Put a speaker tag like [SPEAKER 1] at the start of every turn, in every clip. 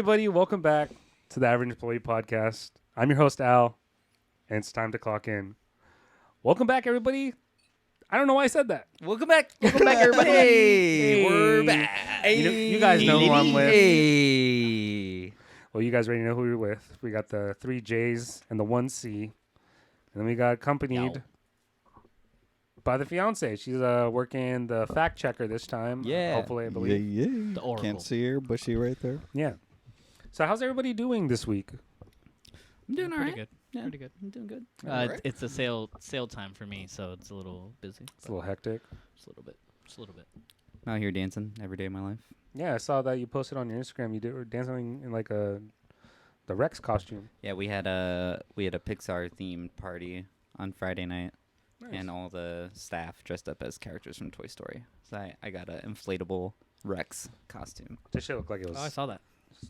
[SPEAKER 1] everybody. Welcome back to the Average Employee Podcast. I'm your host, Al, and it's time to clock in. Welcome back, everybody. I don't know why I said that.
[SPEAKER 2] Welcome back. Welcome back, everybody.
[SPEAKER 1] Hey.
[SPEAKER 2] We're back.
[SPEAKER 1] You guys know who I'm with.
[SPEAKER 2] Hey.
[SPEAKER 1] Well, you guys already know who we're with. We got the 3 J's and the 1 C. And then we got accompanied by the fiance. She's working the fact checker this time.
[SPEAKER 2] Yeah.
[SPEAKER 1] Hopefully, I believe.
[SPEAKER 3] Yeah.
[SPEAKER 4] The Oracle.
[SPEAKER 3] Can't see her, but she right there.
[SPEAKER 1] Yeah. So how's everybody doing this week?
[SPEAKER 2] I'm doing all
[SPEAKER 4] Pretty
[SPEAKER 2] right.
[SPEAKER 4] good.
[SPEAKER 2] Yeah.
[SPEAKER 4] Pretty good.
[SPEAKER 2] I'm doing good.
[SPEAKER 3] Alright.
[SPEAKER 4] It's a sale time for me, so it's a little busy.
[SPEAKER 1] It's a little hectic.
[SPEAKER 4] Just a little bit. Just a little bit.
[SPEAKER 2] I'm out here dancing every day of my life.
[SPEAKER 1] Yeah, I saw that you posted on your Instagram. You were dancing in like the Rex costume.
[SPEAKER 2] Yeah, we had a Pixar themed party on Friday night,
[SPEAKER 1] Nice.
[SPEAKER 2] and all the staff dressed up as characters from Toy Story. So I got an inflatable Rex costume.
[SPEAKER 1] This shit looked like it was.
[SPEAKER 4] Oh, I saw that.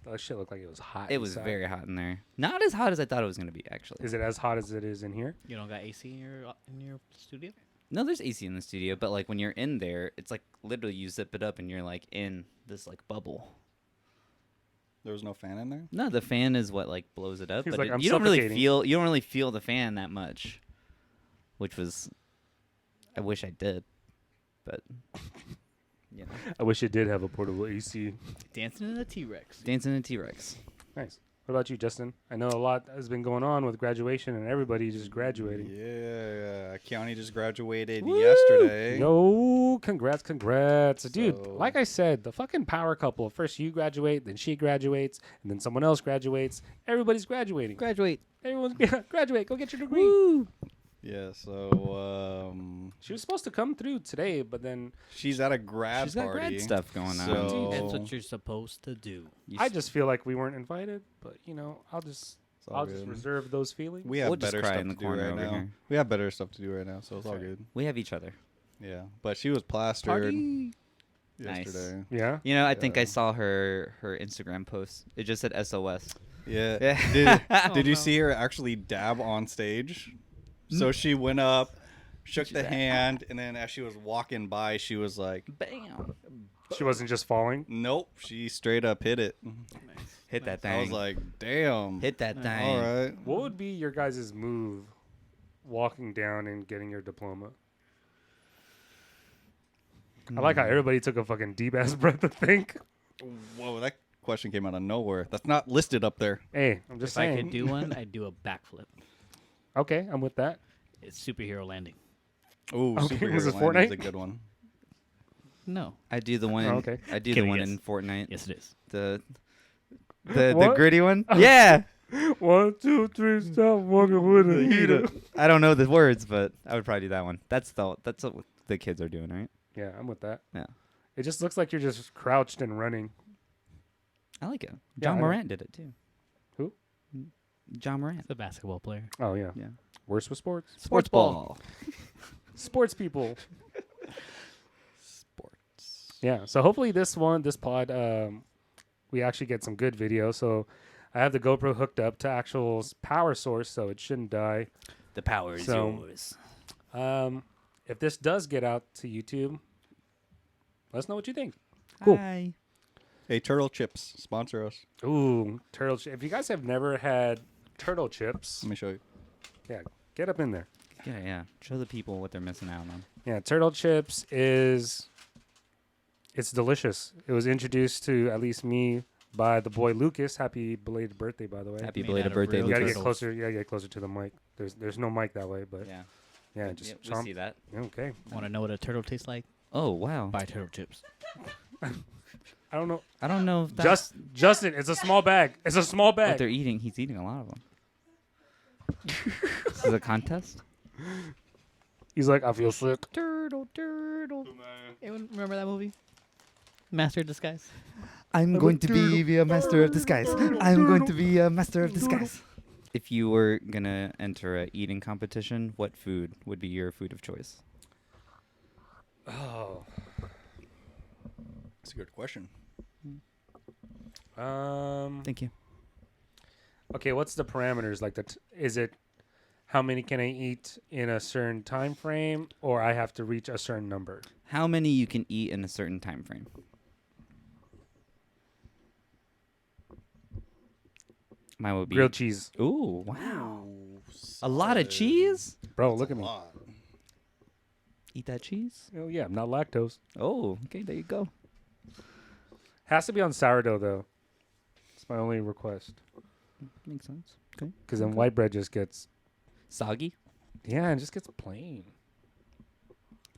[SPEAKER 1] That shit looked like it was hot.
[SPEAKER 2] It was
[SPEAKER 1] inside.
[SPEAKER 2] very hot in there. Not as hot as I thought it was gonna be, actually.
[SPEAKER 1] Is it as hot as it is in here?
[SPEAKER 4] You don't got AC in your studio?
[SPEAKER 2] No, there's AC in the studio, but like when you're in there, it's like literally you zip it up and you're like in this like bubble.
[SPEAKER 3] There was no fan in there?
[SPEAKER 2] No, the fan is what like blows it up,
[SPEAKER 1] He's
[SPEAKER 2] but
[SPEAKER 1] like,
[SPEAKER 2] it-
[SPEAKER 1] "I'm
[SPEAKER 2] you don't really
[SPEAKER 1] suffocating."
[SPEAKER 2] feel the fan that much, which was, I wish I did, but you know,
[SPEAKER 1] I wish it did have a portable AC.
[SPEAKER 4] Dancing in a T-Rex.
[SPEAKER 2] dancing in T-Rex.
[SPEAKER 1] Nice. What about you, Justin? I know a lot has been going on with graduation and everybody just graduating.
[SPEAKER 3] Yeah. Keone just graduated
[SPEAKER 1] Woo!
[SPEAKER 3] yesterday.
[SPEAKER 1] Yo, congrats. Dude,
[SPEAKER 3] So-
[SPEAKER 1] like I said, the fucking power couple. First you graduate, then she graduates, and then someone else graduates. Everybody's graduating.
[SPEAKER 2] Graduate.
[SPEAKER 1] Everyone's graduate. Go get your degree.
[SPEAKER 3] Yeah, so
[SPEAKER 1] She was supposed to come through today, but then
[SPEAKER 3] she's at a grad
[SPEAKER 2] She's got
[SPEAKER 3] party.
[SPEAKER 2] grad stuff going on.
[SPEAKER 3] So
[SPEAKER 4] That's what you're supposed to do.
[SPEAKER 1] I just feel like we weren't invited. But I'll just
[SPEAKER 3] it's all
[SPEAKER 1] just
[SPEAKER 3] good.
[SPEAKER 1] reserve those feelings.
[SPEAKER 3] We have
[SPEAKER 2] We'll just
[SPEAKER 3] better
[SPEAKER 2] cry
[SPEAKER 3] stuff
[SPEAKER 2] in the
[SPEAKER 3] to do
[SPEAKER 2] corner
[SPEAKER 3] right
[SPEAKER 2] over
[SPEAKER 3] now.
[SPEAKER 2] here.
[SPEAKER 3] We have better stuff to do right now, so it's all
[SPEAKER 1] Sorry.
[SPEAKER 3] good.
[SPEAKER 2] We have each other.
[SPEAKER 3] Yeah, but she was plastered
[SPEAKER 4] Party.
[SPEAKER 2] Nice.
[SPEAKER 3] yesterday.
[SPEAKER 1] Yeah.
[SPEAKER 2] You know, I think I
[SPEAKER 3] Yeah.
[SPEAKER 2] saw her Instagram post. It just said SOS.
[SPEAKER 3] Yeah.
[SPEAKER 2] Yeah.
[SPEAKER 3] Did you
[SPEAKER 4] no.
[SPEAKER 3] see her actually dab on stage? So she went up, shook the hand, and then as she was walking by, she was like,
[SPEAKER 2] Bam.
[SPEAKER 1] She wasn't just falling.
[SPEAKER 3] "Nope." She straight up hit it.
[SPEAKER 2] Hit that thing.
[SPEAKER 3] I was like, "Damn."
[SPEAKER 2] Hit that thing.
[SPEAKER 3] All right.
[SPEAKER 1] What would be your guys' move walking down and getting your diploma? I like how everybody took a fucking deep ass breath to think.
[SPEAKER 3] Whoa, that question came out of nowhere. That's not listed up there.
[SPEAKER 1] Hey, I'm just
[SPEAKER 4] If I
[SPEAKER 1] saying.
[SPEAKER 4] could do one, I'd do a backflip.
[SPEAKER 1] Okay, I'm with that.
[SPEAKER 4] It's superhero landing.
[SPEAKER 3] Ooh,
[SPEAKER 1] Okay,
[SPEAKER 3] superhero
[SPEAKER 1] was it
[SPEAKER 3] landing is
[SPEAKER 1] Fortnite?
[SPEAKER 3] a good one.
[SPEAKER 4] No.
[SPEAKER 2] I do the one.
[SPEAKER 1] Oh,
[SPEAKER 2] In,
[SPEAKER 1] okay.
[SPEAKER 2] I do the
[SPEAKER 4] Kidding,
[SPEAKER 2] one
[SPEAKER 4] yes.
[SPEAKER 2] in Fortnite.
[SPEAKER 4] Yes, it is.
[SPEAKER 2] The
[SPEAKER 1] What?
[SPEAKER 2] gritty one. Yeah.
[SPEAKER 1] 1, 2, 3, stop walking with a heater.
[SPEAKER 2] I don't know the words, but I would probably do that one. That's what the kids are doing, right?
[SPEAKER 1] Yeah, I'm with that.
[SPEAKER 2] Yeah.
[SPEAKER 1] It just looks like you're just crouched and running.
[SPEAKER 2] I like it.
[SPEAKER 1] Yeah,
[SPEAKER 2] John
[SPEAKER 1] I know.
[SPEAKER 2] Morant did it too.
[SPEAKER 1] Who?
[SPEAKER 2] John Morant.
[SPEAKER 4] It's a basketball player.
[SPEAKER 1] Oh yeah.
[SPEAKER 2] Yeah.
[SPEAKER 1] Worse with sports.
[SPEAKER 2] Sports ball.
[SPEAKER 1] Sports people.
[SPEAKER 3] Sports.
[SPEAKER 1] Yeah. So hopefully this pod, we actually get some good video. So I have the GoPro hooked up to actual power source, so it shouldn't die.
[SPEAKER 2] The power is
[SPEAKER 1] So-
[SPEAKER 2] yours.
[SPEAKER 1] If this does get out to YouTube, let us know what you think. Cool.
[SPEAKER 2] Hi.
[SPEAKER 3] Hey, Turtle Chips, sponsor us.
[SPEAKER 1] Ooh, turtle. If you guys have never had turtle chips,
[SPEAKER 3] Let me show you.
[SPEAKER 1] yeah, get up in there.
[SPEAKER 2] Yeah. Show the people what they're missing out on.
[SPEAKER 1] Yeah, turtle chips it's delicious. It was introduced to at least me by the boy Lucas. Happy belated birthday, by the way.
[SPEAKER 2] Happy
[SPEAKER 4] Made
[SPEAKER 2] belated
[SPEAKER 4] out of
[SPEAKER 2] birthday,
[SPEAKER 4] real
[SPEAKER 1] You gotta
[SPEAKER 2] Lucas.
[SPEAKER 1] get closer. You gotta get closer to the mic. There's no mic that way, but
[SPEAKER 2] Yeah.
[SPEAKER 1] just
[SPEAKER 2] we
[SPEAKER 1] chomp.
[SPEAKER 2] see that.
[SPEAKER 1] Okay.
[SPEAKER 4] Want to know what a turtle tastes like?
[SPEAKER 2] Oh wow.
[SPEAKER 4] Buy turtle chips.
[SPEAKER 1] I don't know.
[SPEAKER 2] I don't know if that's
[SPEAKER 1] Justin, it's a small bag. It's a small
[SPEAKER 2] what
[SPEAKER 1] bag.
[SPEAKER 2] they're eating. He's eating a lot of them. This is a contest.
[SPEAKER 1] He's like, I feel sick.
[SPEAKER 4] Turtle. Anyone remember that movie? Master of Disguise.
[SPEAKER 2] I'm going to be a master of disguise. I'm going to be a master of disguise. If you were gonna enter a eating competition, what food would be your food of choice?
[SPEAKER 1] Oh.
[SPEAKER 3] That's a good question.
[SPEAKER 2] Thank you.
[SPEAKER 1] Okay, what's the parameters? Like, is it how many can I eat in a certain time frame, or I have to reach a certain number?
[SPEAKER 2] How many you can eat in a certain time frame? Mine would be
[SPEAKER 1] Grilled cheese.
[SPEAKER 2] Ooh, wow.
[SPEAKER 3] Ooh,
[SPEAKER 2] A lot of
[SPEAKER 3] solid.
[SPEAKER 2] cheese?
[SPEAKER 1] Bro,
[SPEAKER 3] That's
[SPEAKER 1] look
[SPEAKER 3] a
[SPEAKER 1] at me.
[SPEAKER 3] lot.
[SPEAKER 2] Eat that cheese?
[SPEAKER 1] Oh, yeah, I'm not lactose.
[SPEAKER 2] Oh, okay, there you go.
[SPEAKER 1] Has to be on sourdough, though. It's my only request.
[SPEAKER 2] Makes sense. Okay.
[SPEAKER 1] Because then white bread just gets,
[SPEAKER 2] Soggy?
[SPEAKER 1] yeah, it just gets plain.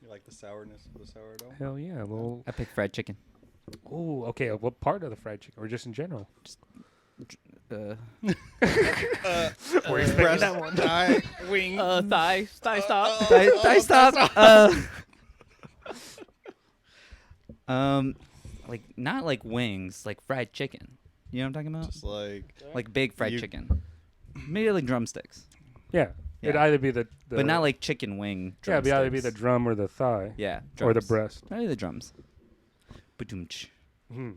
[SPEAKER 3] You like the sourness of the sourdough?
[SPEAKER 1] Hell yeah. Well,
[SPEAKER 2] I pick fried chicken.
[SPEAKER 1] oh, okay. What part of the fried chicken? Or just in general?
[SPEAKER 2] Uh,
[SPEAKER 1] Were you expecting that
[SPEAKER 3] one? Thigh, wing.
[SPEAKER 4] Thigh stop.
[SPEAKER 2] I stop. Like not like wings, like fried chicken. You know what I'm talking about?
[SPEAKER 3] Just like
[SPEAKER 2] Like big fried
[SPEAKER 3] you-
[SPEAKER 2] chicken. Maybe like drumsticks,
[SPEAKER 1] Yeah. It'd
[SPEAKER 2] Yeah.
[SPEAKER 1] either be the
[SPEAKER 2] but not like chicken wing.
[SPEAKER 1] yeah, it'd either be the
[SPEAKER 2] drumsticks.
[SPEAKER 1] drum or the thigh.
[SPEAKER 2] Yeah,
[SPEAKER 1] Or the
[SPEAKER 2] drums.
[SPEAKER 1] breast.
[SPEAKER 2] Maybe the drums. Ba-doom-tsh.
[SPEAKER 1] Hmm.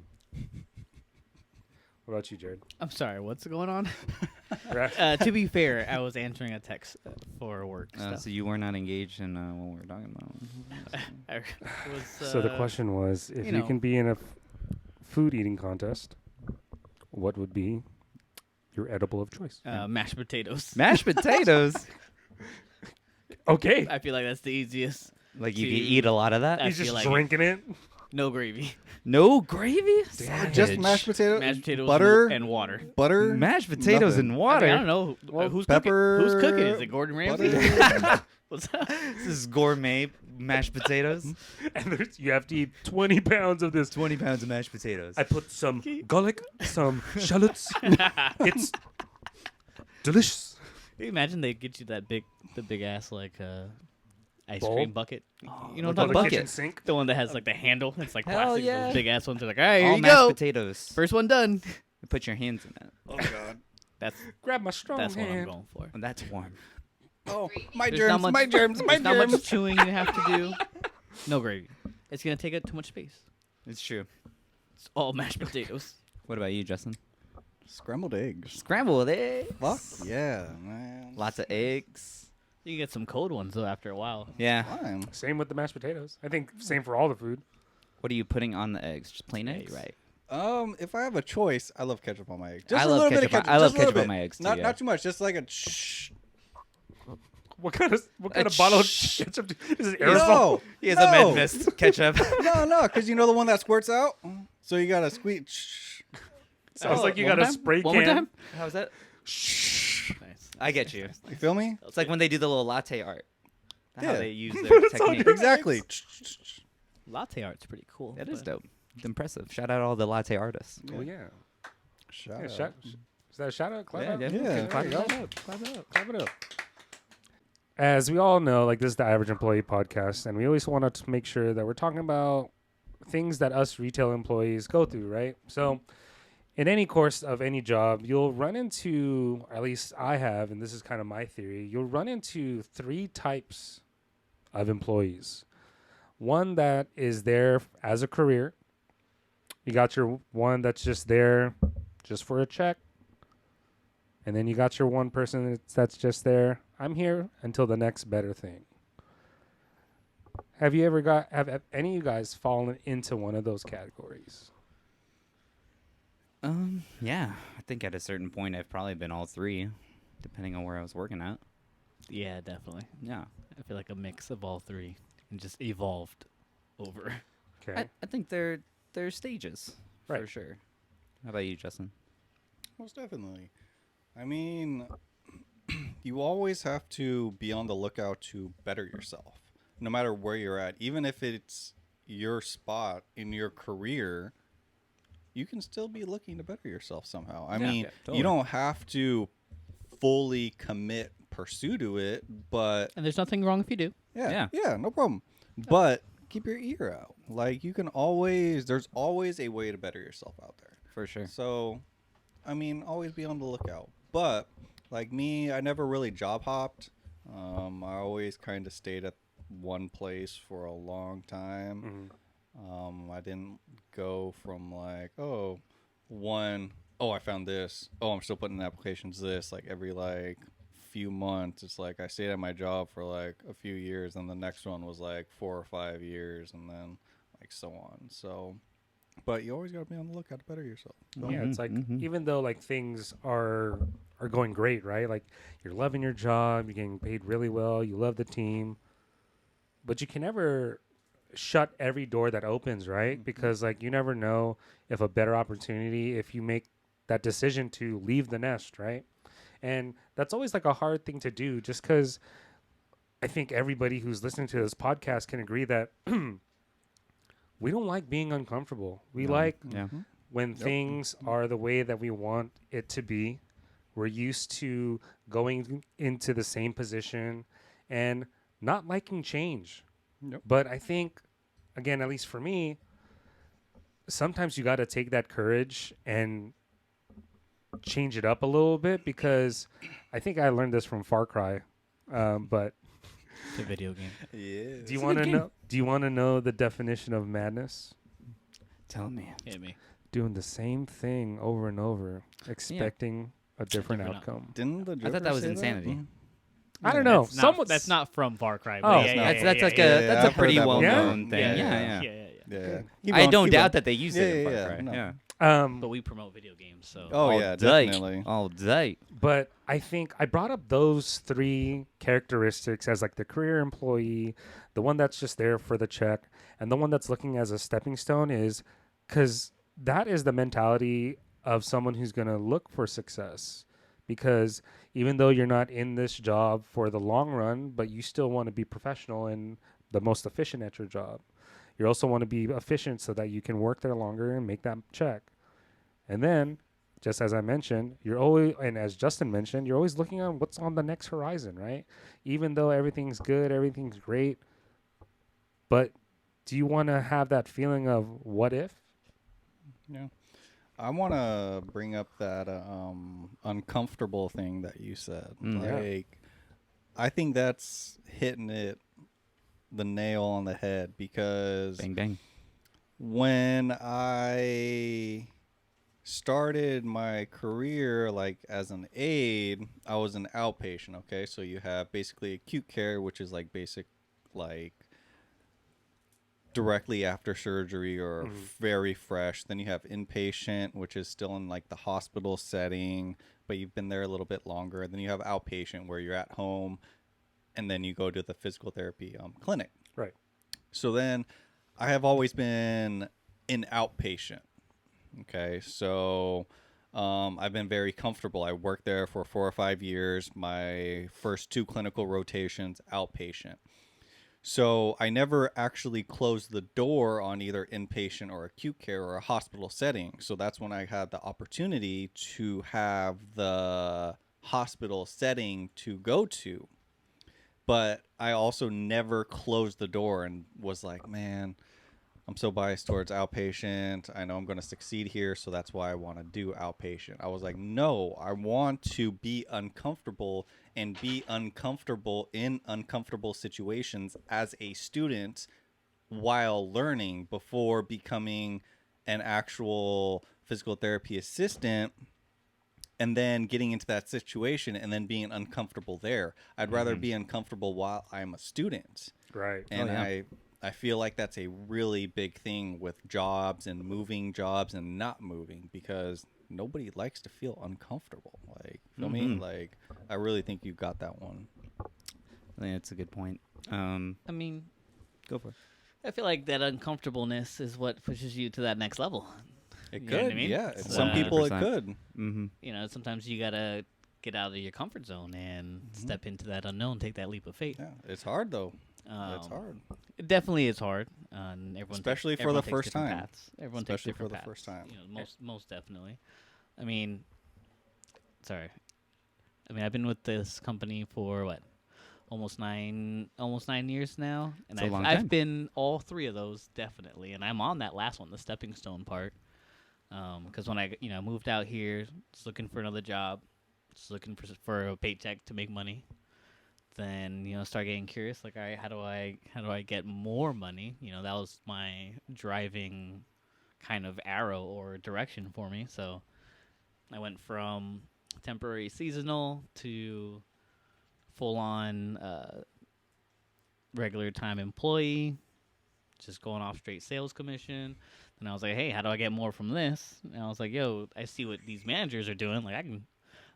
[SPEAKER 1] What about you, Jared?
[SPEAKER 4] I'm sorry. What's going on?
[SPEAKER 1] Right.
[SPEAKER 4] To be fair, I was answering a text for work stuff.
[SPEAKER 2] So you were not engaged in what we were talking about.
[SPEAKER 4] I was,
[SPEAKER 1] So the question was, if
[SPEAKER 4] you
[SPEAKER 1] you
[SPEAKER 4] know.
[SPEAKER 1] can be in a food eating contest, what would be your edible of choice?
[SPEAKER 4] mashed potatoes.
[SPEAKER 2] Mashed potatoes.
[SPEAKER 1] Okay.
[SPEAKER 4] I feel like that's the easiest.
[SPEAKER 2] Like you
[SPEAKER 4] To-
[SPEAKER 2] could eat a lot of that.
[SPEAKER 4] I
[SPEAKER 1] He's
[SPEAKER 4] feel
[SPEAKER 1] just
[SPEAKER 4] like
[SPEAKER 1] drinking it.
[SPEAKER 4] No gravy.
[SPEAKER 2] No gravy.
[SPEAKER 1] Damn.
[SPEAKER 3] just
[SPEAKER 2] Savage.
[SPEAKER 3] mashed potato,
[SPEAKER 4] Mashed potatoes
[SPEAKER 3] butter,
[SPEAKER 4] and water.
[SPEAKER 3] butter,
[SPEAKER 2] Mashed potatoes
[SPEAKER 3] Nothing.
[SPEAKER 2] and water.
[SPEAKER 4] I don't know who's
[SPEAKER 3] pepper,
[SPEAKER 4] cooking. Who's cooking? Is it Gordon Ramsay?
[SPEAKER 3] butter.
[SPEAKER 4] What's that?
[SPEAKER 2] This is gourmet mashed potatoes.
[SPEAKER 1] And you have to eat 20 pounds of this.
[SPEAKER 2] 20 pounds of mashed potatoes.
[SPEAKER 1] I put some garlic, some shallots. It's delicious.
[SPEAKER 4] Can you imagine they get you the big ass like ice
[SPEAKER 1] Bowl?
[SPEAKER 4] cream bucket? You know
[SPEAKER 1] Like
[SPEAKER 4] what I'm
[SPEAKER 1] on
[SPEAKER 4] talking
[SPEAKER 1] the
[SPEAKER 4] about?
[SPEAKER 1] kitchen sink.
[SPEAKER 4] The one that has like the handle. It's like
[SPEAKER 2] Hell
[SPEAKER 4] plastic.
[SPEAKER 2] yeah.
[SPEAKER 4] Those big ass ones are like, all right, here
[SPEAKER 2] All
[SPEAKER 4] you
[SPEAKER 2] mashed
[SPEAKER 4] go.
[SPEAKER 2] potatoes.
[SPEAKER 4] First one done.
[SPEAKER 2] You put your hands in it.
[SPEAKER 3] Oh god.
[SPEAKER 4] That's
[SPEAKER 1] Grab my strong
[SPEAKER 4] that's what I'm
[SPEAKER 1] hand.
[SPEAKER 4] going for.
[SPEAKER 2] And that's warm.
[SPEAKER 3] Oh, my
[SPEAKER 4] There's not
[SPEAKER 3] germs,
[SPEAKER 4] much-
[SPEAKER 3] my germs, my
[SPEAKER 4] There's not much
[SPEAKER 3] germs.
[SPEAKER 4] chewing you have to do. No gravy. It's gonna take up too much space.
[SPEAKER 2] It's true.
[SPEAKER 4] It's all mashed potatoes.
[SPEAKER 2] What about you, Justin?
[SPEAKER 3] Scrambled eggs.
[SPEAKER 2] Scrambled eggs.
[SPEAKER 3] Fuck yeah, man.
[SPEAKER 2] Lots of eggs.
[SPEAKER 4] You can get some cold ones though after a while.
[SPEAKER 2] Yeah.
[SPEAKER 3] Fine.
[SPEAKER 1] Same with the mashed potatoes. I think same for all the food.
[SPEAKER 2] What are you putting on the eggs? Just plain
[SPEAKER 4] Yeah,
[SPEAKER 2] eggs?
[SPEAKER 4] you're right.
[SPEAKER 3] If I have a choice, I love ketchup on my eggs.
[SPEAKER 2] I
[SPEAKER 3] Just a
[SPEAKER 2] love
[SPEAKER 3] little bit of
[SPEAKER 2] ketchup on-
[SPEAKER 3] ketchup.
[SPEAKER 2] I love
[SPEAKER 3] just a little
[SPEAKER 2] ketchup on
[SPEAKER 3] bit.
[SPEAKER 2] my eggs, too,
[SPEAKER 3] Not
[SPEAKER 2] yeah.
[SPEAKER 3] not too much. Just like a shh.
[SPEAKER 1] What kind of
[SPEAKER 2] A
[SPEAKER 1] bottle of
[SPEAKER 2] sh-
[SPEAKER 1] ketchup? Is it aerosol?
[SPEAKER 3] No,
[SPEAKER 2] He has
[SPEAKER 3] no.
[SPEAKER 2] a Memphis ketchup.
[SPEAKER 3] no, because you know the one that squirts out. So you gotta squeeze. Shh.
[SPEAKER 1] Sounds like you
[SPEAKER 4] One
[SPEAKER 1] got a
[SPEAKER 4] time?
[SPEAKER 1] spray
[SPEAKER 4] One more
[SPEAKER 1] can.
[SPEAKER 4] time?
[SPEAKER 2] How's that?
[SPEAKER 4] Nice.
[SPEAKER 2] I get you.
[SPEAKER 3] You feel me?
[SPEAKER 2] It's like when they do the little latte art. How
[SPEAKER 3] Yeah.
[SPEAKER 2] they use their technique.
[SPEAKER 3] Exactly.
[SPEAKER 4] Latte art's pretty cool.
[SPEAKER 2] That is
[SPEAKER 4] but-
[SPEAKER 2] dope. It's impressive. Shout out all the latte artists.
[SPEAKER 1] Oh yeah.
[SPEAKER 3] Shout
[SPEAKER 1] Yeah,
[SPEAKER 3] out.
[SPEAKER 1] shout, is that a shout out? Clap
[SPEAKER 2] Yeah,
[SPEAKER 1] out?
[SPEAKER 2] definitely.
[SPEAKER 3] Yeah.
[SPEAKER 1] There you go. Clap it up. Clap it up. As we all know, like this is the Average Employee podcast, and we always want to make sure that we're talking about things that us retail employees go through, right? So, in any course of any job, you'll run into, or at least I have, and this is kind of my theory, you'll run into 3 types of employees. One that is there as a career. You got your one that's just there just for a check. And then you got your one person that's just there. I'm here until the next better thing. Have any of you guys fallen into one of those categories?
[SPEAKER 2] Yeah. I think at a certain point I've probably been all 3, depending on where I was working at.
[SPEAKER 4] Yeah, definitely.
[SPEAKER 2] Yeah.
[SPEAKER 4] I feel like a mix of all 3 and just evolved over.
[SPEAKER 1] Okay.
[SPEAKER 2] I think they're stages for
[SPEAKER 1] Right.
[SPEAKER 2] sure. How about you, Justin?
[SPEAKER 3] Most definitely. I mean, you always have to be on the lookout to better yourself, no matter where you're at. Even if it's your spot in your career, you can still be looking to better yourself somehow. I mean,
[SPEAKER 2] totally.
[SPEAKER 3] you don't have to fully pursue to it, but
[SPEAKER 4] And there's nothing wrong if you do.
[SPEAKER 3] yeah, no problem. But keep your ear out. Like there's always a way to better yourself out there.
[SPEAKER 2] For sure.
[SPEAKER 3] So, I mean, always be on the lookout. But like me, I never really job hopped. I always kind of stayed at one place for a long time. I didn't go from like, I found this. Oh, I'm still putting in applications. This like every like few months. It's like I stayed at my job for like a few years, and the next one was like 4 or 5 years, and then like so on. So But you always got to be on the lookout to better yourself. So,
[SPEAKER 1] Yeah, it's like
[SPEAKER 2] Mhm.
[SPEAKER 1] even though like things are going great, right? Like you're loving your job, you're getting paid really well, you love the team, but you can never shut every door that opens, right? Because like you never know if a better opportunity if you make that decision to leave the nest, right? And that's always like a hard thing to do just cuz I think everybody who's listening to this podcast can agree that we don't like being uncomfortable. We
[SPEAKER 2] No.
[SPEAKER 1] like
[SPEAKER 2] Yeah.
[SPEAKER 1] when things are the way that we want it to be. We're used to going into the same position and not liking change.
[SPEAKER 3] Yep.
[SPEAKER 1] But I think, again, at least for me, sometimes you got to take that courage and change it up a little bit because I think I learned this from Far Cry. But
[SPEAKER 4] It's a video game.
[SPEAKER 3] yeah.
[SPEAKER 1] do you want to know? Do you want to know the definition of madness?
[SPEAKER 2] Tell me.
[SPEAKER 4] Hit me.
[SPEAKER 1] Doing the same thing over and over, expecting a different
[SPEAKER 4] Different
[SPEAKER 1] outcome.
[SPEAKER 3] Didn't the Joker
[SPEAKER 2] I thought that was
[SPEAKER 3] say
[SPEAKER 2] insanity.
[SPEAKER 1] I don't know.
[SPEAKER 4] That's not from Far Cry.
[SPEAKER 1] Oh.
[SPEAKER 4] But yeah,
[SPEAKER 1] That's
[SPEAKER 2] That's like
[SPEAKER 3] yeah,
[SPEAKER 2] a that's
[SPEAKER 3] I've
[SPEAKER 2] a
[SPEAKER 3] heard
[SPEAKER 2] pretty
[SPEAKER 3] that
[SPEAKER 2] well
[SPEAKER 3] one.
[SPEAKER 2] known
[SPEAKER 1] Yeah?
[SPEAKER 2] thing.
[SPEAKER 4] yeah.
[SPEAKER 2] Yeah.
[SPEAKER 3] Yeah.
[SPEAKER 2] I don't doubt that they use it in
[SPEAKER 3] Yeah,
[SPEAKER 2] Far
[SPEAKER 3] yeah,
[SPEAKER 2] Cry.
[SPEAKER 3] no.
[SPEAKER 2] Yeah.
[SPEAKER 4] But we promote video games, so
[SPEAKER 3] Oh
[SPEAKER 2] All
[SPEAKER 3] yeah,
[SPEAKER 2] day.
[SPEAKER 3] definitely.
[SPEAKER 2] All day.
[SPEAKER 1] But I think I brought up those three characteristics as like the career employee, the one that's just there for the check, and the one that's looking as a stepping stone is because that is the mentality of someone who's going to look for success. Because even though you're not in this job for the long run, but you still want to be professional and the most efficient at your job. You also want to be efficient so that you can work there longer and make that check. And then, just as I mentioned, you're always, and as Justin mentioned, you're always looking on what's on the next horizon, right? Even though everything's good, everything's great, but do you want to have that feeling of what if?
[SPEAKER 3] Yeah. I want to bring up that uncomfortable thing that you said.
[SPEAKER 1] Yeah.
[SPEAKER 3] Like, I think that's hitting it the nail on the head because
[SPEAKER 2] Bang bang.
[SPEAKER 3] when I started my career like as an aide, I was an outpatient. Okay, so you have basically acute care, which is like basic, like directly after surgery or very fresh. Then you have inpatient, which is still in like the hospital setting, but you've been there a little bit longer. And then you have outpatient, where you're at home, and then you go to the physical therapy clinic.
[SPEAKER 1] Right.
[SPEAKER 3] So then I have always been in outpatient. Okay, so I've been very comfortable. I worked there for 4 or 5 years. My first 2 clinical rotations, outpatient. So I never actually closed the door on either inpatient or acute care or a hospital setting. So that's when I had the opportunity to have the hospital setting to go to. But I also never closed the door and was like, man, I'm so biased towards outpatient. I know I'm going to succeed here, so that's why I want to do outpatient. I was like, no, I want to be uncomfortable and be uncomfortable in uncomfortable situations as a student while learning before becoming an actual physical therapy assistant and then getting into that situation and then being uncomfortable there. I'd rather be uncomfortable while I'm a student.
[SPEAKER 1] Right.
[SPEAKER 3] And
[SPEAKER 2] yeah.
[SPEAKER 3] I feel like that's a really big thing with jobs and moving jobs and not moving because nobody likes to feel uncomfortable. Like, feel me? Like, I really think you got that one.
[SPEAKER 2] I think that's a good point.
[SPEAKER 4] I mean,
[SPEAKER 2] Go for it.
[SPEAKER 4] I feel like that uncomfortableness is what pushes you to that next level.
[SPEAKER 3] It
[SPEAKER 4] You
[SPEAKER 3] could,
[SPEAKER 4] know what I mean?
[SPEAKER 3] yeah.
[SPEAKER 4] So-
[SPEAKER 3] Some people it
[SPEAKER 2] 100%.
[SPEAKER 3] could.
[SPEAKER 2] Mm-hmm.
[SPEAKER 4] You know, sometimes you gotta get out of your comfort zone and step into that unknown, take that leap of faith.
[SPEAKER 3] Yeah, it's hard though. It's
[SPEAKER 4] Um,
[SPEAKER 3] hard,
[SPEAKER 4] It definitely is hard, and everyone
[SPEAKER 3] Especially for
[SPEAKER 4] everyone
[SPEAKER 3] the
[SPEAKER 4] takes
[SPEAKER 3] first
[SPEAKER 4] different
[SPEAKER 3] time.
[SPEAKER 4] Paths. Everyone
[SPEAKER 3] Especially
[SPEAKER 4] takes
[SPEAKER 3] for
[SPEAKER 4] different
[SPEAKER 3] the
[SPEAKER 4] paths,
[SPEAKER 3] first time.
[SPEAKER 4] You know, most definitely. I mean, sorry. I mean, I've been with this company for what, almost nine years now, and
[SPEAKER 2] It's a long time.
[SPEAKER 4] I've been all 3 of those definitely, and I'm on that last one, the stepping stone part. Because when I moved out here, just looking for another job, just looking for a paycheck to make money. Then start getting curious, like, all right, how do I get more money? That was my driving kind of arrow or direction for me. So I went from temporary seasonal to full on regular time employee. just going off straight sales commission. And I was like, hey, how do I get more from this? And I was like, yo, I see what these managers are doing. Like,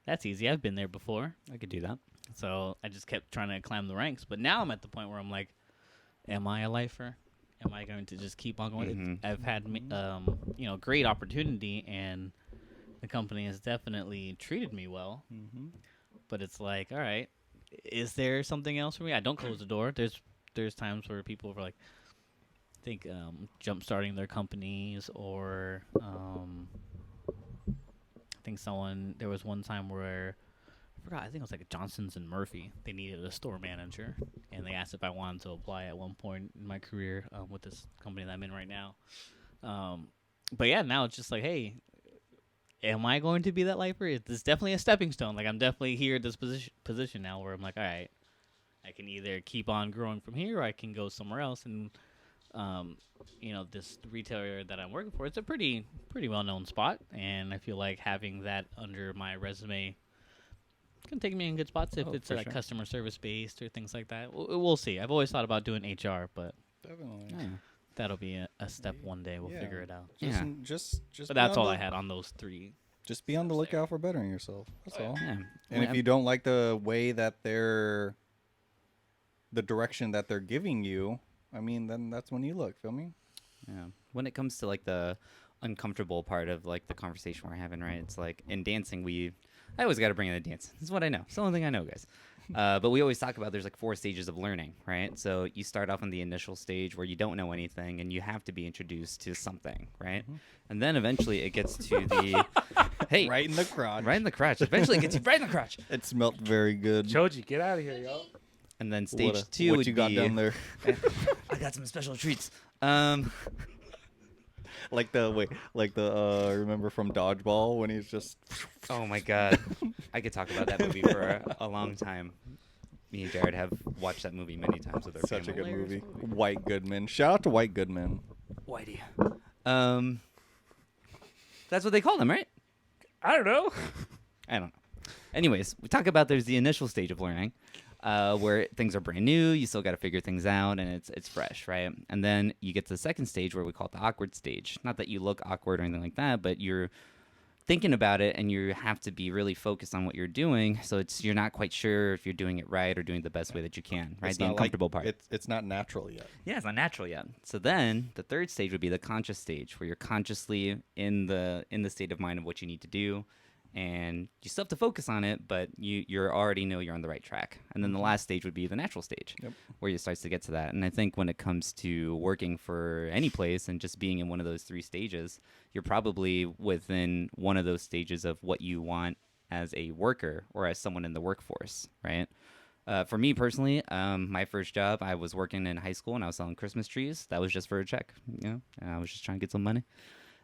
[SPEAKER 4] that's easy. I've been there before.
[SPEAKER 2] I could do that.
[SPEAKER 4] So I just kept trying to climb the ranks. But now I'm at the point where I'm like, am I a lifer? Am I going to just keep on going? I've had, great opportunity, and the company has definitely treated me well.
[SPEAKER 3] Mm-hmm.
[SPEAKER 4] But it's like, all right, is there something else for me? I don't close the door. There's times where people are like, think jump starting their companies, or I think there was one time where I forgot, I think it was like Johnson's and Murphy. They needed a store manager, and they asked if I wanted to apply at one point in my career with this company that I'm in right now. But yeah, now it's just like, hey, am I going to be that lifer? It's definitely a stepping stone. Like, I'm definitely here at this position now where I'm like, all right, I can either keep on growing from here, or I can go somewhere else. And this retailer that I'm working for, it's a pretty well-known spot, and I feel like having that under my resume can take me in good spots if it's like customer service based or things like that. We'll see. I've always thought about doing HR, but
[SPEAKER 3] Definitely.
[SPEAKER 4] that'll be a step one day. We'll figure it out.
[SPEAKER 3] Just
[SPEAKER 4] But that's all I had on those three.
[SPEAKER 3] Just be on the lookout for bettering yourself. That's all.
[SPEAKER 2] Yeah.
[SPEAKER 3] And if you don't like the way that the direction that they're giving you, I mean, then that's when you look. Feel me?
[SPEAKER 2] Yeah. When it comes to like the uncomfortable part of like the conversation we're having, right? It's like in dancing, I always got to bring in the dance. This is what I know. It's the only thing I know, guys. But we always talk about there's like 4 stages of learning, right? So you start off on the initial stage where you don't know anything and you have to be introduced to something, right? And then eventually it gets to the hey,
[SPEAKER 3] Right in the crotch.
[SPEAKER 2] right in the crotch. Eventually it gets you right in the crotch.
[SPEAKER 3] It smelled very good.
[SPEAKER 1] Choji, get out of here, yo.
[SPEAKER 2] And then stage
[SPEAKER 3] What
[SPEAKER 2] 2
[SPEAKER 3] what
[SPEAKER 2] would
[SPEAKER 3] you got
[SPEAKER 2] be,
[SPEAKER 3] down there?
[SPEAKER 2] I got some special treats.
[SPEAKER 3] Like the remember from Dodgeball when he's just
[SPEAKER 2] Oh my god, I could talk about that movie for a long time. Me and Jared have watched that movie many times with our
[SPEAKER 3] such a
[SPEAKER 2] family.
[SPEAKER 3] good movie. White Goodman. Shout out to White Goodman.
[SPEAKER 2] Whitey. That's what they call them, right?
[SPEAKER 1] I don't know.
[SPEAKER 2] I don't know. Anyways, we talk about there's the initial stage of learning, where things are brand new, you still got to figure things out, and it's fresh, right? And then you get to the second stage where we call it the awkward stage. Not that you look awkward or anything like that, but you're thinking about it, and you have to be really focused on what you're doing. So you're not quite sure if you're doing it right or doing the best way that you can, right?
[SPEAKER 3] It's
[SPEAKER 2] The
[SPEAKER 3] not
[SPEAKER 2] uncomfortable part.
[SPEAKER 3] It's not natural yet.
[SPEAKER 2] Yeah, it's not natural yet. So then the third stage would be the conscious stage, where you're consciously in the state of mind of what you need to do, and you still have to focus on it, but you already know you're on the right track. And then the last stage would be the natural stage, where it starts to get to that. And I think when it comes to working for any place and just being in one of those 3 stages, you're probably within one of those stages of what you want as a worker or as someone in the workforce, right? For me personally, my first job, I was working in high school and I was selling Christmas trees. That was just for a check, and I was just trying to get some money.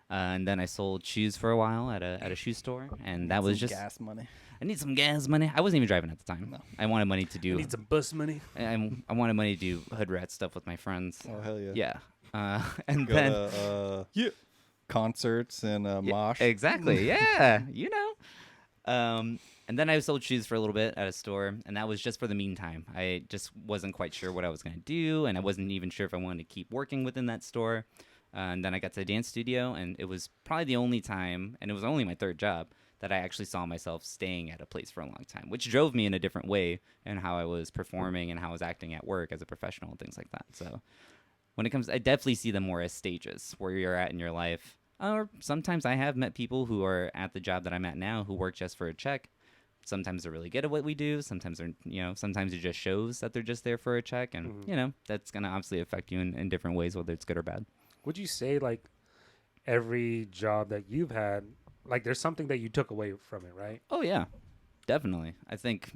[SPEAKER 2] And then I sold shoes for a while at a shoe store, and that was just
[SPEAKER 3] gas money.
[SPEAKER 2] I need some gas money. I wasn't even driving at the time.
[SPEAKER 3] No.
[SPEAKER 2] I wanted money to do.
[SPEAKER 1] Need some bus money.
[SPEAKER 2] I wanted money to do hood rat stuff with my friends.
[SPEAKER 3] Oh hell yeah.
[SPEAKER 2] Yeah. And
[SPEAKER 3] Go
[SPEAKER 2] then
[SPEAKER 3] to concerts and mosh.
[SPEAKER 2] exactly. Yeah. And then I sold shoes for a little bit at a store, and that was just for the meantime. I just wasn't quite sure what I was going to do, and I wasn't even sure if I wanted to keep working within that store. And then I got to the dance studio, and it was probably the only time, and it was only my 3rd job, that I actually saw myself staying at a place for a long time, which drove me in a different way in how I was performing and how I was acting at work as a professional and things like that. So when it comes, I definitely see them more as stages where you're at in your life. Or sometimes I have met people who are at the job that I'm at now who work just for a check. Sometimes they're really good at what we do. Sometimes sometimes it just shows that they're just there for a check. And, that's going to obviously affect you in different ways, whether it's good or bad.
[SPEAKER 1] Would you say like every job that you've had, like there's something that you took away from it, right?
[SPEAKER 2] Oh, yeah, definitely. I think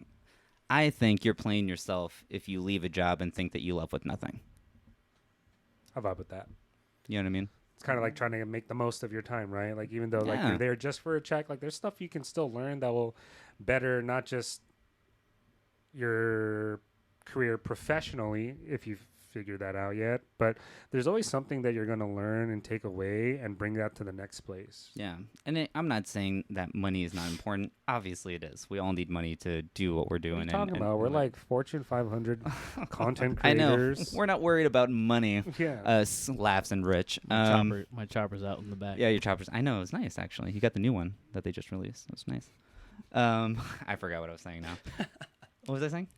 [SPEAKER 2] you're playing yourself if you leave a job and think that you left with nothing.
[SPEAKER 1] I vibe with that.
[SPEAKER 2] You know what I mean?
[SPEAKER 1] It's kind of like trying to make the most of your time, right? Like even though like you're there just for a check, like there's stuff you can still learn that will better not just your career professionally if you figure that out yet. But there's always something that you're going to learn and take away and bring that to the next place.
[SPEAKER 2] Yeah, and I'm not saying that money is not important. Obviously, it is. We all need money to do what we're
[SPEAKER 1] What are
[SPEAKER 2] doing.
[SPEAKER 1] you talking
[SPEAKER 2] and
[SPEAKER 1] about? We're
[SPEAKER 2] and
[SPEAKER 1] like Fortune 500 content
[SPEAKER 2] I know.
[SPEAKER 1] creators.
[SPEAKER 2] We're not worried about money.
[SPEAKER 1] Yeah.
[SPEAKER 2] Us laughs and rich.
[SPEAKER 4] My chopper's out in the back.
[SPEAKER 2] Yeah, your choppers. I know, it was nice actually. You got the new one that they just released. It was nice. I forgot what I was saying now. What was I saying?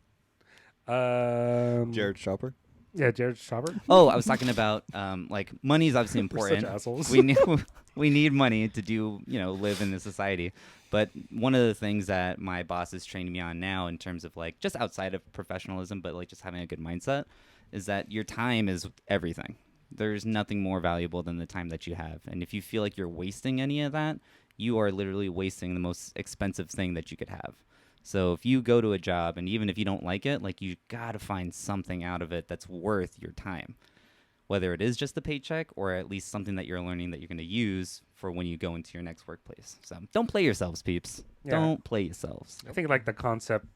[SPEAKER 3] Jared Shopper.
[SPEAKER 1] Yeah, Jared Schauber.
[SPEAKER 2] Oh, I was talking about like money is obviously
[SPEAKER 1] We're such
[SPEAKER 2] important.
[SPEAKER 1] assholes.
[SPEAKER 2] We need money to do, live in this society. But one of the things that my boss is training me on now in terms of like just outside of professionalism, but like just having a good mindset, is that your time is everything. There's nothing more valuable than the time that you have. And if you feel like you're wasting any of that, you are literally wasting the most expensive thing that you could have. So if you go to a job and even if you don't like it, like you got to find something out of it that's worth your time. Whether it is just the paycheck or at least something that you're learning that you're going to use for when you go into your next workplace. So don't play yourselves, peeps.
[SPEAKER 1] Yeah.
[SPEAKER 2] Don't play yourselves.
[SPEAKER 1] I think like the concept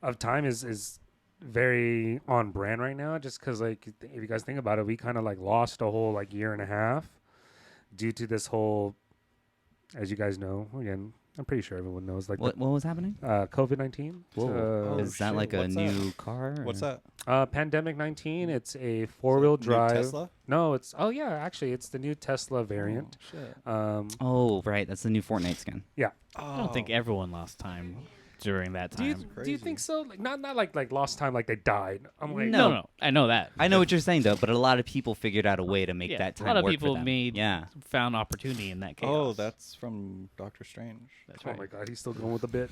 [SPEAKER 1] of time is very on brand right now. Just because like if you guys think about it, we kind of like lost a whole like year and a half due to this whole, as you guys know, again, I'm pretty sure everyone knows like
[SPEAKER 2] What was happening?
[SPEAKER 1] COVID-19.
[SPEAKER 3] Whoa.
[SPEAKER 2] Is that
[SPEAKER 3] shit,
[SPEAKER 2] like a
[SPEAKER 3] what's that?
[SPEAKER 2] new car?
[SPEAKER 3] What's
[SPEAKER 2] or-
[SPEAKER 3] that?
[SPEAKER 1] Pandemic 19. It's a 4-wheel drive.
[SPEAKER 3] Tesla?
[SPEAKER 1] No, it's actually it's the new Tesla variant.
[SPEAKER 3] Oh, shit.
[SPEAKER 2] Oh, right. That's the new Fortnite skin.
[SPEAKER 4] I don't think everyone lost time during that
[SPEAKER 1] Do you
[SPEAKER 4] time.
[SPEAKER 1] do you think so? Like not like lost time, like they died. I'm like
[SPEAKER 4] No, I know that.
[SPEAKER 2] I know what you're saying, though, but a lot of people figured out a way to make
[SPEAKER 4] Yeah,
[SPEAKER 2] that
[SPEAKER 4] a
[SPEAKER 2] time
[SPEAKER 4] lot of
[SPEAKER 2] work
[SPEAKER 4] people
[SPEAKER 2] for them.
[SPEAKER 4] made-
[SPEAKER 2] Yeah.
[SPEAKER 4] Found opportunity in that chaos.
[SPEAKER 3] Oh, that's from Doctor Strange.
[SPEAKER 4] That's
[SPEAKER 1] Oh
[SPEAKER 4] right.
[SPEAKER 1] my god, he's still going with the bit.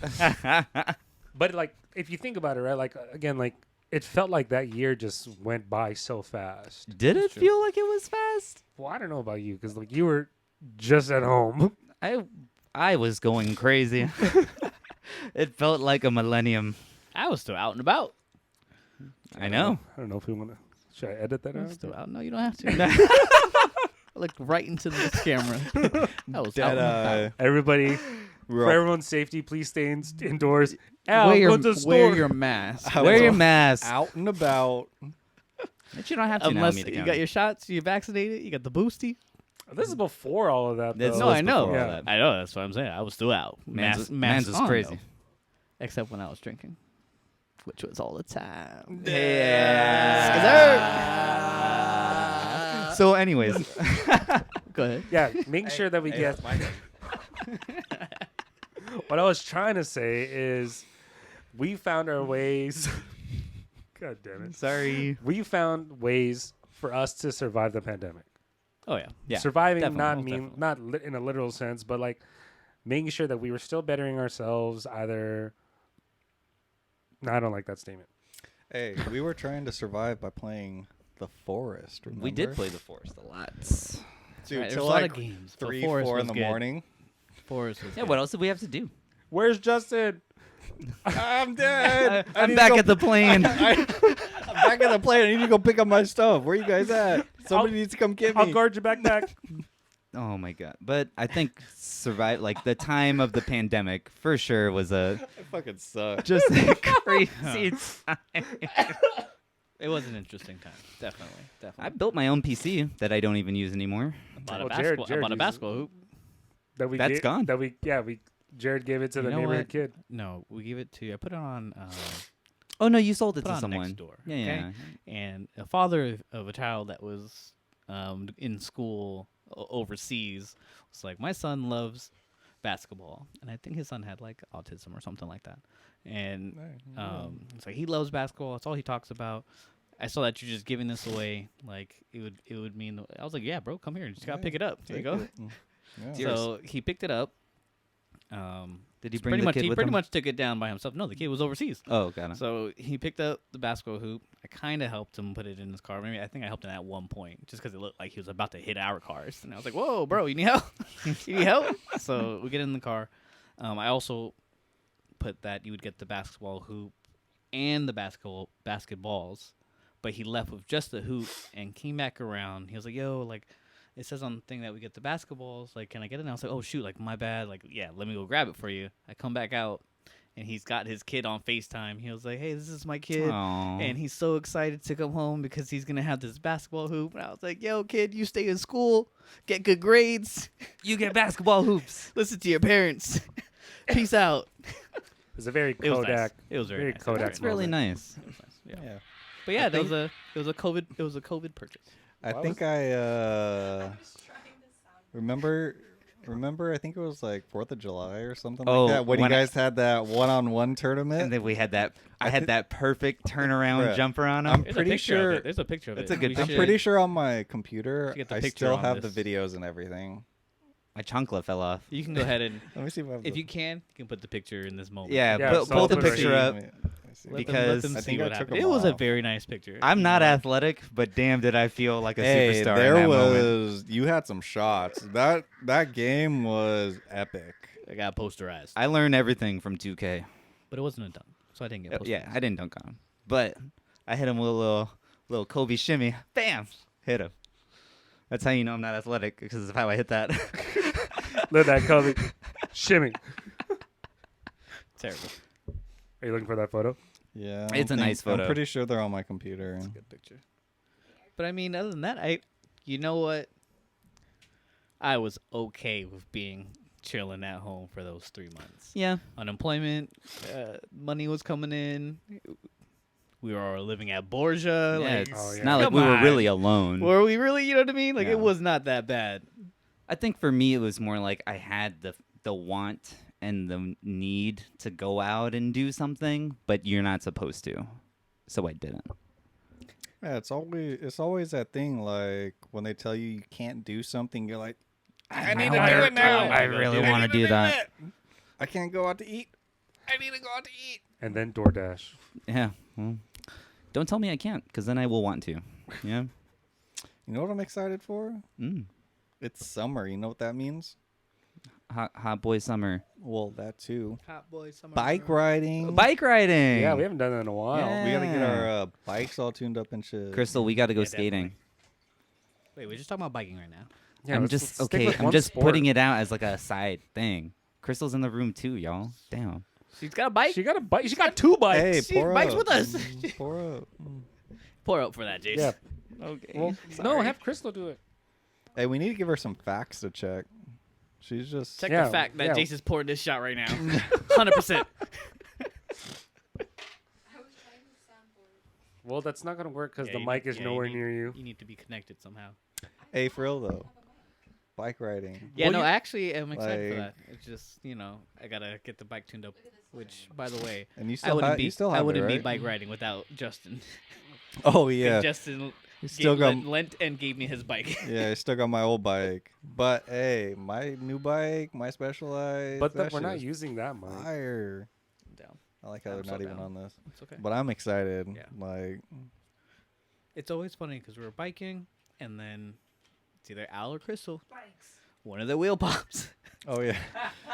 [SPEAKER 1] But like, if you think about it, right? Like again, like it felt like that year just went by so fast.
[SPEAKER 2] Did it feel like it was fast?
[SPEAKER 1] Well, I don't know about you, because like you were just at home.
[SPEAKER 2] I was going crazy. It felt like a millennium.
[SPEAKER 4] I was still out and about.
[SPEAKER 2] I know.
[SPEAKER 1] I don't know if we want to. Should I edit that
[SPEAKER 4] I
[SPEAKER 1] out?
[SPEAKER 4] was still out. No, you don't have to. I looked right into this camera. I was out and about.
[SPEAKER 1] Everybody,
[SPEAKER 3] We're
[SPEAKER 1] for
[SPEAKER 3] all-
[SPEAKER 1] everyone's safety, please stay indoors. Al,
[SPEAKER 4] Wear
[SPEAKER 1] go to the store.
[SPEAKER 4] wear your mask.
[SPEAKER 3] I
[SPEAKER 2] Wear
[SPEAKER 3] was
[SPEAKER 2] your
[SPEAKER 3] all
[SPEAKER 2] mask.
[SPEAKER 3] out and about.
[SPEAKER 2] But you don't have to now,
[SPEAKER 4] Unless
[SPEAKER 2] meet
[SPEAKER 4] you
[SPEAKER 2] again.
[SPEAKER 4] got your shots, you vaccinated, you got the boosty.
[SPEAKER 1] This is before all of that.
[SPEAKER 2] This
[SPEAKER 1] Though.
[SPEAKER 4] No,
[SPEAKER 2] was
[SPEAKER 4] I know.
[SPEAKER 2] before all
[SPEAKER 1] Yeah.
[SPEAKER 2] that.
[SPEAKER 4] I know. That's what I'm saying. I was still out.
[SPEAKER 2] Mans
[SPEAKER 4] Mask
[SPEAKER 2] was
[SPEAKER 4] on,
[SPEAKER 2] crazy.
[SPEAKER 4] though. Except when I was drinking, which was all the time.
[SPEAKER 2] So, anyways,
[SPEAKER 4] Go ahead.
[SPEAKER 1] Yeah, making sure that we get. What I was trying to say is, we found our ways. God damn it!
[SPEAKER 2] sorry.
[SPEAKER 1] We found ways for us to survive the pandemic.
[SPEAKER 4] Oh yeah.
[SPEAKER 2] Yeah,
[SPEAKER 1] Surviving,
[SPEAKER 4] definitely,
[SPEAKER 1] not
[SPEAKER 4] most
[SPEAKER 1] mean
[SPEAKER 4] definitely.
[SPEAKER 1] not in a literal sense, but like making sure that we were still bettering ourselves. Either. No, I don't like that statement.
[SPEAKER 3] Hey, we were trying to survive by playing The Forest. Remember?
[SPEAKER 2] We did play the Forest a lot.
[SPEAKER 3] Dude,
[SPEAKER 4] Right,
[SPEAKER 3] till
[SPEAKER 4] there's a lot
[SPEAKER 3] like
[SPEAKER 4] of games. The
[SPEAKER 3] 3,
[SPEAKER 4] Forest
[SPEAKER 3] 4 in
[SPEAKER 4] was
[SPEAKER 3] the
[SPEAKER 4] good.
[SPEAKER 3] morning.
[SPEAKER 4] Forest was
[SPEAKER 2] Yeah,
[SPEAKER 4] good.
[SPEAKER 2] what else did we have to do?
[SPEAKER 1] Where's Justin?
[SPEAKER 3] I'm dead. I
[SPEAKER 2] I'm
[SPEAKER 3] need to
[SPEAKER 2] back
[SPEAKER 3] go-
[SPEAKER 2] at the plane.
[SPEAKER 3] I'm back at the plane. I need to go pick up my stuff. Where you guys at? Somebody needs to come get me.
[SPEAKER 1] I'll guard your backpack.
[SPEAKER 2] Oh my god! But I think like the time of the pandemic for sure was a
[SPEAKER 3] I fucking suck.
[SPEAKER 2] just a crazy time.
[SPEAKER 4] It was an interesting time. Definitely.
[SPEAKER 2] I
[SPEAKER 4] Definitely.
[SPEAKER 2] built my own PC that I don't even use anymore.
[SPEAKER 4] Bought a
[SPEAKER 1] Well, Jared-
[SPEAKER 4] basketball.
[SPEAKER 1] Jared
[SPEAKER 4] I bought a
[SPEAKER 1] uses-
[SPEAKER 4] basketball hoop.
[SPEAKER 1] That we
[SPEAKER 2] That's
[SPEAKER 1] gave-
[SPEAKER 2] gone.
[SPEAKER 1] That we Jared gave it to
[SPEAKER 4] You
[SPEAKER 1] the
[SPEAKER 4] know
[SPEAKER 1] neighborhood
[SPEAKER 4] what?
[SPEAKER 1] kid.
[SPEAKER 4] No, we gave it to. I put it on.
[SPEAKER 2] Oh no, you sold it
[SPEAKER 4] Put
[SPEAKER 2] to
[SPEAKER 4] on
[SPEAKER 2] someone.
[SPEAKER 4] Nextdoor,
[SPEAKER 2] Yeah,
[SPEAKER 4] okay?
[SPEAKER 2] yeah.
[SPEAKER 4] And a father of a child that was in school overseas was like, my son loves basketball, and I think his son had like autism or something like that. And it's like he loves basketball. That's all he talks about. I saw that you're just giving this away. Like it would mean. I was like, yeah, bro, come here. You just gotta pick it up. There you go.
[SPEAKER 3] Yeah.
[SPEAKER 4] So he picked it up.
[SPEAKER 2] Did he
[SPEAKER 4] so
[SPEAKER 2] bring
[SPEAKER 4] pretty
[SPEAKER 2] the
[SPEAKER 4] much
[SPEAKER 2] kid
[SPEAKER 4] he
[SPEAKER 2] with
[SPEAKER 4] pretty
[SPEAKER 2] him?
[SPEAKER 4] much took it down by himself. No, the kid was overseas.
[SPEAKER 2] Oh, got it.
[SPEAKER 4] So he picked up the basketball hoop. I kind of helped him put it in his car. Maybe I think I helped him at one point, just because it looked like he was about to hit our cars. And I was like, "Whoa, bro, you need help? You need help?" So we get in the car. I also put that you would get the basketball hoop and the basketballs, but he left with just the hoop and came back around. He was like, "Yo, like." It says on the thing that we get the basketballs. Like, can I get it? And I was like, oh, shoot, like, my bad. Like, yeah, let me go grab it for you. I come back out, and he's got his kid on FaceTime. He was like, "Hey, this is my kid."
[SPEAKER 2] Aw.
[SPEAKER 4] And he's so excited to come home because he's gonna have this basketball hoop. And I was like, "Yo, kid, you stay in school, get good grades,
[SPEAKER 2] You get basketball hoops.
[SPEAKER 4] listen to your parents. Peace out."
[SPEAKER 1] It's a very
[SPEAKER 4] It was nice.
[SPEAKER 1] Kodak.
[SPEAKER 4] It was very
[SPEAKER 1] very
[SPEAKER 4] nice.
[SPEAKER 1] Kodak
[SPEAKER 2] That's really
[SPEAKER 1] moment.
[SPEAKER 2] nice.
[SPEAKER 4] Yeah.
[SPEAKER 3] Yeah.
[SPEAKER 4] But yeah,
[SPEAKER 3] I
[SPEAKER 4] that was a it was a COVID purchase.
[SPEAKER 3] I
[SPEAKER 1] Why
[SPEAKER 3] think remember I think it was like 4th of July or something
[SPEAKER 2] Oh,
[SPEAKER 3] like that when you
[SPEAKER 2] when I-
[SPEAKER 3] guys had that one-on-one tournament.
[SPEAKER 2] And then we had that. I
[SPEAKER 3] I
[SPEAKER 2] had
[SPEAKER 3] thi-
[SPEAKER 2] that perfect turnaround
[SPEAKER 3] Bruh,
[SPEAKER 2] jumper on
[SPEAKER 3] I'm
[SPEAKER 2] him.
[SPEAKER 4] There's
[SPEAKER 3] pretty
[SPEAKER 4] a picture
[SPEAKER 3] sure-
[SPEAKER 4] of it. There's a picture of
[SPEAKER 2] It's
[SPEAKER 4] it.
[SPEAKER 2] a good
[SPEAKER 4] We
[SPEAKER 2] picture.
[SPEAKER 3] I'm
[SPEAKER 4] should-
[SPEAKER 3] pretty sure on my computer
[SPEAKER 4] Should get the
[SPEAKER 3] I
[SPEAKER 4] picture
[SPEAKER 3] still
[SPEAKER 4] on
[SPEAKER 3] have the
[SPEAKER 4] this.
[SPEAKER 3] videos and everything.
[SPEAKER 2] My chancla fell off.
[SPEAKER 4] You can go ahead and
[SPEAKER 3] Let me see if I have
[SPEAKER 4] if
[SPEAKER 3] the-
[SPEAKER 4] you can put the picture in this moment.
[SPEAKER 2] Yeah,
[SPEAKER 1] Yeah,
[SPEAKER 2] pull,
[SPEAKER 1] so
[SPEAKER 2] pull the
[SPEAKER 1] put it
[SPEAKER 2] picture
[SPEAKER 1] in.
[SPEAKER 2] up.
[SPEAKER 3] Let me see.
[SPEAKER 4] Let
[SPEAKER 2] because
[SPEAKER 4] them
[SPEAKER 3] I
[SPEAKER 4] see
[SPEAKER 3] think I
[SPEAKER 4] what
[SPEAKER 3] took
[SPEAKER 4] happened.
[SPEAKER 3] them
[SPEAKER 4] It was a
[SPEAKER 3] off.
[SPEAKER 4] very nice picture.
[SPEAKER 2] I'm not
[SPEAKER 4] You know?
[SPEAKER 2] athletic, but damn, did I feel like a
[SPEAKER 3] Hey,
[SPEAKER 2] superstar
[SPEAKER 3] there
[SPEAKER 2] in that moment.
[SPEAKER 3] was you had some shots. That game was epic.
[SPEAKER 4] I got posterized,
[SPEAKER 2] I learned everything from 2K.
[SPEAKER 4] but it wasn't a dunk, so I didn't get posterized.
[SPEAKER 2] Yeah, I didn't dunk on him, but I hit him with a little Kobe shimmy. Bam, hit him. That's how you know I'm not athletic because of how I hit that.
[SPEAKER 1] Let that Kobe shimmy.
[SPEAKER 4] Terrible.
[SPEAKER 1] Are you looking for that photo?
[SPEAKER 3] Yeah,
[SPEAKER 2] It's a nice photo.
[SPEAKER 3] I'm pretty sure they're on my computer.
[SPEAKER 4] Good picture. But I mean, other than that, you know what? I was okay with being chilling at home for those 3 months.
[SPEAKER 2] Yeah,
[SPEAKER 4] Unemployment, money was coming in. We were all living at Borgia.
[SPEAKER 2] yeah.
[SPEAKER 4] Like,
[SPEAKER 2] It's
[SPEAKER 1] Oh, yeah.
[SPEAKER 2] not like
[SPEAKER 4] come
[SPEAKER 2] we were
[SPEAKER 4] on.
[SPEAKER 2] really alone.
[SPEAKER 4] Were we really? You know what I mean? Like
[SPEAKER 2] Yeah.
[SPEAKER 4] it was not that bad.
[SPEAKER 2] I think for me it was more like I had the want and the need to go out and do something, but you're not supposed to, so I didn't.
[SPEAKER 3] Yeah, it's always that thing like when they tell you you can't do something, you're like, I need to do it now.
[SPEAKER 2] I really want to do that.
[SPEAKER 3] I can't go out to eat. I need to go out to eat.
[SPEAKER 1] And then DoorDash.
[SPEAKER 2] Yeah. Well, don't tell me I can't, because then I will want to. Yeah.
[SPEAKER 3] You know what I'm excited for?
[SPEAKER 2] Mm.
[SPEAKER 3] It's summer. You know what that means?
[SPEAKER 2] Hot boy summer.
[SPEAKER 3] Well, that too.
[SPEAKER 4] Hot boy summer.
[SPEAKER 3] Bike riding.
[SPEAKER 2] Bike riding.
[SPEAKER 1] Yeah, we haven't done that in a while.
[SPEAKER 2] Yeah.
[SPEAKER 3] We gotta get our bikes all tuned up and shit.
[SPEAKER 2] Crystal, we got to go
[SPEAKER 4] Yeah,
[SPEAKER 2] skating.
[SPEAKER 4] Wait, we're just talking about biking right now.
[SPEAKER 1] Yeah,
[SPEAKER 2] I'm
[SPEAKER 1] let's
[SPEAKER 2] just
[SPEAKER 1] stick
[SPEAKER 2] okay.
[SPEAKER 1] with
[SPEAKER 2] I'm
[SPEAKER 1] one
[SPEAKER 2] just
[SPEAKER 1] sport.
[SPEAKER 2] putting it out as like a side thing. Crystal's in the room too, y'all. Damn.
[SPEAKER 4] She's got a bike.
[SPEAKER 1] She got a bike. She got two bikes.
[SPEAKER 3] Hey,
[SPEAKER 4] She
[SPEAKER 3] pour
[SPEAKER 4] bikes
[SPEAKER 3] up.
[SPEAKER 4] with us.
[SPEAKER 3] Pour up.
[SPEAKER 4] Pour up for that, Jason.
[SPEAKER 1] Yeah.
[SPEAKER 2] Okay.
[SPEAKER 1] Well, no, have Crystal do it.
[SPEAKER 3] Hey, we need to give her some facts to check. She's just
[SPEAKER 4] Check
[SPEAKER 1] Yeah,
[SPEAKER 4] the fact that
[SPEAKER 1] yeah.
[SPEAKER 4] Jason's pouring this shot right now. 100%.
[SPEAKER 1] Well, that's not gonna work because
[SPEAKER 4] Yeah,
[SPEAKER 1] the
[SPEAKER 4] you
[SPEAKER 1] mic
[SPEAKER 4] need-
[SPEAKER 1] is
[SPEAKER 4] yeah, you
[SPEAKER 1] nowhere
[SPEAKER 4] need-
[SPEAKER 1] near you.
[SPEAKER 4] You need to be connected somehow.
[SPEAKER 3] Hey, for real though. Bike riding.
[SPEAKER 4] Yeah,
[SPEAKER 1] Well,
[SPEAKER 4] no,
[SPEAKER 1] you-
[SPEAKER 4] I actually am excited for
[SPEAKER 3] Like-
[SPEAKER 4] that. It's just, I gotta get the bike tuned up. Which, by the way,
[SPEAKER 3] And you
[SPEAKER 4] I
[SPEAKER 3] still
[SPEAKER 4] wouldn't
[SPEAKER 3] have
[SPEAKER 4] be
[SPEAKER 3] you still
[SPEAKER 4] I
[SPEAKER 3] have
[SPEAKER 4] wouldn't
[SPEAKER 3] it,
[SPEAKER 4] be
[SPEAKER 3] right?
[SPEAKER 4] bike riding without Justin.
[SPEAKER 3] Oh
[SPEAKER 4] And
[SPEAKER 3] yeah.
[SPEAKER 4] Justin
[SPEAKER 3] You still got
[SPEAKER 4] lent and gave me his bike.
[SPEAKER 3] yeah, I still got my old bike. But hey, my new bike, my Specialized.
[SPEAKER 1] But
[SPEAKER 3] that
[SPEAKER 1] we're
[SPEAKER 3] shit
[SPEAKER 1] not
[SPEAKER 3] is
[SPEAKER 1] using that mic.
[SPEAKER 3] fire.
[SPEAKER 4] Down.
[SPEAKER 3] I like how
[SPEAKER 4] I'm
[SPEAKER 3] they're
[SPEAKER 4] so
[SPEAKER 3] not even
[SPEAKER 4] down.
[SPEAKER 3] on this.
[SPEAKER 4] It's okay.
[SPEAKER 3] But I'm excited.
[SPEAKER 4] Yeah.
[SPEAKER 3] Like
[SPEAKER 4] It's always funny because we were biking and then it's either Al or Crystal. One of the wheel pops.
[SPEAKER 3] oh yeah.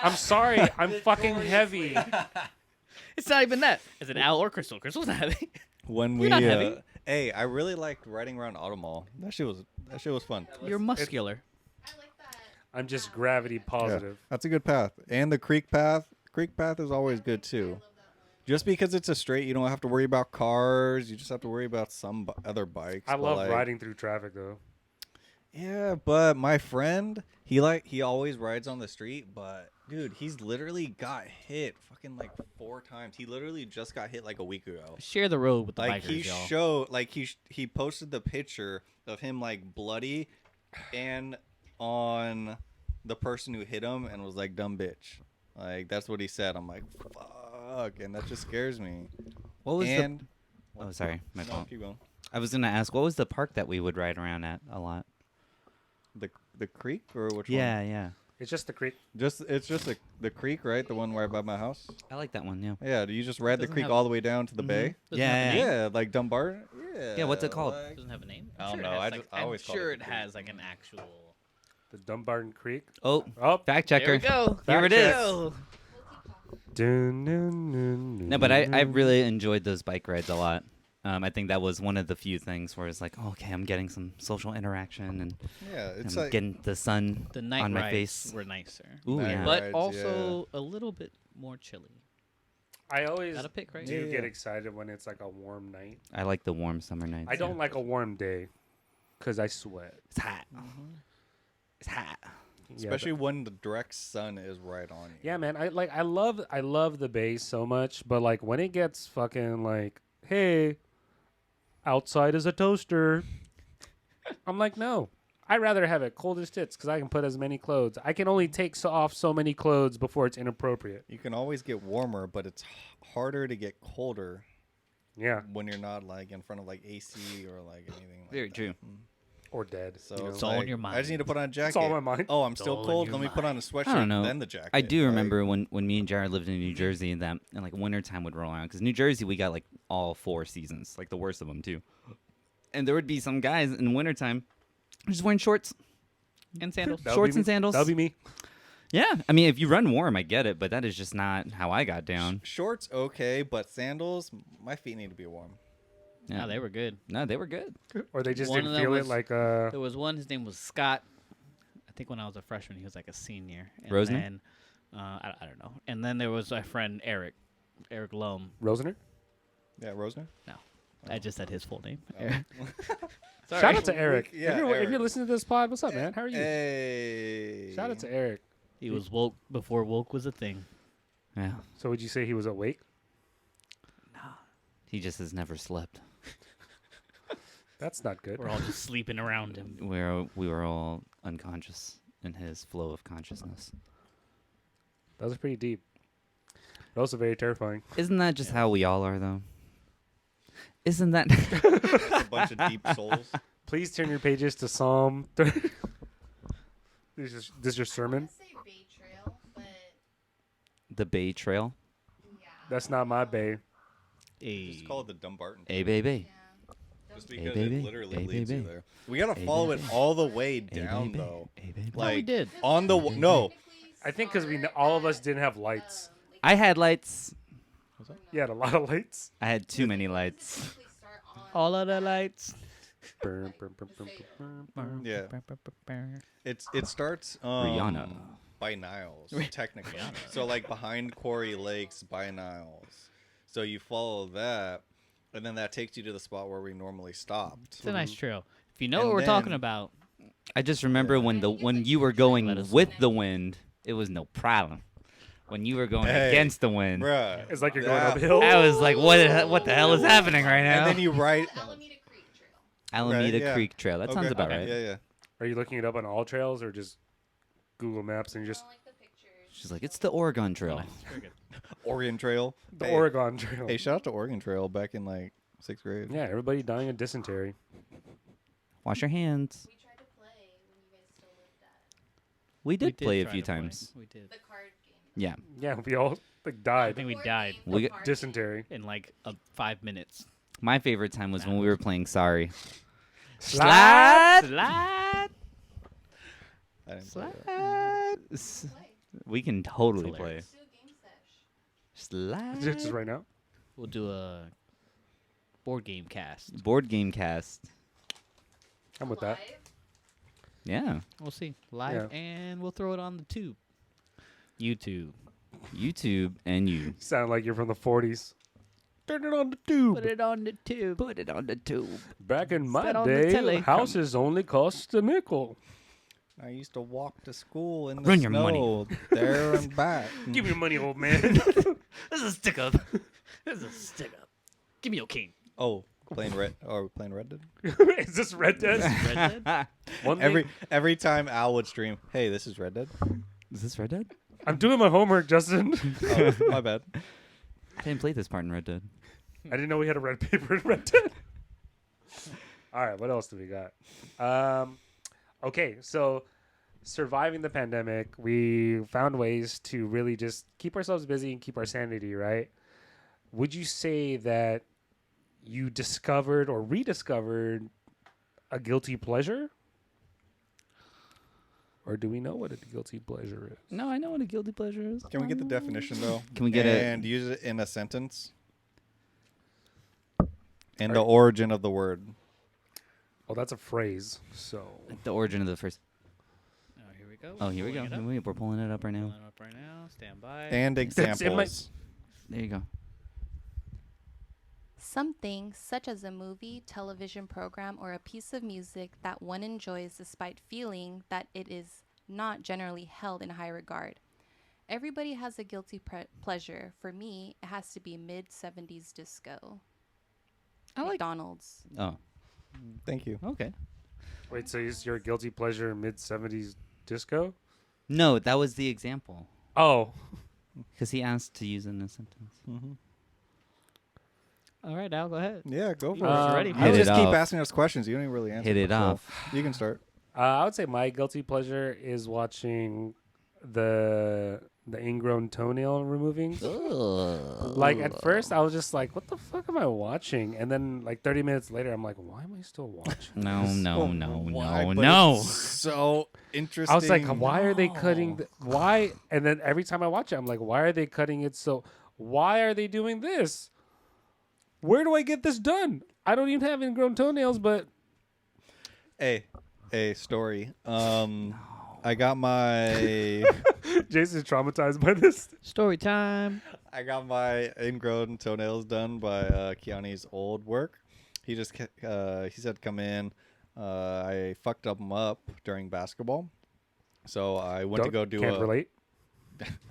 [SPEAKER 1] I'm sorry. I'm fucking heavy.
[SPEAKER 4] It's not even that. Is it Al or Crystal? Crystal's not heavy.
[SPEAKER 3] When
[SPEAKER 4] You're
[SPEAKER 3] we
[SPEAKER 4] not heavy.
[SPEAKER 3] hey, I really liked riding around Automall. That shit was fun.
[SPEAKER 4] You're muscular.
[SPEAKER 1] I'm just gravity positive.
[SPEAKER 3] Yeah, that's a good path. And the creek path. Creek path is always good too. Just because it's a straight, you don't have to worry about cars. You just have to worry about some other bikes.
[SPEAKER 1] I
[SPEAKER 3] but,
[SPEAKER 1] love
[SPEAKER 3] like,
[SPEAKER 1] riding through traffic though.
[SPEAKER 3] Yeah, but my friend, he always rides on the street, but dude, he's literally got hit fucking like 4 times. He literally just got hit like a week ago.
[SPEAKER 4] Share the road with the
[SPEAKER 3] Like
[SPEAKER 4] bikers, y'all.
[SPEAKER 3] he posted the picture of him like bloody and on the person who hit him and was like dumb bitch. Like that's what he said. I'm like fuck, and that just scares me.
[SPEAKER 2] What was
[SPEAKER 3] and
[SPEAKER 2] the? Oh, sorry, my
[SPEAKER 3] no,
[SPEAKER 2] fault.
[SPEAKER 3] keep going.
[SPEAKER 2] I was gonna ask, what was the park that we would ride around at a lot?
[SPEAKER 3] The creek or which
[SPEAKER 2] Yeah,
[SPEAKER 3] one?
[SPEAKER 2] yeah.
[SPEAKER 1] It's just the creek.
[SPEAKER 3] It's just the creek, right? The one right by my house.
[SPEAKER 2] I like that one. Yeah.
[SPEAKER 3] Yeah, do you just ride the
[SPEAKER 4] Doesn't
[SPEAKER 3] creek
[SPEAKER 4] have-
[SPEAKER 3] all the way down to the bay?
[SPEAKER 4] Doesn't have a
[SPEAKER 2] Yeah.
[SPEAKER 4] name?
[SPEAKER 3] Yeah, like Dumbarton. Yeah.
[SPEAKER 2] Yeah, what's it called?
[SPEAKER 3] like-
[SPEAKER 4] Doesn't have a name.
[SPEAKER 3] I don't
[SPEAKER 4] it
[SPEAKER 3] know.
[SPEAKER 4] has,
[SPEAKER 3] I
[SPEAKER 4] like-
[SPEAKER 3] just- I
[SPEAKER 4] I'm
[SPEAKER 3] always call it
[SPEAKER 4] sure
[SPEAKER 3] the
[SPEAKER 4] it
[SPEAKER 3] creek.
[SPEAKER 4] has like an actual.
[SPEAKER 1] The Dumbarton Creek.
[SPEAKER 2] Oh,
[SPEAKER 1] Oh.
[SPEAKER 2] fact
[SPEAKER 4] There
[SPEAKER 2] checker.
[SPEAKER 4] we go.
[SPEAKER 2] Here it
[SPEAKER 1] Fact check.
[SPEAKER 2] is.
[SPEAKER 4] Go.
[SPEAKER 1] Dun, dun, dun,
[SPEAKER 2] No, but I
[SPEAKER 1] dun.
[SPEAKER 2] really enjoyed those bike rides a lot. I think that was one of the few things where it's like, oh, okay, I'm getting some social interaction and
[SPEAKER 3] Yeah, it's
[SPEAKER 2] I'm
[SPEAKER 3] like
[SPEAKER 2] getting the sun
[SPEAKER 4] The night
[SPEAKER 2] on my
[SPEAKER 4] rides
[SPEAKER 2] face.
[SPEAKER 4] were nicer,
[SPEAKER 2] Ooh,
[SPEAKER 3] Night
[SPEAKER 2] yeah.
[SPEAKER 3] ride.
[SPEAKER 4] but
[SPEAKER 3] Rides,
[SPEAKER 4] also a little bit more chilly.
[SPEAKER 1] I always
[SPEAKER 4] Got a pick, right?
[SPEAKER 1] do
[SPEAKER 3] Yeah,
[SPEAKER 1] get
[SPEAKER 3] yeah.
[SPEAKER 1] excited when it's like a warm night.
[SPEAKER 2] I like the warm summer nights.
[SPEAKER 1] I don't like a warm day because I sweat.
[SPEAKER 2] It's hot.
[SPEAKER 3] Mm-hmm.
[SPEAKER 2] It's hot.
[SPEAKER 1] Yeah,
[SPEAKER 3] Especially when the direct sun is right on you.
[SPEAKER 1] yeah, man. I love the Bay so much, but like when it gets fucking like, hey, outside is a toaster. I'm like, no. I'd rather have it cold as tits because I can put as many clothes. I can only take off so many clothes before it's inappropriate.
[SPEAKER 3] You can always get warmer, but it's harder to get colder
[SPEAKER 1] Yeah,
[SPEAKER 3] when you're not like in front of like AC or like anything. Like
[SPEAKER 2] Very
[SPEAKER 3] that.
[SPEAKER 2] true.
[SPEAKER 1] or dead.
[SPEAKER 3] So
[SPEAKER 1] you know?
[SPEAKER 3] it's
[SPEAKER 4] all in
[SPEAKER 3] like,
[SPEAKER 4] your
[SPEAKER 3] I
[SPEAKER 4] mind.
[SPEAKER 3] just need to put on a jacket.
[SPEAKER 1] It's all in my mind.
[SPEAKER 3] Oh, I'm
[SPEAKER 4] It's
[SPEAKER 3] still
[SPEAKER 4] all in
[SPEAKER 3] cold.
[SPEAKER 4] your
[SPEAKER 3] Let me put on a sweatshirt.
[SPEAKER 2] I don't know.
[SPEAKER 3] Then the jacket.
[SPEAKER 2] I do
[SPEAKER 3] Like,
[SPEAKER 2] remember when me and Jared lived in New Jersey that and like wintertime would roll around because New Jersey we got like all 4 seasons, like the worst of them too. And there would be some guys in wintertime just wearing shorts,
[SPEAKER 4] And sandals.
[SPEAKER 1] That'll
[SPEAKER 2] shorts
[SPEAKER 1] be
[SPEAKER 2] and
[SPEAKER 1] me.
[SPEAKER 2] sandals.
[SPEAKER 1] That'll be me.
[SPEAKER 2] Yeah, I mean if you run warm, I get it, but that is just not how I got down.
[SPEAKER 3] Shorts okay, but sandals, my feet need to be warm.
[SPEAKER 2] Yeah,
[SPEAKER 4] No, they were good.
[SPEAKER 2] No, they were good.
[SPEAKER 1] Or they just
[SPEAKER 4] One
[SPEAKER 1] didn't
[SPEAKER 4] of them
[SPEAKER 1] feel it
[SPEAKER 4] was-
[SPEAKER 1] like
[SPEAKER 4] There was one. His name was Scott. I think when I was a freshman, he was like a senior. And
[SPEAKER 2] Rosner?
[SPEAKER 4] Then, I don't know. And then there was my friend Eric Loam.
[SPEAKER 1] Rosener.
[SPEAKER 3] Yeah, Rosner.
[SPEAKER 4] I just said his full name.
[SPEAKER 3] Oh.
[SPEAKER 4] Eric. Sorry.
[SPEAKER 1] Shout out to Eric.
[SPEAKER 3] Yeah,
[SPEAKER 1] if, you're, if
[SPEAKER 3] Eric.
[SPEAKER 1] you're listening to this pod, what's up, man? How are you?
[SPEAKER 3] Hey.
[SPEAKER 1] Shout out to Eric.
[SPEAKER 4] He was woke before woke was a thing.
[SPEAKER 2] Yeah,
[SPEAKER 1] So would you say he was awake?
[SPEAKER 2] he just has never slept.
[SPEAKER 1] That's not good.
[SPEAKER 4] We're all just sleeping around him.
[SPEAKER 2] We were all unconscious in his flow of consciousness.
[SPEAKER 1] That was pretty deep. But also very terrifying.
[SPEAKER 2] Isn't that just how we all are, though? Isn't that?
[SPEAKER 3] A bunch of deep souls.
[SPEAKER 1] Please turn your pages to Psalm 30. This is your
[SPEAKER 5] I
[SPEAKER 1] sermon.
[SPEAKER 5] want to say Bay Trail, but
[SPEAKER 2] The Bay Trail?
[SPEAKER 5] yeah.
[SPEAKER 1] That's not my bay.
[SPEAKER 3] Just call it the Dumbarton.
[SPEAKER 2] Hey, baby.
[SPEAKER 5] Yeah.
[SPEAKER 3] Just
[SPEAKER 5] Don't-
[SPEAKER 2] Hey,
[SPEAKER 3] because
[SPEAKER 2] baby.
[SPEAKER 3] it literally
[SPEAKER 2] Hey,
[SPEAKER 3] leads you
[SPEAKER 2] baby.
[SPEAKER 3] there. We gotta
[SPEAKER 2] Hey,
[SPEAKER 3] follow
[SPEAKER 2] baby.
[SPEAKER 3] it all the way
[SPEAKER 2] Hey,
[SPEAKER 3] down
[SPEAKER 2] baby.
[SPEAKER 3] though.
[SPEAKER 2] Hey, baby.
[SPEAKER 4] No, we
[SPEAKER 3] Like
[SPEAKER 4] did.
[SPEAKER 3] on the no.
[SPEAKER 5] Technically
[SPEAKER 1] I think because
[SPEAKER 5] start
[SPEAKER 1] all of us
[SPEAKER 5] at,
[SPEAKER 1] didn't have lights.
[SPEAKER 5] Lake
[SPEAKER 2] I had lights.
[SPEAKER 5] Or no,
[SPEAKER 1] You had a lot of lights.
[SPEAKER 2] I had too many lights.
[SPEAKER 5] technically start on
[SPEAKER 4] All of the lights.
[SPEAKER 1] Burn, burn, burn, burn, burn, burn.
[SPEAKER 3] Yeah. It starts
[SPEAKER 2] Rihanna.
[SPEAKER 3] by Niles technically. So like behind Quarry Lakes by Niles. So you follow that, and then that takes you to the spot where we normally stopped.
[SPEAKER 4] It's a nice trail. If you know
[SPEAKER 3] And
[SPEAKER 4] what we're talking
[SPEAKER 3] then-
[SPEAKER 4] about,
[SPEAKER 2] I just remember when you were
[SPEAKER 4] Let
[SPEAKER 2] going
[SPEAKER 4] us
[SPEAKER 2] with
[SPEAKER 4] know.
[SPEAKER 2] the wind, it was no problem. When you were going
[SPEAKER 3] Hey,
[SPEAKER 2] against the wind,
[SPEAKER 3] Bruh.
[SPEAKER 1] It's like you're going
[SPEAKER 3] that-
[SPEAKER 1] uphill.
[SPEAKER 2] I was like, what the hell is happening right now?
[SPEAKER 3] And then you write.
[SPEAKER 5] Alameda Creek Trail.
[SPEAKER 2] Alameda
[SPEAKER 3] Right, yeah.
[SPEAKER 2] Creek Trail. That sounds
[SPEAKER 3] Okay,
[SPEAKER 2] about
[SPEAKER 3] okay,
[SPEAKER 2] right.
[SPEAKER 3] Yeah, yeah.
[SPEAKER 1] Are you looking it up on all trails or just Google Maps and
[SPEAKER 5] I
[SPEAKER 1] just
[SPEAKER 5] don't like the pictures.
[SPEAKER 2] She's like, it's the Oregon Trail.
[SPEAKER 3] Oregon Trail.
[SPEAKER 1] the
[SPEAKER 3] Hey.
[SPEAKER 1] Oregon Trail?
[SPEAKER 3] Hey, shout out to Oregon Trail back in like 6th grade.
[SPEAKER 1] Yeah, everybody dying of dysentery.
[SPEAKER 2] Wash your hands.
[SPEAKER 5] We tried to play when you guys still lived at
[SPEAKER 2] We did play a
[SPEAKER 4] try
[SPEAKER 2] few
[SPEAKER 4] to play.
[SPEAKER 2] times.
[SPEAKER 4] We did.
[SPEAKER 5] the card game.
[SPEAKER 2] Yeah.
[SPEAKER 1] Yeah, we all like
[SPEAKER 4] I
[SPEAKER 1] died.
[SPEAKER 4] think we
[SPEAKER 5] Board
[SPEAKER 4] died
[SPEAKER 5] game,
[SPEAKER 2] We
[SPEAKER 5] the
[SPEAKER 2] got
[SPEAKER 5] card game.
[SPEAKER 1] Dysentery.
[SPEAKER 4] in like 5 minutes.
[SPEAKER 2] My favorite time was when we were playing Sorry.
[SPEAKER 1] Slide.
[SPEAKER 4] Slide.
[SPEAKER 3] I didn't play that.
[SPEAKER 2] S-
[SPEAKER 5] Play.
[SPEAKER 2] We can totally
[SPEAKER 4] It's
[SPEAKER 2] play.
[SPEAKER 4] hilarious.
[SPEAKER 5] Let's do a game sesh.
[SPEAKER 2] Slide.
[SPEAKER 1] Just right now.
[SPEAKER 4] We'll do a board game cast.
[SPEAKER 2] Board game cast.
[SPEAKER 1] I'm with that.
[SPEAKER 5] Live.
[SPEAKER 2] Yeah.
[SPEAKER 4] We'll see live, and we'll throw it on the tube. YouTube.
[SPEAKER 2] YouTube and you.
[SPEAKER 1] Sound like you're from the 40s. Turn it on the tube.
[SPEAKER 4] Put it on the tube.
[SPEAKER 2] Put it on the tube.
[SPEAKER 1] Back in my
[SPEAKER 4] Set on the
[SPEAKER 1] day,
[SPEAKER 4] telly.
[SPEAKER 1] houses only cost a nickel.
[SPEAKER 3] I used to walk to school in the
[SPEAKER 2] Run your
[SPEAKER 3] snow,
[SPEAKER 2] money.
[SPEAKER 3] there and back.
[SPEAKER 1] Give me your money, old man.
[SPEAKER 4] This is a stick up. This is a stick up. Give me your king.
[SPEAKER 3] Oh, playing Red. Oh, are we playing Red Dead?
[SPEAKER 1] Is this Red Dead?
[SPEAKER 4] Red Dead?
[SPEAKER 1] One
[SPEAKER 3] Every
[SPEAKER 1] thing,
[SPEAKER 3] every time Al would stream, hey, this is Red Dead.
[SPEAKER 2] Is this Red Dead?
[SPEAKER 1] I'm doing my homework, Justin.
[SPEAKER 3] Oh, my bad.
[SPEAKER 2] I didn't play this part in Red Dead.
[SPEAKER 1] I didn't know we had a red paper in Red Dead. All right, what else do we got? Okay, so surviving the pandemic, we found ways to really just keep ourselves busy and keep our sanity, right? Would you say that you discovered or rediscovered a guilty pleasure? Or do we know what a guilty pleasure is?
[SPEAKER 2] No, I know what a guilty pleasure is.
[SPEAKER 3] Can we get the definition though?
[SPEAKER 2] Can we get
[SPEAKER 3] and use it in a sentence? And
[SPEAKER 1] Are-
[SPEAKER 3] the origin of the word.
[SPEAKER 1] Oh, that's a phrase. So
[SPEAKER 2] the origin of the first?
[SPEAKER 4] Oh, here we go.
[SPEAKER 2] Oh, here we go.
[SPEAKER 4] Pulling it up.
[SPEAKER 2] We're pulling it up right now.
[SPEAKER 4] Pulling it up right now. Stand by.
[SPEAKER 3] And
[SPEAKER 1] That's- it might-
[SPEAKER 3] examples.
[SPEAKER 2] There you go.
[SPEAKER 5] Something such as a movie, television program, or a piece of music that one enjoys despite feeling that it is not generally held in high regard. Everybody has a guilty pleasure. For me, it has to be mid-70s disco.
[SPEAKER 2] I like.
[SPEAKER 5] McDonald's.
[SPEAKER 2] Oh,
[SPEAKER 3] Thank you.
[SPEAKER 2] okay.
[SPEAKER 1] Wait, so is your guilty pleasure mid-70s disco?
[SPEAKER 2] No, that was the example.
[SPEAKER 1] Oh,
[SPEAKER 2] Because he asked to use it in a sentence.
[SPEAKER 3] Mm-hmm.
[SPEAKER 4] All right, Al, go ahead.
[SPEAKER 3] Yeah, go for
[SPEAKER 1] Um,
[SPEAKER 3] it.
[SPEAKER 4] ready.
[SPEAKER 3] You
[SPEAKER 2] Hit
[SPEAKER 3] just
[SPEAKER 2] it
[SPEAKER 3] keep
[SPEAKER 2] off.
[SPEAKER 3] asking us questions. You don't even really answer.
[SPEAKER 2] Hit it
[SPEAKER 3] them, so
[SPEAKER 2] off.
[SPEAKER 3] You can start.
[SPEAKER 1] I would say my guilty pleasure is watching the ingrown toenail removing. Like at first, I was just like, "What the fuck am I watching?" And then like 30 minutes later, I'm like, "Why am I still watching?"
[SPEAKER 2] No, no,
[SPEAKER 3] Well,
[SPEAKER 2] no,
[SPEAKER 3] why?
[SPEAKER 2] no,
[SPEAKER 3] But
[SPEAKER 2] no.
[SPEAKER 3] it's so interesting.
[SPEAKER 1] I was like, "Why are they cutting? Why?" And then every time I watch it, I'm like, "Why are they cutting it so? Why are they doing this? Where do I get this done? I don't even have ingrown toenails, but
[SPEAKER 3] Hey, story. I got my
[SPEAKER 1] Jason's traumatized by this.
[SPEAKER 4] Story time.
[SPEAKER 3] I got my ingrown toenails done by Keanu's old work. He just he said come in. I fucked them up during basketball, so I went to go do
[SPEAKER 1] Can't
[SPEAKER 3] a
[SPEAKER 1] relate.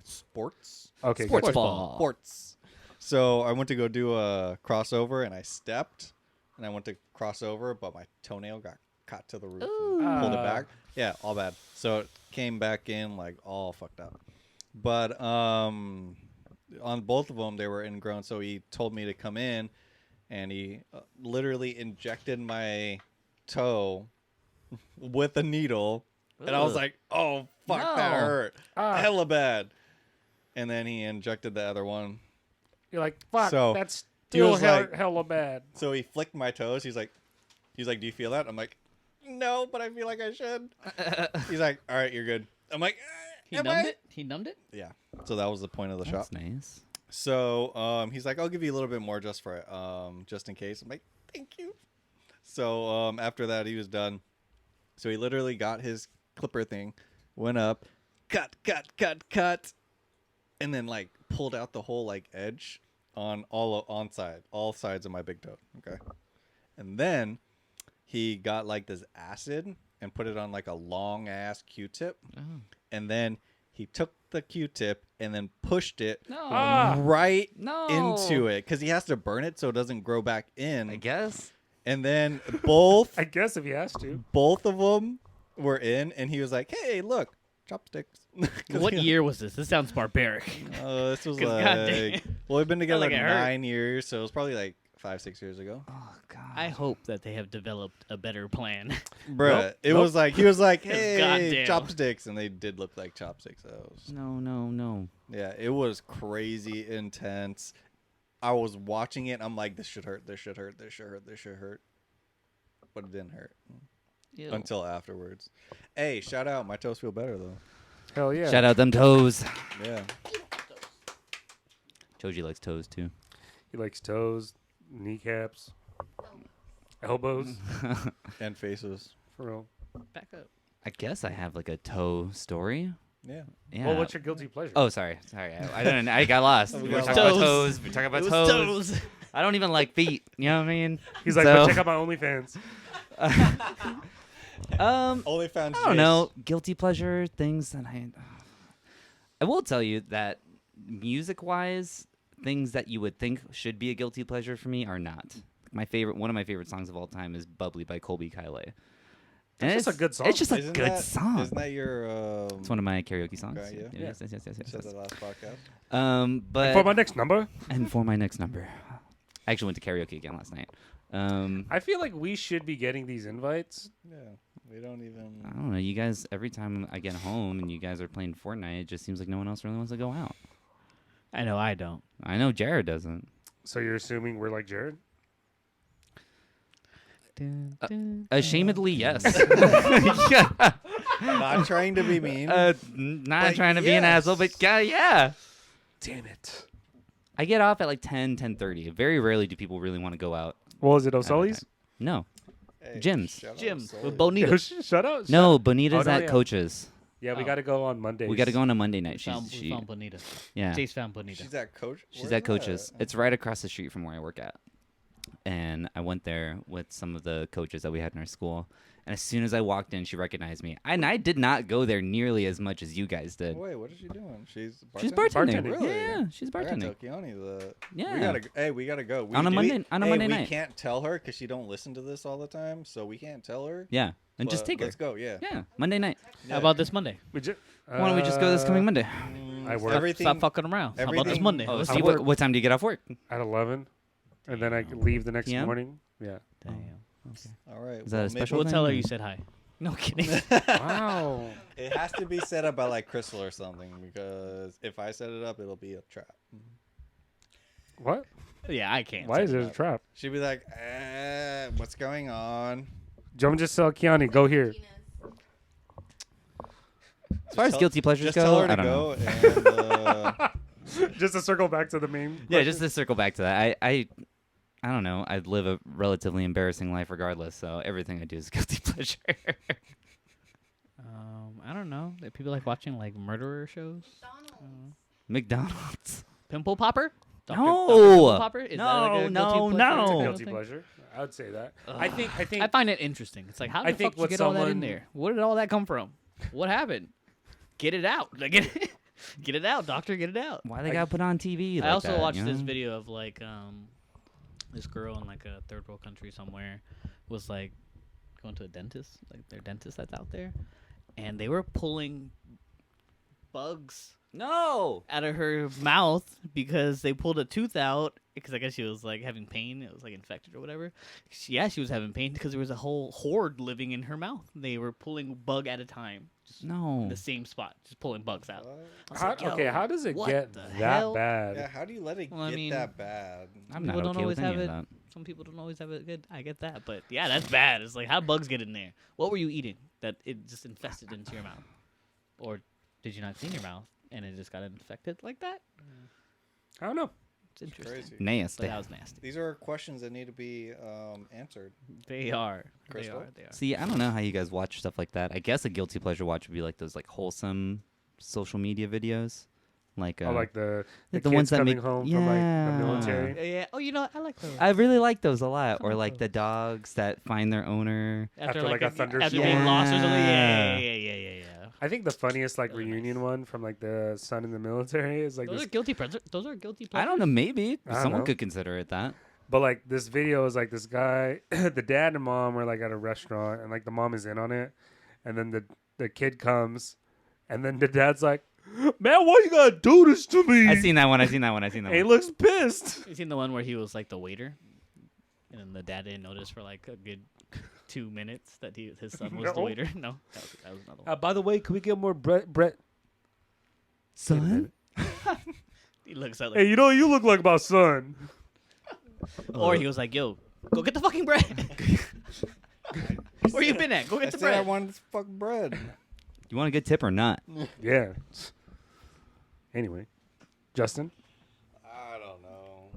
[SPEAKER 3] sports.
[SPEAKER 1] Okay,
[SPEAKER 4] Sports
[SPEAKER 1] gotcha.
[SPEAKER 4] ball.
[SPEAKER 3] Sports. So I went to go do a crossover and I stepped and I went to cross over, but my toenail got caught to the roof and pulled it back. Yeah, all bad. So it came back in like all fucked up. But on both of them, they were ingrown. So he told me to come in and he literally injected my toe with a needle. And I was
[SPEAKER 4] Ugh.
[SPEAKER 3] like, oh, fuck, that
[SPEAKER 4] No.
[SPEAKER 3] hurt.
[SPEAKER 1] Ah.
[SPEAKER 3] Hella bad. And then he injected the other one.
[SPEAKER 1] You're like, fuck,
[SPEAKER 3] So,
[SPEAKER 1] that's
[SPEAKER 3] he
[SPEAKER 1] still
[SPEAKER 3] was like-
[SPEAKER 1] hella bad.
[SPEAKER 3] So he flicked my toes. He's like, do you feel that? I'm like, no, but I feel like I should. He's like, all right, you're good. I'm like,
[SPEAKER 4] He
[SPEAKER 3] am
[SPEAKER 4] numbed
[SPEAKER 3] I?
[SPEAKER 4] it. He numbed it.
[SPEAKER 3] Yeah. So that was the point of the shop.
[SPEAKER 2] That's nice.
[SPEAKER 3] So he's like, I'll give you a little bit more just in case. I'm like, thank you. So after that, he was done. So he literally got his clipper thing, went up, cut, and then like pulled out the whole like edge on all sides of my big toe. Okay. And then he got like this acid and put it on like a long ass Q-tip.
[SPEAKER 2] Oh.
[SPEAKER 3] And then he took the Q-tip and then pushed it
[SPEAKER 2] No.
[SPEAKER 1] Ah.
[SPEAKER 3] right
[SPEAKER 2] No.
[SPEAKER 3] into it because he has to burn it so it doesn't grow back in.
[SPEAKER 2] I guess.
[SPEAKER 3] And then both
[SPEAKER 1] I guess if he has to.
[SPEAKER 3] both of them were in, and he was like, "Hey, look, chopsticks." 'Cause
[SPEAKER 4] What
[SPEAKER 3] he-
[SPEAKER 4] year was this? This sounds barbaric.
[SPEAKER 3] This was
[SPEAKER 4] 'Cause
[SPEAKER 3] like,
[SPEAKER 4] goddamn.
[SPEAKER 3] well, we've been together
[SPEAKER 4] like it hurt.
[SPEAKER 3] 9 years, so it was probably like 5-6 years ago.
[SPEAKER 2] Oh God.
[SPEAKER 4] I hope that they have developed a better plan.
[SPEAKER 3] Bruh,
[SPEAKER 1] Nope.
[SPEAKER 3] it
[SPEAKER 1] Nope.
[SPEAKER 3] was like he was like,
[SPEAKER 4] 'Cause
[SPEAKER 3] "Hey,
[SPEAKER 4] goddamn.
[SPEAKER 3] chopsticks," and they did look like chopsticks. So it was-
[SPEAKER 2] No.
[SPEAKER 3] yeah, it was crazy intense. I was watching it. I'm like, this should hurt. This should hurt. This should hurt. This should hurt. But it didn't hurt
[SPEAKER 4] Ew.
[SPEAKER 3] until afterwards. Hey, shout out. My toes feel better though.
[SPEAKER 1] Hell yeah.
[SPEAKER 2] Shout out them toes.
[SPEAKER 3] Yeah.
[SPEAKER 2] Choji likes toes too.
[SPEAKER 1] He likes toes, kneecaps, elbows.
[SPEAKER 3] And faces.
[SPEAKER 1] For real.
[SPEAKER 4] Back up.
[SPEAKER 2] I guess I have like a toe story.
[SPEAKER 3] Yeah.
[SPEAKER 2] Yeah.
[SPEAKER 1] Well, what's your guilty pleasure?
[SPEAKER 2] Oh, sorry. I don't. I got lost.
[SPEAKER 3] We
[SPEAKER 2] We
[SPEAKER 3] got
[SPEAKER 2] were talking about
[SPEAKER 4] lost.
[SPEAKER 2] toes. We are talking about
[SPEAKER 4] It was
[SPEAKER 2] toes.
[SPEAKER 4] toes.
[SPEAKER 2] I don't even like feet. You know what I mean?
[SPEAKER 1] He's like,
[SPEAKER 2] So-
[SPEAKER 1] but check out my OnlyFans.
[SPEAKER 3] Only found.
[SPEAKER 2] I don't know. Guilty pleasure things that I will tell you that music-wise, things that you would think should be a guilty pleasure for me are not. One of my favorite songs of all time is "Bubbly" by Colby Kylie. And
[SPEAKER 1] It's just a good song.
[SPEAKER 2] It's just a
[SPEAKER 3] Isn't
[SPEAKER 2] good
[SPEAKER 3] that,
[SPEAKER 2] song.
[SPEAKER 3] Isn't that your?
[SPEAKER 2] It's one of my karaoke songs.
[SPEAKER 3] Okay, yeah.
[SPEAKER 2] Yes.
[SPEAKER 3] You said that last podcast.
[SPEAKER 2] But
[SPEAKER 1] For my next number,
[SPEAKER 2] and for my next number, I actually went to karaoke again last night.
[SPEAKER 1] I feel like we should be getting these invites.
[SPEAKER 3] Yeah, we don't
[SPEAKER 2] I
[SPEAKER 3] even.
[SPEAKER 2] don't know. You guys, every time I get home and you guys are playing Fortnite, it just seems like no one else really wants to go out.
[SPEAKER 4] I know I don't.
[SPEAKER 2] I know Jared doesn't.
[SPEAKER 1] So you're assuming we're like Jared?
[SPEAKER 2] Ashamedly, yes.
[SPEAKER 3] Not trying to be mean.
[SPEAKER 2] Not
[SPEAKER 3] But
[SPEAKER 2] trying to be an
[SPEAKER 3] yes.
[SPEAKER 2] asshole, but yeah.
[SPEAKER 1] Damn it.
[SPEAKER 2] I get off at like 10:30. Very rarely do people really want to go out.
[SPEAKER 1] Well, is it
[SPEAKER 2] at that
[SPEAKER 1] O'Sully's?
[SPEAKER 2] time. No.
[SPEAKER 3] Hey,
[SPEAKER 2] gyms.
[SPEAKER 3] shout out
[SPEAKER 4] Jim
[SPEAKER 3] Sully.
[SPEAKER 4] with Bonita.
[SPEAKER 1] Shut up.
[SPEAKER 2] No, Bonita's
[SPEAKER 1] Oh, no,
[SPEAKER 2] at
[SPEAKER 1] yeah.
[SPEAKER 2] Coach's.
[SPEAKER 1] Yeah, we
[SPEAKER 4] Oh.
[SPEAKER 1] got to go on Mondays.
[SPEAKER 2] We got to go on a Monday night.
[SPEAKER 4] We
[SPEAKER 2] She
[SPEAKER 4] found Bonita.
[SPEAKER 2] yeah.
[SPEAKER 4] Chase found Bonita.
[SPEAKER 3] She's at Coach.
[SPEAKER 2] She's
[SPEAKER 3] where's
[SPEAKER 2] at Coach's.
[SPEAKER 3] that?
[SPEAKER 2] It's right across the street from where I work at. and I went there with some of the coaches that we had in our school. And as soon as I walked in, she recognized me. And I did not go there nearly as much as you guys did.
[SPEAKER 3] Wait, what is she doing? She's
[SPEAKER 2] She's
[SPEAKER 3] bartending?
[SPEAKER 2] bartending.
[SPEAKER 3] Really?
[SPEAKER 2] Yeah, she's
[SPEAKER 3] I gotta
[SPEAKER 2] bartending.
[SPEAKER 3] tell Keone the.
[SPEAKER 2] Yeah.
[SPEAKER 3] We gotta go.
[SPEAKER 2] On a Monday
[SPEAKER 3] We
[SPEAKER 2] night.
[SPEAKER 3] can't tell her because she don't listen to this all the time, so we can't tell her.
[SPEAKER 2] Yeah, and just
[SPEAKER 3] but
[SPEAKER 2] take her.
[SPEAKER 3] Let's go. Yeah.
[SPEAKER 2] Yeah, Monday night.
[SPEAKER 3] Yeah.
[SPEAKER 4] How about this Monday?
[SPEAKER 1] Why
[SPEAKER 2] Why don't we just go this coming Monday?
[SPEAKER 1] I work
[SPEAKER 3] Everything.
[SPEAKER 4] Stop fucking around. How about this
[SPEAKER 3] everything-
[SPEAKER 4] Monday?
[SPEAKER 2] Oh,
[SPEAKER 4] Let's
[SPEAKER 2] see,
[SPEAKER 4] see
[SPEAKER 1] work-
[SPEAKER 2] what time do you get off work?
[SPEAKER 1] at 11, and then I leave the next
[SPEAKER 2] PM?
[SPEAKER 1] morning. Yeah.
[SPEAKER 4] Damn.
[SPEAKER 3] All right.
[SPEAKER 2] Is that a
[SPEAKER 3] maybe-
[SPEAKER 2] special
[SPEAKER 4] We'll
[SPEAKER 2] thing?
[SPEAKER 4] tell her you said hi. No kidding.
[SPEAKER 1] Wow.
[SPEAKER 3] It has to be set up by like Crystal or something because if I set it up, it'll be a trap.
[SPEAKER 1] What?
[SPEAKER 4] yeah, I can't.
[SPEAKER 1] Why
[SPEAKER 4] say
[SPEAKER 1] is it a
[SPEAKER 4] that.
[SPEAKER 1] trap?
[SPEAKER 3] She'd be like, "What's going on?"
[SPEAKER 1] Jump, just tell Keone, go here.
[SPEAKER 2] As far as
[SPEAKER 3] tell-
[SPEAKER 2] guilty pleasures
[SPEAKER 3] Just
[SPEAKER 2] go,
[SPEAKER 3] tell her
[SPEAKER 2] I
[SPEAKER 3] to
[SPEAKER 2] don't know.
[SPEAKER 3] go, and
[SPEAKER 1] Just to circle back to the main.
[SPEAKER 2] Yeah, just to circle back to that, I don't know. I live a relatively embarrassing life regardless, so everything I do is guilty pleasure.
[SPEAKER 4] I don't know. That people like watching like murderer shows.
[SPEAKER 2] McDonald's.
[SPEAKER 4] Pimple popper.
[SPEAKER 2] No.
[SPEAKER 4] Pimple popper. Is that like
[SPEAKER 2] No,
[SPEAKER 4] a
[SPEAKER 2] no,
[SPEAKER 4] guilty pleasure
[SPEAKER 2] no.
[SPEAKER 4] kind
[SPEAKER 1] It's a
[SPEAKER 4] of
[SPEAKER 1] guilty
[SPEAKER 4] thing?
[SPEAKER 1] pleasure. I would say that.
[SPEAKER 4] Ugh.
[SPEAKER 1] I think.
[SPEAKER 4] I find it interesting. It's like, how
[SPEAKER 1] I
[SPEAKER 4] the
[SPEAKER 1] think
[SPEAKER 4] fuck did you
[SPEAKER 1] what
[SPEAKER 4] get all that in
[SPEAKER 1] someone-
[SPEAKER 4] there? Where did all that come from? What happened? Get it out. Like, get it out, doctor. Get it out.
[SPEAKER 2] Why they gotta put on TV?
[SPEAKER 4] I
[SPEAKER 2] like
[SPEAKER 4] also
[SPEAKER 2] that,
[SPEAKER 4] watched
[SPEAKER 2] you
[SPEAKER 4] this
[SPEAKER 2] know?
[SPEAKER 4] video of like this girl in like a third world country somewhere was like going to a dentist, like their dentist that's out there, and they were pulling bugs
[SPEAKER 2] No.
[SPEAKER 4] out of her mouth because they pulled a tooth out because I guess she was like having pain. It was like infected or whatever. She was having pain because there was a whole horde living in her mouth. They were pulling bug at a time, just
[SPEAKER 2] No.
[SPEAKER 4] in the same spot, just pulling bugs out. I was
[SPEAKER 1] How,
[SPEAKER 4] like, yo,
[SPEAKER 1] okay, how does it
[SPEAKER 4] what
[SPEAKER 1] get
[SPEAKER 4] the
[SPEAKER 1] that
[SPEAKER 4] hell?
[SPEAKER 1] bad?
[SPEAKER 3] yeah, how do you let it
[SPEAKER 4] Well, I
[SPEAKER 3] get
[SPEAKER 4] mean,
[SPEAKER 3] that bad?
[SPEAKER 2] I'm
[SPEAKER 4] people
[SPEAKER 2] not
[SPEAKER 4] don't
[SPEAKER 2] okay
[SPEAKER 4] always
[SPEAKER 2] with any
[SPEAKER 4] have
[SPEAKER 2] of
[SPEAKER 4] it.
[SPEAKER 2] that.
[SPEAKER 4] Some people don't always have it good. I get that, but yeah, that's bad. It's like how bugs get in there. What were you eating that it just infested into your mouth, or did you not clean your mouth and it just got infected like that?
[SPEAKER 1] I don't know.
[SPEAKER 4] It's interesting.
[SPEAKER 3] Crazy.
[SPEAKER 4] But
[SPEAKER 2] Nasty.
[SPEAKER 4] that was nasty.
[SPEAKER 3] These are questions that need to be answered.
[SPEAKER 4] They are.
[SPEAKER 3] Crystal?
[SPEAKER 4] They are.
[SPEAKER 2] See, I don't know how you guys watch stuff like that. I guess a guilty pleasure watch would be like those like wholesome social media videos, like
[SPEAKER 1] Oh, like the
[SPEAKER 2] like
[SPEAKER 1] kids
[SPEAKER 2] the ones that
[SPEAKER 1] coming
[SPEAKER 2] make-
[SPEAKER 1] home from like
[SPEAKER 2] Yeah.
[SPEAKER 1] the military.
[SPEAKER 4] Yeah. Oh, you know, I like those.
[SPEAKER 2] I really like those a lot.
[SPEAKER 4] I
[SPEAKER 2] Or
[SPEAKER 4] like
[SPEAKER 2] like
[SPEAKER 4] those.
[SPEAKER 2] the dogs that find their owner.
[SPEAKER 1] After, like, a thunderstorm.
[SPEAKER 4] After being lost or something.
[SPEAKER 2] Yeah.
[SPEAKER 4] Yeah.
[SPEAKER 1] I think the funniest like
[SPEAKER 4] Those are
[SPEAKER 1] reunion
[SPEAKER 4] nice.
[SPEAKER 1] one from like the son in the military is like
[SPEAKER 4] Those
[SPEAKER 1] this,
[SPEAKER 4] are guilty pleasures. Those are guilty
[SPEAKER 2] I
[SPEAKER 4] pleasures.
[SPEAKER 2] don't know. Maybe
[SPEAKER 1] I don't
[SPEAKER 2] someone
[SPEAKER 1] know.
[SPEAKER 2] could consider it that.
[SPEAKER 1] but like this video is like this guy, the dad and mom were like at a restaurant, and like the mom is in on it, and then the kid comes, and then the dad's like, "Man, why you gotta do this to me?"
[SPEAKER 2] I seen that one. I seen that one.
[SPEAKER 1] And he looks pissed.
[SPEAKER 4] You seen the one where he was like the waiter, and then the dad didn't notice for like a good 2 minutes that his son was the
[SPEAKER 1] No.
[SPEAKER 4] waiter? No, that was another one.
[SPEAKER 1] By the way, can we get more Brett?
[SPEAKER 2] Son?
[SPEAKER 4] He looks at
[SPEAKER 1] Hey,
[SPEAKER 4] like,
[SPEAKER 1] you know you look like my son.
[SPEAKER 4] or he was like, "Yo, go get the fucking bread." Where you been at? Go
[SPEAKER 3] I
[SPEAKER 4] get the
[SPEAKER 3] said I
[SPEAKER 4] bread.
[SPEAKER 3] wanted this fucking bread.
[SPEAKER 2] You want a good tip or not?
[SPEAKER 1] Yeah. Anyway, Justin.
[SPEAKER 3] I don't know.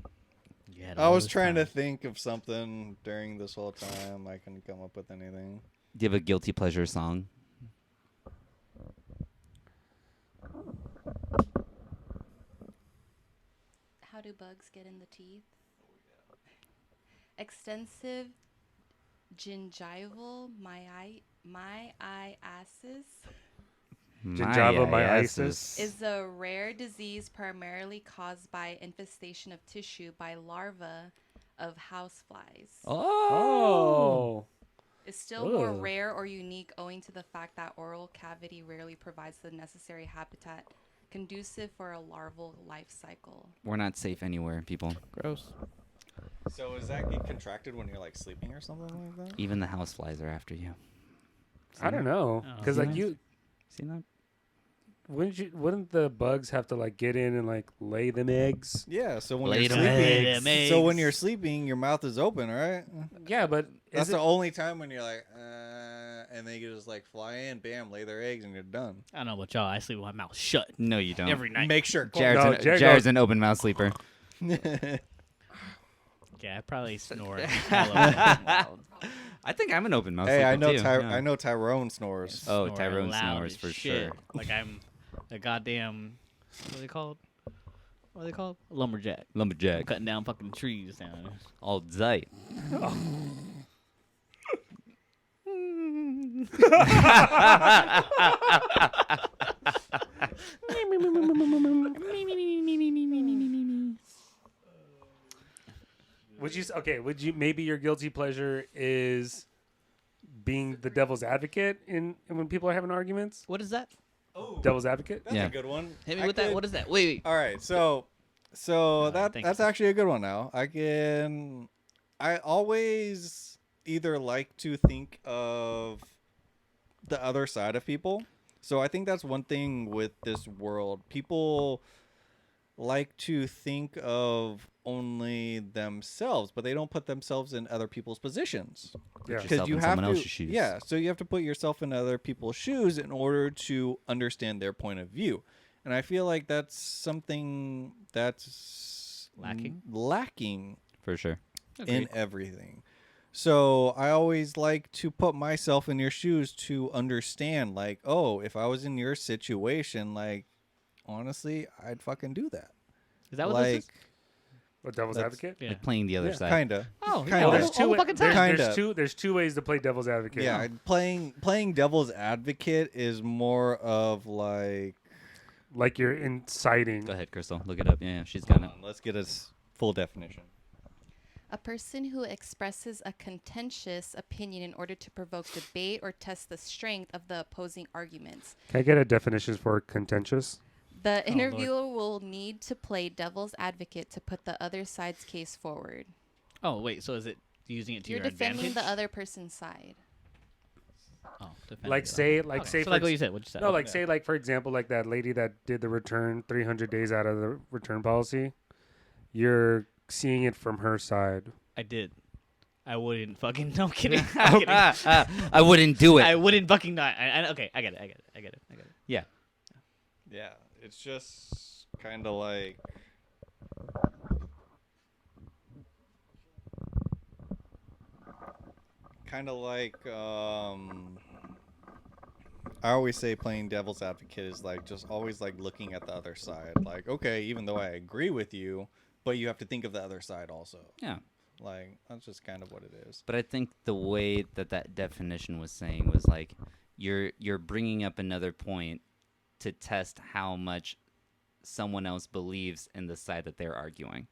[SPEAKER 4] You had
[SPEAKER 3] I
[SPEAKER 4] all
[SPEAKER 3] was
[SPEAKER 4] this
[SPEAKER 3] trying to
[SPEAKER 4] time.
[SPEAKER 3] think of something during this whole time. I couldn't come up with anything.
[SPEAKER 2] Do you have a guilty pleasure song?
[SPEAKER 5] How do bugs get in the teeth? Extensive gingival myiasis
[SPEAKER 1] Gingiva myiasis.
[SPEAKER 5] is a rare disease primarily caused by infestation of tissue by larvae of houseflies.
[SPEAKER 1] Oh.
[SPEAKER 5] It's still more
[SPEAKER 1] Ugh.
[SPEAKER 5] rare or unique owing to the fact that oral cavity rarely provides the necessary habitat conducive for a larval life cycle.
[SPEAKER 2] We're not safe anywhere, people.
[SPEAKER 4] Gross.
[SPEAKER 3] So is that get contracted when you're like sleeping or something like that?
[SPEAKER 2] Even the houseflies are after you.
[SPEAKER 1] I don't know,
[SPEAKER 4] Oh,
[SPEAKER 1] because like
[SPEAKER 2] nice.
[SPEAKER 1] you
[SPEAKER 2] See that?
[SPEAKER 1] wouldn't the bugs have to like get in and like lay them eggs?
[SPEAKER 3] Yeah. So when
[SPEAKER 2] Lay
[SPEAKER 3] you're
[SPEAKER 2] them
[SPEAKER 3] sleeping,
[SPEAKER 4] eggs.
[SPEAKER 3] so when you're sleeping, your mouth is open, right?
[SPEAKER 1] Yeah, but
[SPEAKER 3] That's
[SPEAKER 1] is
[SPEAKER 3] the
[SPEAKER 1] it,
[SPEAKER 3] only time when you're like, and they just like fly in, bam, lay their eggs, and you're done.
[SPEAKER 4] I don't know about y'all. I sleep with my mouth shut
[SPEAKER 2] No, you don't.
[SPEAKER 4] every night.
[SPEAKER 3] Make sure.
[SPEAKER 2] Jared's,
[SPEAKER 1] No,
[SPEAKER 2] an,
[SPEAKER 1] Jared
[SPEAKER 2] Jared's
[SPEAKER 1] goes-
[SPEAKER 2] an open mouth sleeper.
[SPEAKER 4] Yeah, I probably snore. hella loud.
[SPEAKER 2] I think I'm an open mouth
[SPEAKER 3] Hey,
[SPEAKER 2] sleeper
[SPEAKER 3] I know.
[SPEAKER 2] too. yeah.
[SPEAKER 3] I know Tyrone snores.
[SPEAKER 2] Oh,
[SPEAKER 4] Snore
[SPEAKER 2] Tyrone
[SPEAKER 4] loud
[SPEAKER 2] snores
[SPEAKER 4] as
[SPEAKER 2] for
[SPEAKER 4] shit.
[SPEAKER 2] sure.
[SPEAKER 4] Like I'm a goddamn. What are they called? What are they called? Lumberjack.
[SPEAKER 2] Lumberjack.
[SPEAKER 4] Cutting down fucking trees down there.
[SPEAKER 2] All tight.
[SPEAKER 1] Would you maybe your guilty pleasure is being the devil's advocate in when people are having arguments?
[SPEAKER 4] What is that?
[SPEAKER 1] Devil's advocate?
[SPEAKER 3] That's
[SPEAKER 2] Yeah.
[SPEAKER 3] a good one.
[SPEAKER 4] Hit me
[SPEAKER 3] I
[SPEAKER 4] with that.
[SPEAKER 3] could-
[SPEAKER 4] What is that? Wait.
[SPEAKER 3] All right, so
[SPEAKER 4] thank
[SPEAKER 3] that's
[SPEAKER 4] you.
[SPEAKER 3] actually a good one. Now I always either like to think of the other side of people. So I think that's one thing with this world. People like to think of only themselves, but they don't put themselves in other people's positions.
[SPEAKER 1] Yeah.
[SPEAKER 2] yourself in someone else's shoes.
[SPEAKER 3] Yeah, so you have to put yourself in other people's shoes in order to understand their point of view. And I feel like that's something that's lacking
[SPEAKER 2] For sure.
[SPEAKER 3] in everything. So I always like to put myself in your shoes to understand, like, oh, if I was in your situation, like, honestly, I'd fucking do that.
[SPEAKER 4] Is that what
[SPEAKER 3] like,
[SPEAKER 4] this is?
[SPEAKER 1] What, devil's
[SPEAKER 3] That's-
[SPEAKER 1] advocate?
[SPEAKER 4] Yeah.
[SPEAKER 2] Like playing the other
[SPEAKER 1] Yeah.
[SPEAKER 2] side.
[SPEAKER 3] Kinda.
[SPEAKER 4] Oh,
[SPEAKER 3] Kinda.
[SPEAKER 4] yeah,
[SPEAKER 3] There's
[SPEAKER 4] all the fucking time.
[SPEAKER 3] Kinda.
[SPEAKER 1] There's two ways to play devil's advocate.
[SPEAKER 3] Yeah, playing devil's advocate is more of like,
[SPEAKER 1] Like you're inciting.
[SPEAKER 2] Go ahead, Crystal. Look it up. Yeah, she's got it.
[SPEAKER 3] hold on, let's get a full definition.
[SPEAKER 5] A person who expresses a contentious opinion in order to provoke debate or test the strength of the opposing arguments.
[SPEAKER 1] Can I get a definition for contentious?
[SPEAKER 5] The
[SPEAKER 4] Lord.
[SPEAKER 5] interviewer will need to play devil's advocate to put the other side's case forward.
[SPEAKER 4] Oh, wait. So is it using it to
[SPEAKER 5] You're
[SPEAKER 4] your
[SPEAKER 5] defending
[SPEAKER 4] advantage?
[SPEAKER 5] the other person's side.
[SPEAKER 4] Oh, defending
[SPEAKER 1] Like
[SPEAKER 4] the
[SPEAKER 1] say,
[SPEAKER 4] other.
[SPEAKER 1] like
[SPEAKER 4] Okay,
[SPEAKER 1] say,
[SPEAKER 4] so
[SPEAKER 1] for
[SPEAKER 4] like what
[SPEAKER 1] ex-
[SPEAKER 4] you said. What you said.
[SPEAKER 1] no,
[SPEAKER 4] Okay.
[SPEAKER 1] like say, like for example, like that lady that did the return 300 days out of the return policy. You're seeing it from her side.
[SPEAKER 4] I did. I wouldn't fucking. No, I'm kidding. I'm kidding.
[SPEAKER 2] I wouldn't do it.
[SPEAKER 4] I wouldn't fucking not. Okay, I get it.
[SPEAKER 2] Yeah.
[SPEAKER 3] Yeah, it's just kind of like, I always say playing devil's advocate is like just always like looking at the other side. Like, okay, even though I agree with you, but you have to think of the other side also.
[SPEAKER 2] Yeah.
[SPEAKER 3] Like, that's just kind of what it is.
[SPEAKER 2] But I think the way that definition was saying was like you're bringing up another point to test how much someone else believes in the side that they're arguing.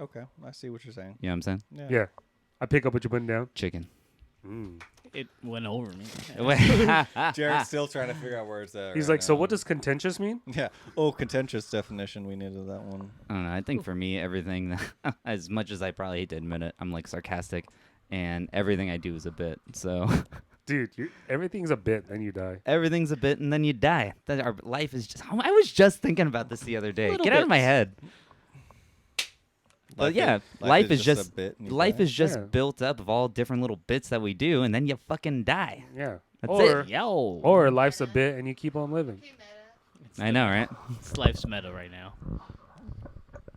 [SPEAKER 3] Okay, I see what you're saying.
[SPEAKER 2] You know what I'm saying?
[SPEAKER 1] Yeah, I pick up what you're putting down.
[SPEAKER 2] Chicken.
[SPEAKER 4] It went over me.
[SPEAKER 3] Jared's still trying to figure out where it's at.
[SPEAKER 1] He's
[SPEAKER 3] right
[SPEAKER 1] like, so
[SPEAKER 3] now.
[SPEAKER 1] what does contentious mean?
[SPEAKER 3] Yeah. Oh, contentious definition. We needed that one.
[SPEAKER 2] I don't know. I think for me, everything, as much as I probably hate to admit it, I'm like sarcastic, and everything I do is a bit. So
[SPEAKER 1] Dude, everything's a bit, then you die.
[SPEAKER 2] everything's a bit, and then you die. That our life is just. I was just thinking about this the other day.
[SPEAKER 4] Little
[SPEAKER 2] Get out of my
[SPEAKER 4] bits.
[SPEAKER 2] head. But yeah, life is
[SPEAKER 3] a
[SPEAKER 2] just
[SPEAKER 3] bit and you
[SPEAKER 2] life
[SPEAKER 3] die.
[SPEAKER 2] is just
[SPEAKER 1] Yeah.
[SPEAKER 2] built up of all different little bits that we do, and then you fucking die.
[SPEAKER 1] Yeah.
[SPEAKER 2] That's
[SPEAKER 1] or
[SPEAKER 2] it.
[SPEAKER 4] Yo.
[SPEAKER 1] or life's a bit and you keep on living.
[SPEAKER 2] I know, right?
[SPEAKER 4] It's life's meta right now.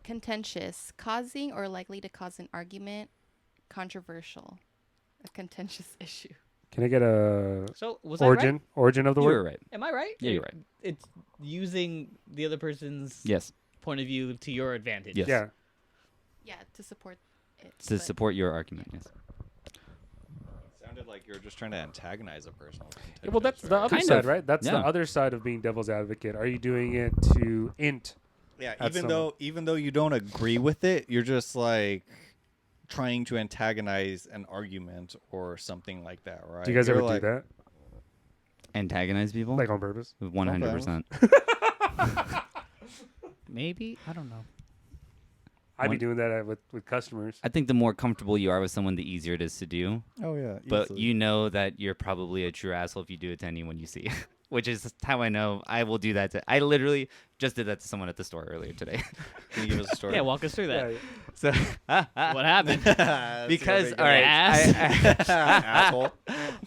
[SPEAKER 5] Contentious, causing or likely to cause an argument. Controversial, a contentious issue.
[SPEAKER 1] Can I get a
[SPEAKER 4] So was
[SPEAKER 1] origin of the
[SPEAKER 2] You were
[SPEAKER 1] word?
[SPEAKER 2] right.
[SPEAKER 4] Am I right?
[SPEAKER 2] Yeah, you're right.
[SPEAKER 4] It's using the other person's
[SPEAKER 2] Yes,
[SPEAKER 4] point of view to your advantage.
[SPEAKER 2] Yes.
[SPEAKER 1] Yeah.
[SPEAKER 5] Yeah, to support it.
[SPEAKER 2] to
[SPEAKER 5] but-
[SPEAKER 2] support your argument. Yes.
[SPEAKER 3] Sounded like you were just trying to antagonize a person. with
[SPEAKER 1] Yeah, well, that's
[SPEAKER 3] contentious,
[SPEAKER 1] the
[SPEAKER 3] right?
[SPEAKER 1] other
[SPEAKER 2] Kind
[SPEAKER 1] side,
[SPEAKER 2] of.
[SPEAKER 1] right? That's the
[SPEAKER 2] Yeah.
[SPEAKER 1] other side of being devil's advocate. Are you doing it to int?
[SPEAKER 3] Yeah,
[SPEAKER 1] That's
[SPEAKER 3] even though you don't agree with it, you're just like trying to antagonize an argument or something like that, right?
[SPEAKER 1] Do you guys
[SPEAKER 3] You're
[SPEAKER 1] ever
[SPEAKER 3] like,
[SPEAKER 1] do that?
[SPEAKER 2] Antagonize people.
[SPEAKER 1] Like on purpose?
[SPEAKER 2] 100%.
[SPEAKER 4] Maybe I don't know.
[SPEAKER 1] I'd be
[SPEAKER 2] One-
[SPEAKER 1] doing that with customers.
[SPEAKER 2] I think the more comfortable you are with someone, the easier it is to do.
[SPEAKER 3] Oh yeah,
[SPEAKER 2] But
[SPEAKER 3] easily.
[SPEAKER 2] you know that you're probably a true asshole if you do it to anyone you see, which is how I know I will do that. I literally just did that to someone at the store earlier today.
[SPEAKER 3] Can you give us a story?
[SPEAKER 4] Yeah, walk us through that.
[SPEAKER 1] Yeah,
[SPEAKER 2] So
[SPEAKER 4] What happened?
[SPEAKER 2] because
[SPEAKER 3] That's
[SPEAKER 2] all right,
[SPEAKER 3] asshole.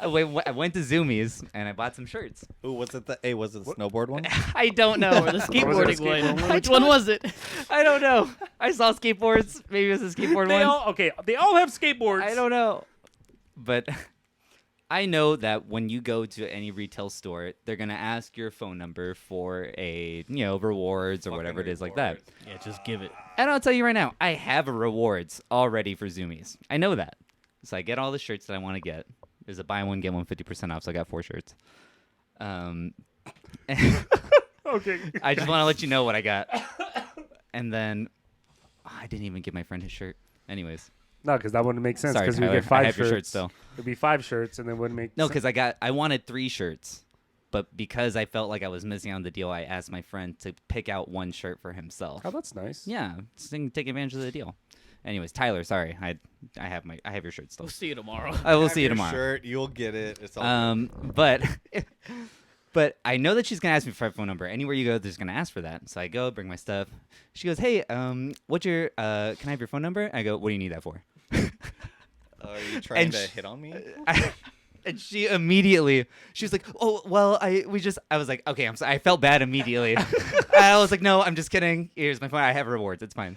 [SPEAKER 2] I went to Zoomies and I bought some shirts.
[SPEAKER 3] Ooh, was it the snowboard one?
[SPEAKER 2] I don't know.
[SPEAKER 4] Or the skateboarding
[SPEAKER 1] skateboard
[SPEAKER 4] one.
[SPEAKER 1] one?
[SPEAKER 4] Which one was it?
[SPEAKER 2] I don't know. I saw skateboards. Maybe it was a skateboard
[SPEAKER 1] They
[SPEAKER 2] one.
[SPEAKER 1] all have skateboards.
[SPEAKER 2] I don't know. But I know that when you go to any retail store, they're gonna ask your phone number for a rewards or
[SPEAKER 3] Fucking
[SPEAKER 2] whatever it is like that.
[SPEAKER 3] rewards.
[SPEAKER 4] Yeah, just give it.
[SPEAKER 2] And I'll tell you right now, I have rewards already for Zoomies. I know that. So I get all the shirts that I want to get. There's a buy one get one 50% off, so I got 4 shirts.
[SPEAKER 1] Okay.
[SPEAKER 2] I just want to let you know what I got. And then I didn't even give my friend his shirt. Anyways,
[SPEAKER 1] No, because that wouldn't make sense.
[SPEAKER 2] sorry,
[SPEAKER 1] Because we
[SPEAKER 2] Tyler.
[SPEAKER 1] get 5
[SPEAKER 2] I have
[SPEAKER 1] shirts.
[SPEAKER 2] your shirt still.
[SPEAKER 1] It'd be 5 shirts, and then wouldn't make.
[SPEAKER 2] No,
[SPEAKER 1] sense.
[SPEAKER 2] because I wanted 3 shirts, but because I felt like I was missing out on the deal, I asked my friend to pick out 1 shirt for himself.
[SPEAKER 1] Oh, that's nice.
[SPEAKER 2] Yeah, just take advantage of the deal. Anyways, Tyler, sorry, I have your shirt still.
[SPEAKER 4] We'll see you tomorrow.
[SPEAKER 2] I will
[SPEAKER 3] Have
[SPEAKER 2] see you
[SPEAKER 3] your
[SPEAKER 2] tomorrow.
[SPEAKER 3] Shirt, you'll get it. It's all good.
[SPEAKER 2] But I know that she's gonna ask me for my phone number. Anywhere you go, there's gonna ask for that. So I go, bring my stuff. She goes, "Hey, what's your? Can I have your phone number?" I go, "What do you need that for?"
[SPEAKER 3] Are you trying
[SPEAKER 2] and
[SPEAKER 3] to
[SPEAKER 2] sh-
[SPEAKER 3] hit on me?
[SPEAKER 2] And she immediately, she was like, "Oh, well, I was like, okay, I'm sorry." I felt bad immediately. I was like, "No, I'm just kidding. Here's my phone. I have rewards. It's fine."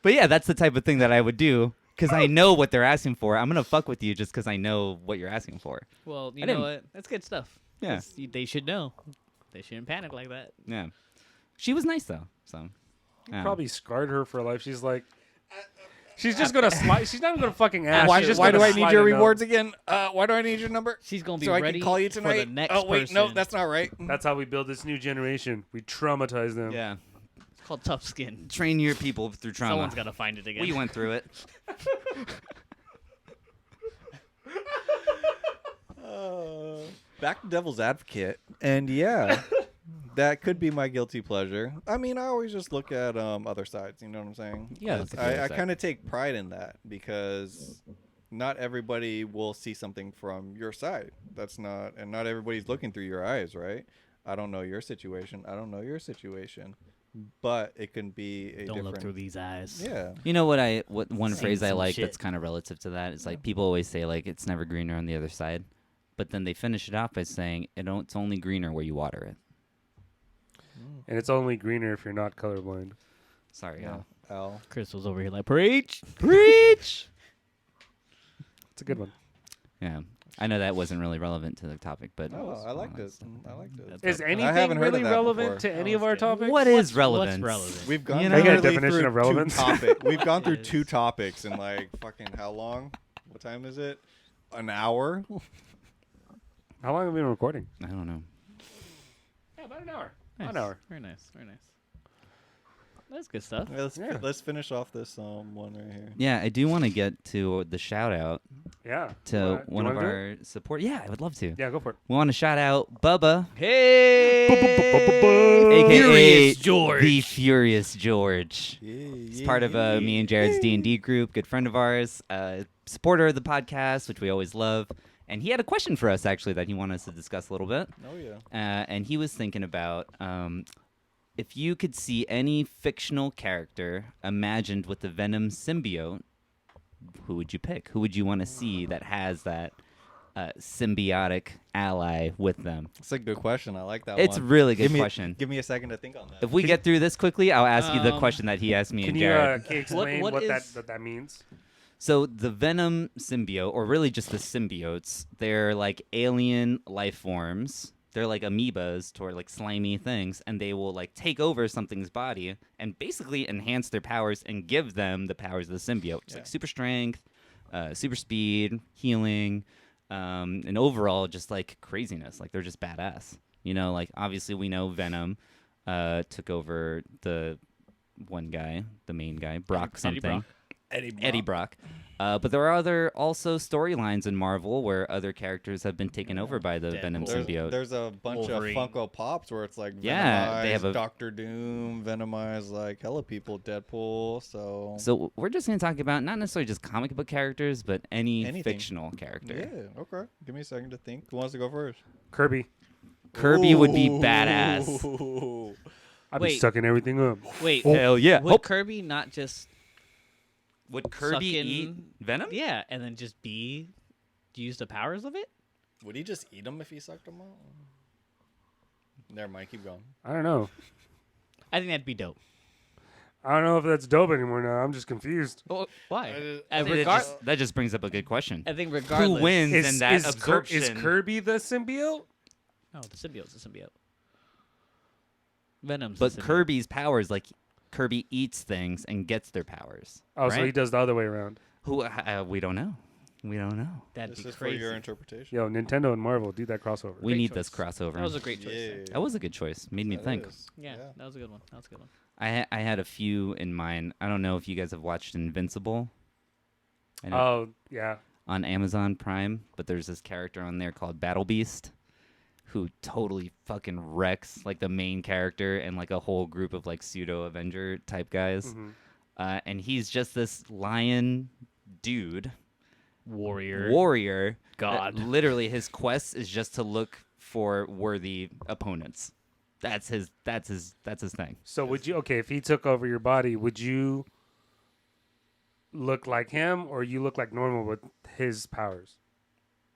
[SPEAKER 2] But yeah, that's the type of thing that I would do because I know what they're asking for. I'm gonna fuck with you just because I know what you're asking for.
[SPEAKER 4] Well, you
[SPEAKER 2] I
[SPEAKER 4] know
[SPEAKER 2] didn't-
[SPEAKER 4] what? That's good stuff.
[SPEAKER 2] Yeah.
[SPEAKER 4] They should know. They shouldn't panic like that.
[SPEAKER 2] Yeah, she was nice though. So yeah.
[SPEAKER 1] Probably scarred her for life. She's like, she's just gonna slide. She's not even gonna fucking ask.
[SPEAKER 3] Why,
[SPEAKER 1] She's just
[SPEAKER 3] why do
[SPEAKER 1] gonna
[SPEAKER 3] I need
[SPEAKER 1] slide
[SPEAKER 3] your
[SPEAKER 1] a note.
[SPEAKER 3] rewards again? Why do I need your number?
[SPEAKER 4] She's gonna be
[SPEAKER 3] So I
[SPEAKER 4] ready
[SPEAKER 3] can call you
[SPEAKER 4] for
[SPEAKER 3] tonight?
[SPEAKER 4] the next
[SPEAKER 3] Oh wait, no,
[SPEAKER 4] person.
[SPEAKER 3] that's not right.
[SPEAKER 1] That's how we build this new generation. We traumatize them.
[SPEAKER 2] Yeah,
[SPEAKER 4] It's called tough skin.
[SPEAKER 2] train your people through trauma.
[SPEAKER 4] Someone's gotta find it again.
[SPEAKER 2] We went through it.
[SPEAKER 3] Back to Devil's Advocate, and yeah, that could be my guilty pleasure. I mean, I always just look at other sides. You know what I'm saying?
[SPEAKER 2] Yeah, that's a good
[SPEAKER 3] I
[SPEAKER 2] side.
[SPEAKER 3] kind of take pride in that because not everybody will see something from your side. That's not, and not everybody's looking through your eyes, right? I don't know your situation. I don't know your situation, but it can be a
[SPEAKER 4] Don't
[SPEAKER 3] different.
[SPEAKER 4] look through these eyes.
[SPEAKER 3] Yeah.
[SPEAKER 2] You know what one
[SPEAKER 4] Seen
[SPEAKER 2] phrase I
[SPEAKER 4] some
[SPEAKER 2] like
[SPEAKER 4] shit.
[SPEAKER 2] that's kind of relative to that is like people always say like it's never greener on the other side, but then they finish it off by saying it's only greener where you water it.
[SPEAKER 1] And it's only greener if you're not colorblind.
[SPEAKER 2] Sorry,
[SPEAKER 3] Yeah. Al.
[SPEAKER 4] Chris was over here like, preach.
[SPEAKER 2] Preach.
[SPEAKER 1] It's a good one.
[SPEAKER 2] Yeah, I know that wasn't really relevant to the topic, but
[SPEAKER 3] Oh, I liked it.
[SPEAKER 2] stuff.
[SPEAKER 3] I liked it.
[SPEAKER 4] That's
[SPEAKER 1] Is
[SPEAKER 4] up.
[SPEAKER 1] anything
[SPEAKER 3] haven't heard of
[SPEAKER 1] really
[SPEAKER 3] that
[SPEAKER 1] relevant
[SPEAKER 3] before.
[SPEAKER 1] to any
[SPEAKER 4] Oh,
[SPEAKER 1] of our
[SPEAKER 4] that's good.
[SPEAKER 1] topics?
[SPEAKER 2] What is
[SPEAKER 4] What's
[SPEAKER 2] relevant?
[SPEAKER 4] relevant?
[SPEAKER 3] We've gone
[SPEAKER 2] You
[SPEAKER 3] through
[SPEAKER 2] know? Can I
[SPEAKER 1] get a
[SPEAKER 3] literally
[SPEAKER 1] definition
[SPEAKER 3] through
[SPEAKER 1] of relevance?
[SPEAKER 3] 2 topic. We've gone through
[SPEAKER 4] Yes.
[SPEAKER 3] 2 topics in like fucking how long? What time is it? An hour?
[SPEAKER 1] How long have we been recording?
[SPEAKER 2] I don't know.
[SPEAKER 1] Yeah, about an hour.
[SPEAKER 4] Nice.
[SPEAKER 1] An hour.
[SPEAKER 4] Very nice. Very nice. That's good stuff.
[SPEAKER 3] Yeah,
[SPEAKER 1] Yeah.
[SPEAKER 3] let's finish off this one right here.
[SPEAKER 2] Yeah, I do want to get to the shout out
[SPEAKER 1] Yeah.
[SPEAKER 2] to
[SPEAKER 1] You
[SPEAKER 2] one of
[SPEAKER 1] wanna do it?
[SPEAKER 2] our support. Yeah, I would love to.
[SPEAKER 1] Yeah, go for it.
[SPEAKER 2] We want to shout out Bubba,
[SPEAKER 4] Hey,
[SPEAKER 2] aka
[SPEAKER 4] Furious George.
[SPEAKER 2] the Furious George.
[SPEAKER 3] He's
[SPEAKER 2] He's part of me and Jared's D&D group, good friend of ours, supporter of the podcast, which we always love. And he had a question for us, actually, that he wanted us to discuss a little bit.
[SPEAKER 3] Oh yeah.
[SPEAKER 2] And he was thinking about if you could see any fictional character imagined with the Venom symbiote, who would you pick? Who would you want to see that has that symbiotic ally with them?
[SPEAKER 3] It's a good question. I like that
[SPEAKER 2] It's a
[SPEAKER 3] one.
[SPEAKER 2] really good
[SPEAKER 3] Give me-
[SPEAKER 2] question.
[SPEAKER 3] Give me a second to think on that.
[SPEAKER 2] If we get through this quickly, I'll ask you the
[SPEAKER 4] Um,
[SPEAKER 2] question that he asked me
[SPEAKER 1] Can
[SPEAKER 2] and
[SPEAKER 1] you,
[SPEAKER 2] Jared.
[SPEAKER 1] can you explain
[SPEAKER 4] what
[SPEAKER 1] what
[SPEAKER 4] is-
[SPEAKER 1] that means?
[SPEAKER 2] So the Venom symbiote, or really just the symbiotes, they're like alien life forms. They're like amoebas, or like slimy things, and they will like take over something's body and basically enhance their powers and give them the powers of the symbiote. It's like super strength, super speed, healing, and overall just like craziness. Like they're just badass. You know, like obviously we know Venom took over the one guy, the main guy, Brock
[SPEAKER 4] Eddie
[SPEAKER 2] something.
[SPEAKER 4] Brock.
[SPEAKER 2] Eddie Brock. But there are other also storylines in Marvel where other characters have been taken over by the Venom
[SPEAKER 4] Deadpool.
[SPEAKER 2] symbiote.
[SPEAKER 3] There's a bunch
[SPEAKER 4] Wolverine.
[SPEAKER 3] of Funko Pops where it's like
[SPEAKER 2] Yeah, they have
[SPEAKER 3] Venomized,
[SPEAKER 2] a-
[SPEAKER 3] Doctor Doom, Venomized, like hella people, Deadpool.
[SPEAKER 2] So we're just going to talk about not necessarily just comic book characters, but any
[SPEAKER 3] Anything.
[SPEAKER 2] fictional character.
[SPEAKER 3] yeah, okay. Give me a second to think. Who wants to go first?
[SPEAKER 1] Kirby.
[SPEAKER 2] Kirby would be
[SPEAKER 3] Ooh.
[SPEAKER 2] badass.
[SPEAKER 1] I'd be
[SPEAKER 4] Wait.
[SPEAKER 1] sucking everything up.
[SPEAKER 4] Wait,
[SPEAKER 2] Hell yeah.
[SPEAKER 4] would Kirby not just
[SPEAKER 2] Would Kirby
[SPEAKER 4] suck in-
[SPEAKER 2] eat Venom?
[SPEAKER 4] yeah, and then just use the powers of it?
[SPEAKER 3] Would he just eat them if he sucked them out? Never mind. Keep going.
[SPEAKER 1] I don't know.
[SPEAKER 4] I think that'd be dope.
[SPEAKER 1] I don't know if that's dope anymore now. I'm just confused.
[SPEAKER 4] Oh, why?
[SPEAKER 2] That that just brings up a good question.
[SPEAKER 4] I think regardless.
[SPEAKER 2] Who wins in that
[SPEAKER 1] is
[SPEAKER 2] absorption?
[SPEAKER 1] Kirby the symbiote?
[SPEAKER 4] No, the symbiote's a symbiote. Venom's
[SPEAKER 2] But
[SPEAKER 4] the symbiote.
[SPEAKER 2] Kirby's powers, like Kirby eats things and gets their powers.
[SPEAKER 1] Oh, so
[SPEAKER 2] right?
[SPEAKER 1] he does the other way around.
[SPEAKER 2] Who? We don't know. We don't know.
[SPEAKER 4] That'd
[SPEAKER 3] This
[SPEAKER 4] be
[SPEAKER 3] is
[SPEAKER 4] crazy.
[SPEAKER 3] for your interpretation.
[SPEAKER 1] Yo, Nintendo and Marvel do that crossover.
[SPEAKER 2] We
[SPEAKER 4] Great
[SPEAKER 2] need
[SPEAKER 4] choice.
[SPEAKER 2] this crossover.
[SPEAKER 4] That was a great choice.
[SPEAKER 3] Yeah.
[SPEAKER 2] That was a good choice. Made me
[SPEAKER 3] That
[SPEAKER 2] think.
[SPEAKER 3] is.
[SPEAKER 4] Yeah, that was a good one. That was a good one.
[SPEAKER 2] I had a few in mind. I don't know if you guys have watched Invincible. I know
[SPEAKER 1] Oh, yeah.
[SPEAKER 2] on Amazon Prime, but there's this character on there called Battle Beast, who totally fucking wrecks like the main character and like a whole group of like pseudo Avenger type guys.
[SPEAKER 1] Mhm.
[SPEAKER 2] And he's just this lion dude,
[SPEAKER 4] Warrior.
[SPEAKER 2] that
[SPEAKER 4] God.
[SPEAKER 2] literally, his quest is just to look for worthy opponents. That's his thing.
[SPEAKER 1] So would you, okay, if he took over your body, would you look like him or you look like normal with his powers?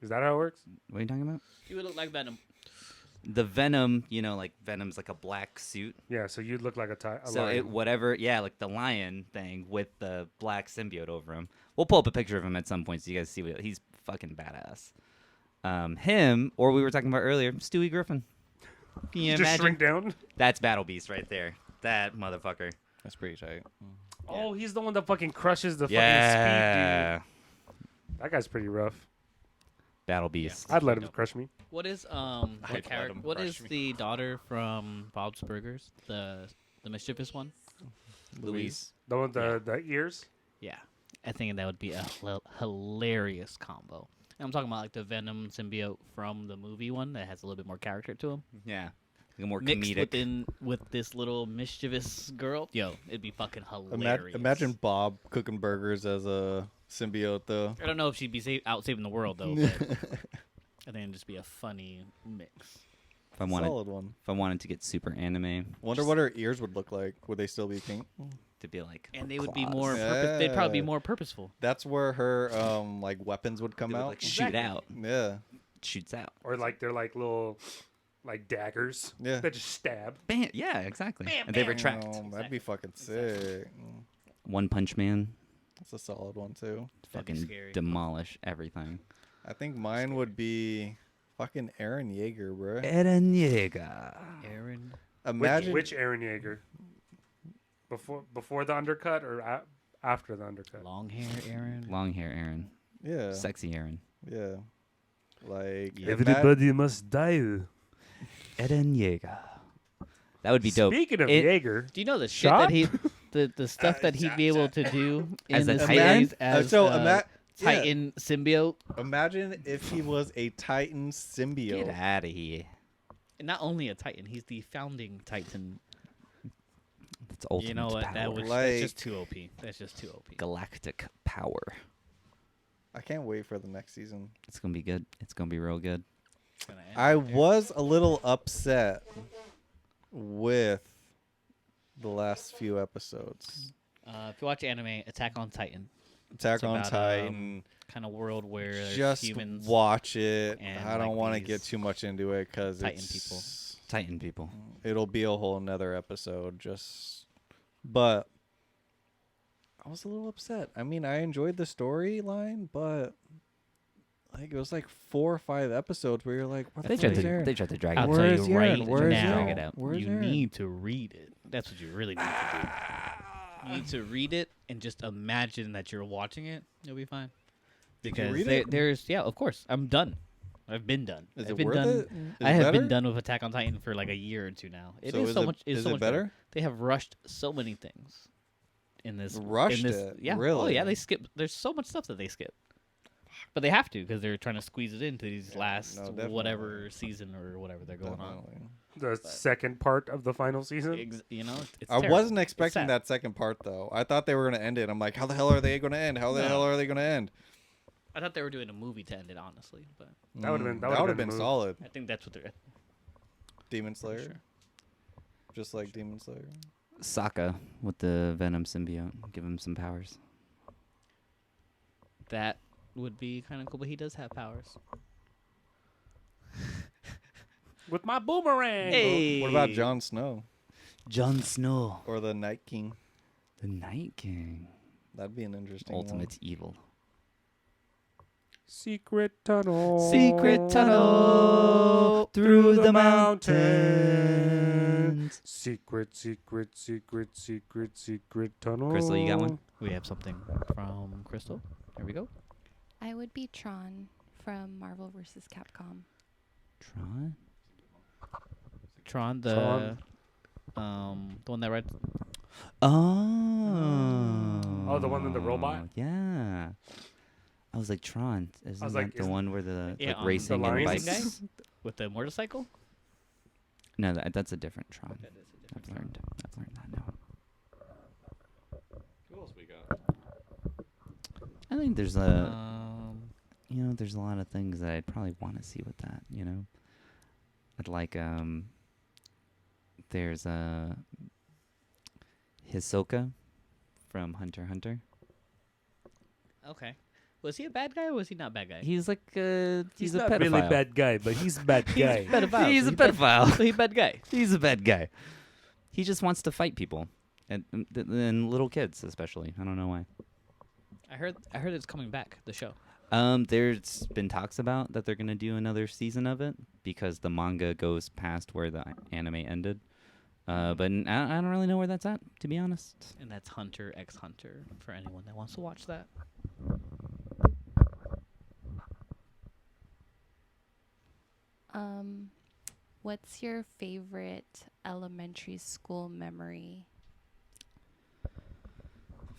[SPEAKER 1] Is that how it works?
[SPEAKER 2] What are you talking about?
[SPEAKER 4] You would look like Venom.
[SPEAKER 2] The Venom, like Venom's like a black suit.
[SPEAKER 1] Yeah, so you'd look like a
[SPEAKER 2] So
[SPEAKER 1] lion.
[SPEAKER 2] like the lion thing with the black symbiote over him. We'll pull up a picture of him at some point so you guys see what he's fucking badass. Him, or we were talking about earlier, Stewie Griffin. Can you
[SPEAKER 1] Just
[SPEAKER 2] imagine?
[SPEAKER 1] shrink down?
[SPEAKER 2] That's Battle Beast right there. That motherfucker.
[SPEAKER 3] That's pretty tight.
[SPEAKER 1] Oh, he's the one that fucking crushes the
[SPEAKER 2] Yeah.
[SPEAKER 1] fucking speed dude. That guy's pretty rough.
[SPEAKER 2] Battle Beast.
[SPEAKER 1] I'd let him crush me.
[SPEAKER 4] What is
[SPEAKER 3] I'd let
[SPEAKER 4] character?
[SPEAKER 3] him
[SPEAKER 4] What
[SPEAKER 3] crush
[SPEAKER 4] is
[SPEAKER 3] me.
[SPEAKER 4] the daughter from Bob's Burgers? The mischievous one?
[SPEAKER 2] Louise.
[SPEAKER 1] The one with the ears?
[SPEAKER 4] Yeah, I think that would be a hilarious combo. And I'm talking about like the Venom symbiote from the movie one that has a little bit more character to him,
[SPEAKER 2] Yeah. Like a more
[SPEAKER 4] mixed
[SPEAKER 2] comedic.
[SPEAKER 4] with this little mischievous girl. Yo, it'd be fucking hilarious.
[SPEAKER 3] Imagine Bob cooking burgers as a symbiote, though.
[SPEAKER 4] I don't know if she'd be out saving the world though. But I think it'd just be a funny mix.
[SPEAKER 2] If I wanted
[SPEAKER 3] Solid one.
[SPEAKER 2] if I wanted to get super anime,
[SPEAKER 3] Wonder what her ears would look like. Would they still be pink?
[SPEAKER 2] to be like
[SPEAKER 4] And they would be
[SPEAKER 2] claws.
[SPEAKER 4] more. They'd probably be
[SPEAKER 3] Yeah.
[SPEAKER 4] more purposeful.
[SPEAKER 3] That's where her like weapons would come
[SPEAKER 2] They would,
[SPEAKER 3] out.
[SPEAKER 2] like shoot out.
[SPEAKER 3] Yeah.
[SPEAKER 2] Shoots out.
[SPEAKER 1] Or like they're like little like daggers
[SPEAKER 3] Yeah.
[SPEAKER 1] that just stab.
[SPEAKER 2] Bam. Yeah, exactly. And they retract.
[SPEAKER 3] That'd be fucking sick.
[SPEAKER 2] One Punch Man.
[SPEAKER 3] That's a solid one too.
[SPEAKER 4] That'd be
[SPEAKER 2] Fucking
[SPEAKER 4] scary.
[SPEAKER 2] demolish everything.
[SPEAKER 3] I think mine would be fucking Aaron Yeager, bro.
[SPEAKER 2] Eren Yeager.
[SPEAKER 4] Aaron.
[SPEAKER 3] Imagine
[SPEAKER 1] Which Aaron Yeager? Before the undercut or after the undercut?
[SPEAKER 4] Long hair, Aaron.
[SPEAKER 2] Long hair Aaron.
[SPEAKER 3] yeah,
[SPEAKER 2] Sexy Aaron.
[SPEAKER 3] yeah. Like
[SPEAKER 1] must die.
[SPEAKER 2] Eren Yeager. That would be dope.
[SPEAKER 1] Speaking of
[SPEAKER 2] It-
[SPEAKER 1] Jaeger,
[SPEAKER 4] Do you know the shit
[SPEAKER 1] Shop?
[SPEAKER 4] that he, the stuff that he'd be able to do
[SPEAKER 2] As
[SPEAKER 4] in
[SPEAKER 2] a
[SPEAKER 4] the
[SPEAKER 2] Titan?
[SPEAKER 4] series as Titan symbiote?
[SPEAKER 3] Imagine if he was a Titan
[SPEAKER 2] Get
[SPEAKER 3] symbiote.
[SPEAKER 2] out of here.
[SPEAKER 4] And not only a Titan, he's the founding Titan.
[SPEAKER 2] That's ultimate
[SPEAKER 4] You know what?
[SPEAKER 2] power.
[SPEAKER 4] That was
[SPEAKER 3] Like-
[SPEAKER 4] that's just too OP. That's just too OP.
[SPEAKER 2] Galactic power.
[SPEAKER 3] I can't wait for the next season.
[SPEAKER 2] It's gonna be good. It's gonna be real good.
[SPEAKER 4] It's gonna end
[SPEAKER 3] I
[SPEAKER 4] right there.
[SPEAKER 3] was a little upset with the last few episodes.
[SPEAKER 4] If you watch anime, Attack on Titan,
[SPEAKER 3] Attack
[SPEAKER 4] It's
[SPEAKER 3] on
[SPEAKER 4] about,
[SPEAKER 3] Titan.
[SPEAKER 4] kind of world where there's
[SPEAKER 3] Just
[SPEAKER 4] humans.
[SPEAKER 3] watch it.
[SPEAKER 4] and,
[SPEAKER 3] I don't
[SPEAKER 4] like,
[SPEAKER 3] want to
[SPEAKER 4] these
[SPEAKER 3] get too much into it because
[SPEAKER 4] Titan people.
[SPEAKER 2] Titan people.
[SPEAKER 3] It'll be a whole nother episode. But I was a little upset. I mean, I enjoyed the storyline, but like it was like 4 or 5 episodes where you're like, what the
[SPEAKER 2] They
[SPEAKER 3] fuck
[SPEAKER 2] tried
[SPEAKER 3] is
[SPEAKER 2] to
[SPEAKER 3] Aaron?
[SPEAKER 2] they tried to drag
[SPEAKER 4] I'll
[SPEAKER 2] it.
[SPEAKER 4] tell
[SPEAKER 3] Where's
[SPEAKER 4] you
[SPEAKER 3] Aaron?
[SPEAKER 4] right
[SPEAKER 3] Where's
[SPEAKER 4] now,
[SPEAKER 2] Aaron? Drag it out.
[SPEAKER 3] Where's
[SPEAKER 4] you
[SPEAKER 3] Aaron?
[SPEAKER 4] need to read it. That's what you really need to do. You need to read it and just imagine that you're watching it. You'll be fine.
[SPEAKER 3] Did you
[SPEAKER 4] Because
[SPEAKER 3] read it?
[SPEAKER 4] there's of course. I'm done. I've been done.
[SPEAKER 3] Is
[SPEAKER 4] I've
[SPEAKER 3] it
[SPEAKER 4] been
[SPEAKER 3] worth
[SPEAKER 4] done.
[SPEAKER 3] it?
[SPEAKER 4] I have been
[SPEAKER 3] better?
[SPEAKER 4] done with Attack on Titan for like a year or two now. It
[SPEAKER 3] So
[SPEAKER 4] is
[SPEAKER 3] is
[SPEAKER 4] so
[SPEAKER 3] it-
[SPEAKER 4] much. It's
[SPEAKER 3] is
[SPEAKER 4] so
[SPEAKER 3] it
[SPEAKER 4] much
[SPEAKER 3] better?
[SPEAKER 4] They have rushed so many things in this.
[SPEAKER 3] Rushed
[SPEAKER 4] in this,
[SPEAKER 3] it?
[SPEAKER 4] Yeah. Oh
[SPEAKER 3] Really?
[SPEAKER 4] yeah. They skip. There's so much stuff that they skip. But they have to because they're trying to squeeze it into these last
[SPEAKER 3] definitely.
[SPEAKER 4] whatever season or whatever they're going on.
[SPEAKER 3] Definitely.
[SPEAKER 1] the second part of the final season.
[SPEAKER 4] You know, it's
[SPEAKER 3] I
[SPEAKER 4] terrible.
[SPEAKER 3] wasn't
[SPEAKER 4] It's
[SPEAKER 3] expecting
[SPEAKER 4] sad.
[SPEAKER 3] that second part though. I thought they were gonna end it. I'm like, how the hell are they gonna end? How the
[SPEAKER 4] No.
[SPEAKER 3] hell are they gonna end?
[SPEAKER 4] I thought they were doing a movie to end it, honestly, but
[SPEAKER 1] That would've been- that
[SPEAKER 3] that
[SPEAKER 1] would've
[SPEAKER 3] would've
[SPEAKER 1] been
[SPEAKER 3] been
[SPEAKER 1] the move.
[SPEAKER 3] solid.
[SPEAKER 4] I think that's what they're.
[SPEAKER 3] Demon Slayer,
[SPEAKER 4] Sure.
[SPEAKER 3] just like Demon Slayer.
[SPEAKER 2] Sokka with the Venom symbiote. Give him some powers.
[SPEAKER 4] That would be kind of cool, but he does have powers.
[SPEAKER 1] With my boomerang.
[SPEAKER 4] Hey,
[SPEAKER 3] What about Jon Snow
[SPEAKER 2] Jon Snow.
[SPEAKER 3] or the Night King?
[SPEAKER 2] The Night King.
[SPEAKER 3] That'd be an interesting
[SPEAKER 2] Ultimate evil.
[SPEAKER 1] Secret tunnel.
[SPEAKER 2] Secret tunnel through the mountains.
[SPEAKER 1] Secret tunnel.
[SPEAKER 2] Crystal, you got one?
[SPEAKER 4] We have something from Crystal. There we go.
[SPEAKER 5] I would be Tron from Marvel vs. Capcom.
[SPEAKER 2] Tron?
[SPEAKER 4] The one that read.
[SPEAKER 2] Oh.
[SPEAKER 1] Oh, the one with the robot?
[SPEAKER 2] Yeah. I was like, Tron. Isn't
[SPEAKER 1] like,
[SPEAKER 2] that the one where the
[SPEAKER 4] Yeah,
[SPEAKER 2] like
[SPEAKER 4] on
[SPEAKER 2] racing
[SPEAKER 1] the
[SPEAKER 2] and
[SPEAKER 1] lines?
[SPEAKER 2] bikes?
[SPEAKER 4] With the motorcycle.
[SPEAKER 2] No, that's a different Tron. I've learned that now.
[SPEAKER 3] Who else we got?
[SPEAKER 2] I think there's there's a lot of things that I'd probably want to see with that, I'd like, there's Hisoka from Hunter x Hunter.
[SPEAKER 4] Okay. Was he a bad guy or was he not a bad guy?
[SPEAKER 2] He's like, he's a
[SPEAKER 1] not
[SPEAKER 2] pedophile.
[SPEAKER 1] really bad guy, but he's a bad guy.
[SPEAKER 4] pedophile.
[SPEAKER 2] He's
[SPEAKER 4] so
[SPEAKER 2] a pedophile.
[SPEAKER 4] So he's a bad guy.
[SPEAKER 2] He's a bad guy. He just wants to fight people, and little kids especially. I don't know why.
[SPEAKER 4] I heard it's coming back. The show.
[SPEAKER 2] There's been talks about that they're gonna do another season of it because the manga goes past where the anime ended. But I don't really know where that's at, to be honest.
[SPEAKER 4] And that's Hunter x Hunter for anyone that wants to watch that.
[SPEAKER 5] What's your favorite elementary school memory?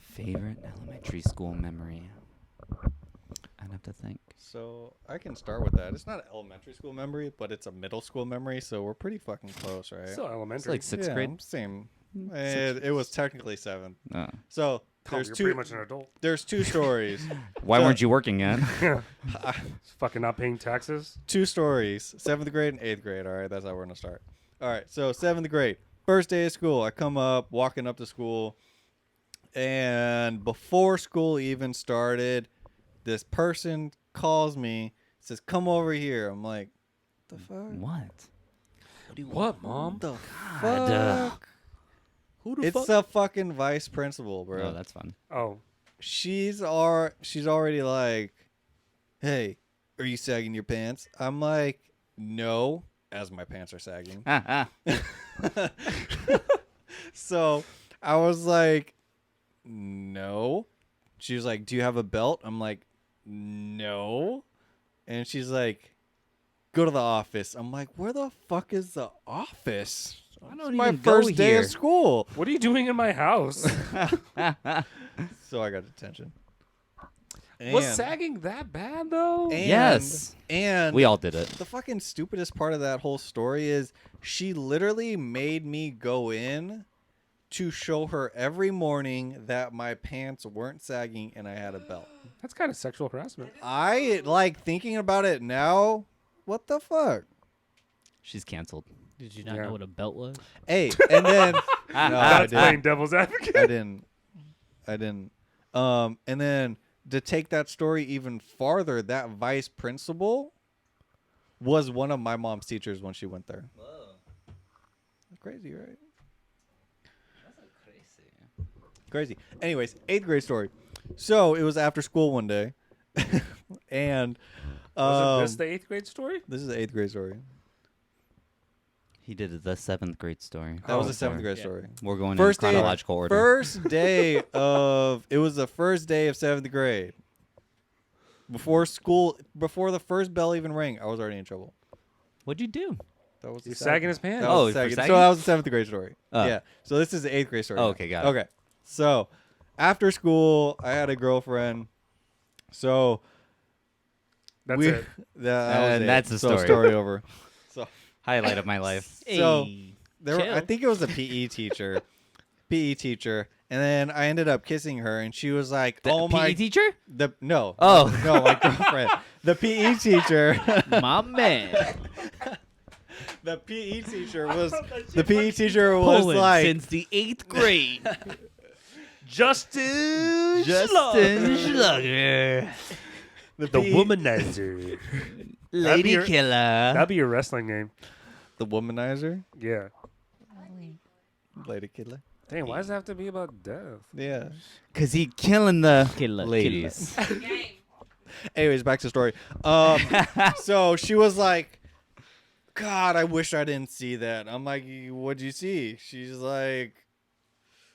[SPEAKER 2] Favorite elementary school memory? I'd have to think.
[SPEAKER 3] So I can start with that. It's not an elementary school memory, but it's a middle school memory, so we're pretty fucking close, right?
[SPEAKER 1] Still
[SPEAKER 2] It's
[SPEAKER 1] elementary.
[SPEAKER 2] like sixth grade.
[SPEAKER 3] Same. It was technically 7th.
[SPEAKER 2] Oh.
[SPEAKER 3] So
[SPEAKER 1] Oh,
[SPEAKER 3] there's
[SPEAKER 1] you're
[SPEAKER 3] two.
[SPEAKER 1] pretty much an adult.
[SPEAKER 3] There's two stories.
[SPEAKER 2] Why
[SPEAKER 3] So-
[SPEAKER 2] weren't you working yet?
[SPEAKER 1] Fucking not paying taxes.
[SPEAKER 3] Two stories. 7th grade and 8th grade. All right, that's how we're gonna start. All right, so 7th grade, first day of school. I come up, walking up to school, and before school even started, this person calls me, says, "Come over here." I'm like, "The fuck?
[SPEAKER 2] What?
[SPEAKER 1] What, Mom?
[SPEAKER 3] The
[SPEAKER 2] God,
[SPEAKER 3] fuck?"
[SPEAKER 4] Who the
[SPEAKER 3] It's the fucking vice principal, bro.
[SPEAKER 2] Oh, that's fun.
[SPEAKER 1] Oh,
[SPEAKER 3] she's already like, "Hey, are you sagging your pants?" I'm like, "No," as my pants are sagging. So I was like, "No." She was like, "Do you have a belt?" I'm like, "No." And she's like, "Go to the office." I'm like, "Where the fuck is the office?"
[SPEAKER 2] I
[SPEAKER 3] It's
[SPEAKER 2] don't
[SPEAKER 3] my
[SPEAKER 2] even go
[SPEAKER 3] first day
[SPEAKER 2] here.
[SPEAKER 3] of school.
[SPEAKER 1] what are you doing in my house?
[SPEAKER 3] So I got detention.
[SPEAKER 1] Was
[SPEAKER 3] And-
[SPEAKER 1] sagging that bad though?
[SPEAKER 3] and-
[SPEAKER 2] Yes.
[SPEAKER 3] And
[SPEAKER 2] We all did it.
[SPEAKER 3] the fucking stupidest part of that whole story is she literally made me go in to show her every morning that my pants weren't sagging and I had a belt.
[SPEAKER 1] That's kind of sexual harassment.
[SPEAKER 3] I like thinking about it now. What the fuck?
[SPEAKER 2] She's canceled.
[SPEAKER 4] Did you not
[SPEAKER 1] Yeah.
[SPEAKER 4] know what a belt was?
[SPEAKER 3] Hey, and then no, I
[SPEAKER 1] That's playing
[SPEAKER 3] didn't.
[SPEAKER 1] devil's advocate.
[SPEAKER 3] I didn't. And then to take that story even farther, that vice principal was one of my mom's teachers when she went there.
[SPEAKER 2] Whoa.
[SPEAKER 3] Crazy, right?
[SPEAKER 2] That's crazy.
[SPEAKER 3] Crazy. Anyways, 8th grade story. So it was after school one day, and
[SPEAKER 1] Was this the 8th grade story?
[SPEAKER 3] this is the 8th grade story.
[SPEAKER 2] He did the 7th grade story.
[SPEAKER 3] That was
[SPEAKER 1] Oh,
[SPEAKER 3] the 7th grade
[SPEAKER 4] Yeah.
[SPEAKER 3] story.
[SPEAKER 2] We're going
[SPEAKER 3] First
[SPEAKER 2] in
[SPEAKER 3] day-
[SPEAKER 2] chronological order.
[SPEAKER 3] First day of it was the first day of 7th grade. Before school, before the first bell even rang, I was already in trouble.
[SPEAKER 2] What'd you do?
[SPEAKER 3] That was the
[SPEAKER 1] He's
[SPEAKER 3] second-
[SPEAKER 1] sagging his pants.
[SPEAKER 3] That was
[SPEAKER 2] Oh,
[SPEAKER 3] the
[SPEAKER 2] for
[SPEAKER 3] second.
[SPEAKER 2] sagging?
[SPEAKER 3] So that was the 7th grade story.
[SPEAKER 2] Oh.
[SPEAKER 3] Yeah. So this is the 8th grade story.
[SPEAKER 2] Oh,
[SPEAKER 3] now.
[SPEAKER 2] okay, got it.
[SPEAKER 3] Okay. So after school, I had a girlfriend. So
[SPEAKER 1] That's
[SPEAKER 3] we,
[SPEAKER 1] it.
[SPEAKER 3] that was
[SPEAKER 2] And
[SPEAKER 3] it.
[SPEAKER 2] that's the
[SPEAKER 3] So
[SPEAKER 2] story.
[SPEAKER 3] story over. So
[SPEAKER 2] Highlight of my life.
[SPEAKER 3] So-
[SPEAKER 4] Hey,
[SPEAKER 3] there, I
[SPEAKER 4] chill.
[SPEAKER 3] think it was a PE teacher, and then I ended up kissing her, and she was like,
[SPEAKER 2] The
[SPEAKER 3] "Oh my,
[SPEAKER 2] PE teacher?
[SPEAKER 3] no,
[SPEAKER 2] Oh.
[SPEAKER 3] no, my girlfriend, the PE teacher,
[SPEAKER 4] my man.
[SPEAKER 3] the PE teacher was
[SPEAKER 4] Pulling
[SPEAKER 3] like,
[SPEAKER 4] since the 8th grade.
[SPEAKER 1] Justin
[SPEAKER 2] Schlager.
[SPEAKER 1] the
[SPEAKER 3] PE
[SPEAKER 1] womanizer.
[SPEAKER 2] Lady
[SPEAKER 1] your-
[SPEAKER 2] Killer.
[SPEAKER 1] That'd be your wrestling name.
[SPEAKER 3] the womanizer,
[SPEAKER 1] Yeah.
[SPEAKER 3] Lady Kidler.
[SPEAKER 1] Dang, why does it have to be about death?
[SPEAKER 3] Yeah.
[SPEAKER 2] Cause he killing the
[SPEAKER 4] Killer,
[SPEAKER 2] ladies.
[SPEAKER 3] Anyways, back to the story. So she was like, God, I wish I didn't see that. I'm like, what'd you see? She's like,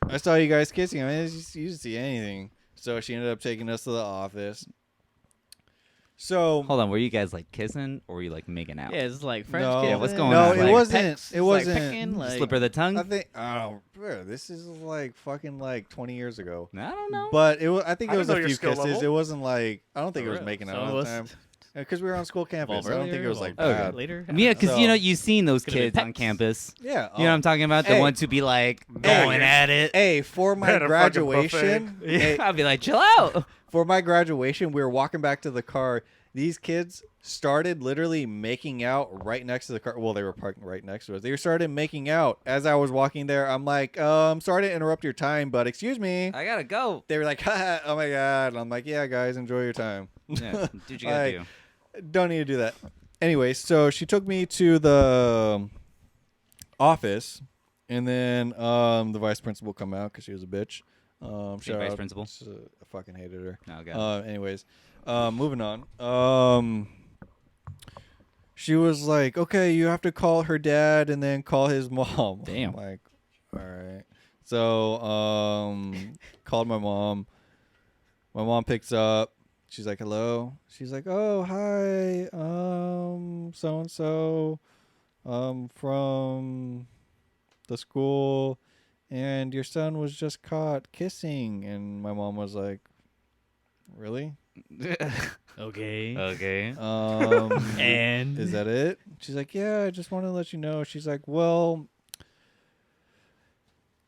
[SPEAKER 3] I saw you guys kissing. I mean, you didn't see anything. So she ended up taking us to the office. So
[SPEAKER 2] Hold on, were you guys like kissing or were you like making out?
[SPEAKER 4] Yeah, it's like French
[SPEAKER 3] No.
[SPEAKER 4] kiss.
[SPEAKER 2] Yeah, what's going
[SPEAKER 3] no,
[SPEAKER 2] on?
[SPEAKER 3] it
[SPEAKER 2] Like
[SPEAKER 3] wasn't.
[SPEAKER 4] Pecks,
[SPEAKER 3] It
[SPEAKER 4] it's
[SPEAKER 3] wasn't.
[SPEAKER 4] Like pecking, like,
[SPEAKER 2] Slip of the tongue?
[SPEAKER 3] I think. Oh, bro, this is like fucking like 20 years ago.
[SPEAKER 2] I don't know.
[SPEAKER 3] But it was. I think
[SPEAKER 1] I
[SPEAKER 3] it was
[SPEAKER 1] didn't
[SPEAKER 3] a
[SPEAKER 1] know your
[SPEAKER 3] few
[SPEAKER 1] skill
[SPEAKER 3] kisses.
[SPEAKER 1] level.
[SPEAKER 3] It wasn't like. I don't think it was
[SPEAKER 4] real.
[SPEAKER 3] making
[SPEAKER 4] So
[SPEAKER 3] out
[SPEAKER 4] it
[SPEAKER 3] at the
[SPEAKER 4] was-
[SPEAKER 3] time. Because we were on school campus. I don't think it was like
[SPEAKER 2] Okay.
[SPEAKER 3] bad.
[SPEAKER 4] Later.
[SPEAKER 2] Yeah, because
[SPEAKER 3] So-
[SPEAKER 2] you've seen those
[SPEAKER 4] Could've been
[SPEAKER 2] kids on
[SPEAKER 4] pecks.
[SPEAKER 2] campus.
[SPEAKER 3] Yeah.
[SPEAKER 2] You know what I'm talking about? The
[SPEAKER 3] Hey.
[SPEAKER 2] ones who be like
[SPEAKER 1] Hey.
[SPEAKER 2] going at it.
[SPEAKER 3] Hey, for my
[SPEAKER 1] At a fucking
[SPEAKER 3] graduation, hey,
[SPEAKER 2] I'll be like, chill out.
[SPEAKER 3] for my graduation, we were walking back to the car. These kids started literally making out right next to the car. Well, they were parking right next to us. They started making out as I was walking there. I'm like, sorry to interrupt your time, but excuse me.
[SPEAKER 2] I gotta go.
[SPEAKER 3] They were like, "Ha, oh my God. And I'm like, yeah, guys, enjoy your time.
[SPEAKER 2] Yeah, dude, you gotta
[SPEAKER 3] Like,
[SPEAKER 2] do.
[SPEAKER 3] Don't need to do that. Anyway, so she took me to the office, and then the vice principal come out because she was a bitch. Shout
[SPEAKER 2] vice
[SPEAKER 3] out.
[SPEAKER 2] principal?
[SPEAKER 3] I fucking hated her.
[SPEAKER 2] Oh god.
[SPEAKER 3] Anyways, moving on. She was like, okay, you have to call her dad and then call his mom.
[SPEAKER 2] Damn.
[SPEAKER 3] I'm like, all right. So, called my mom. My mom picks up. She's like, hello. She's like, oh, hi. So-and-so, from the school, and your son was just caught kissing. And my mom was like, really?
[SPEAKER 4] Okay.
[SPEAKER 2] Okay.
[SPEAKER 4] And
[SPEAKER 3] Is that it? She's like, yeah, I just wanted to let you know. She's like, well,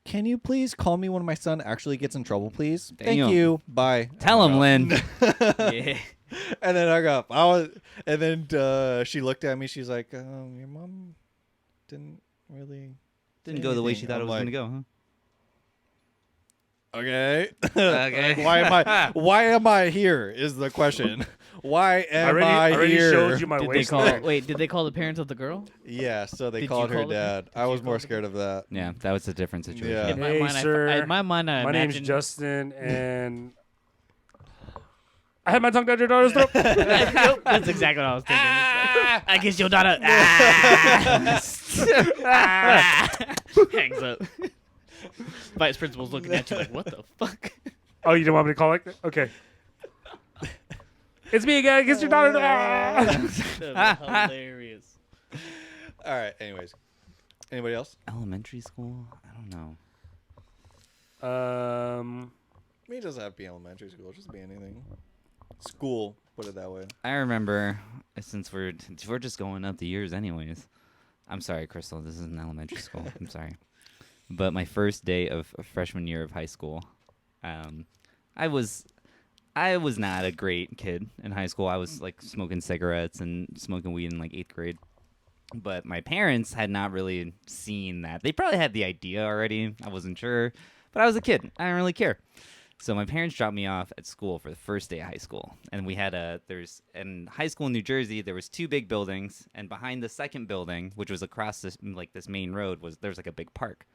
[SPEAKER 3] can you please call me when my son actually gets in trouble, please?
[SPEAKER 2] Damn.
[SPEAKER 3] Thank you. Bye.
[SPEAKER 2] Tell him,
[SPEAKER 3] Hung
[SPEAKER 2] Lynn.
[SPEAKER 3] up.
[SPEAKER 4] yeah.
[SPEAKER 3] And then hung up. And then she looked at me. She's like, your mom didn't really
[SPEAKER 2] Didn't
[SPEAKER 3] say
[SPEAKER 2] go the way
[SPEAKER 3] anything."
[SPEAKER 2] she thought it
[SPEAKER 3] I'm
[SPEAKER 2] was
[SPEAKER 3] like,
[SPEAKER 2] gonna go, huh?
[SPEAKER 3] Okay.
[SPEAKER 2] Okay.
[SPEAKER 3] Like, why am I here? Is the question. Why am I
[SPEAKER 1] already
[SPEAKER 3] here?
[SPEAKER 1] showed you my
[SPEAKER 4] Did they
[SPEAKER 1] waist.
[SPEAKER 4] call?
[SPEAKER 1] length.
[SPEAKER 4] Wait, did they call the parents of the girl?
[SPEAKER 3] Yeah, so they
[SPEAKER 4] Did you
[SPEAKER 3] called her
[SPEAKER 4] call the-
[SPEAKER 3] dad.
[SPEAKER 4] did
[SPEAKER 3] I
[SPEAKER 4] you
[SPEAKER 3] was
[SPEAKER 4] call
[SPEAKER 3] more
[SPEAKER 4] the-
[SPEAKER 3] scared of that.
[SPEAKER 2] Yeah, that was a different situation.
[SPEAKER 3] Yeah.
[SPEAKER 4] In my
[SPEAKER 1] Hey,
[SPEAKER 4] mind,
[SPEAKER 1] sir.
[SPEAKER 4] in my mind, I
[SPEAKER 1] My name's
[SPEAKER 4] imagined-
[SPEAKER 1] Justin, and I had my tongue down your daughter's throat.
[SPEAKER 4] Yep, that's exactly what I was thinking. It's like, I guess your daughter hangs up. Vice principal's looking at you like, what the fuck?
[SPEAKER 1] Oh, you don't want me to call like that? Okay. It's me again. Against your daughter.
[SPEAKER 4] That was hilarious.
[SPEAKER 3] All right. Anyways, anybody else?
[SPEAKER 2] Elementary school? I don't know.
[SPEAKER 3] I mean, it doesn't have to be elementary school. Just be anything. School. Put it that way.
[SPEAKER 2] I remember, since we're just going up the years anyways. I'm sorry, Crystal. This isn't elementary school. I'm sorry. But my first day of freshman year of high school, I was not a great kid in high school. I was like smoking cigarettes and smoking weed in like 8th grade. But my parents had not really seen that. They probably had the idea already. I wasn't sure. But I was a kid. I didn't really care. So my parents dropped me off at school for the first day of high school. And we had in high school in New Jersey, there was 2 big buildings. And behind the second building, which was across this main road, there was like a big park.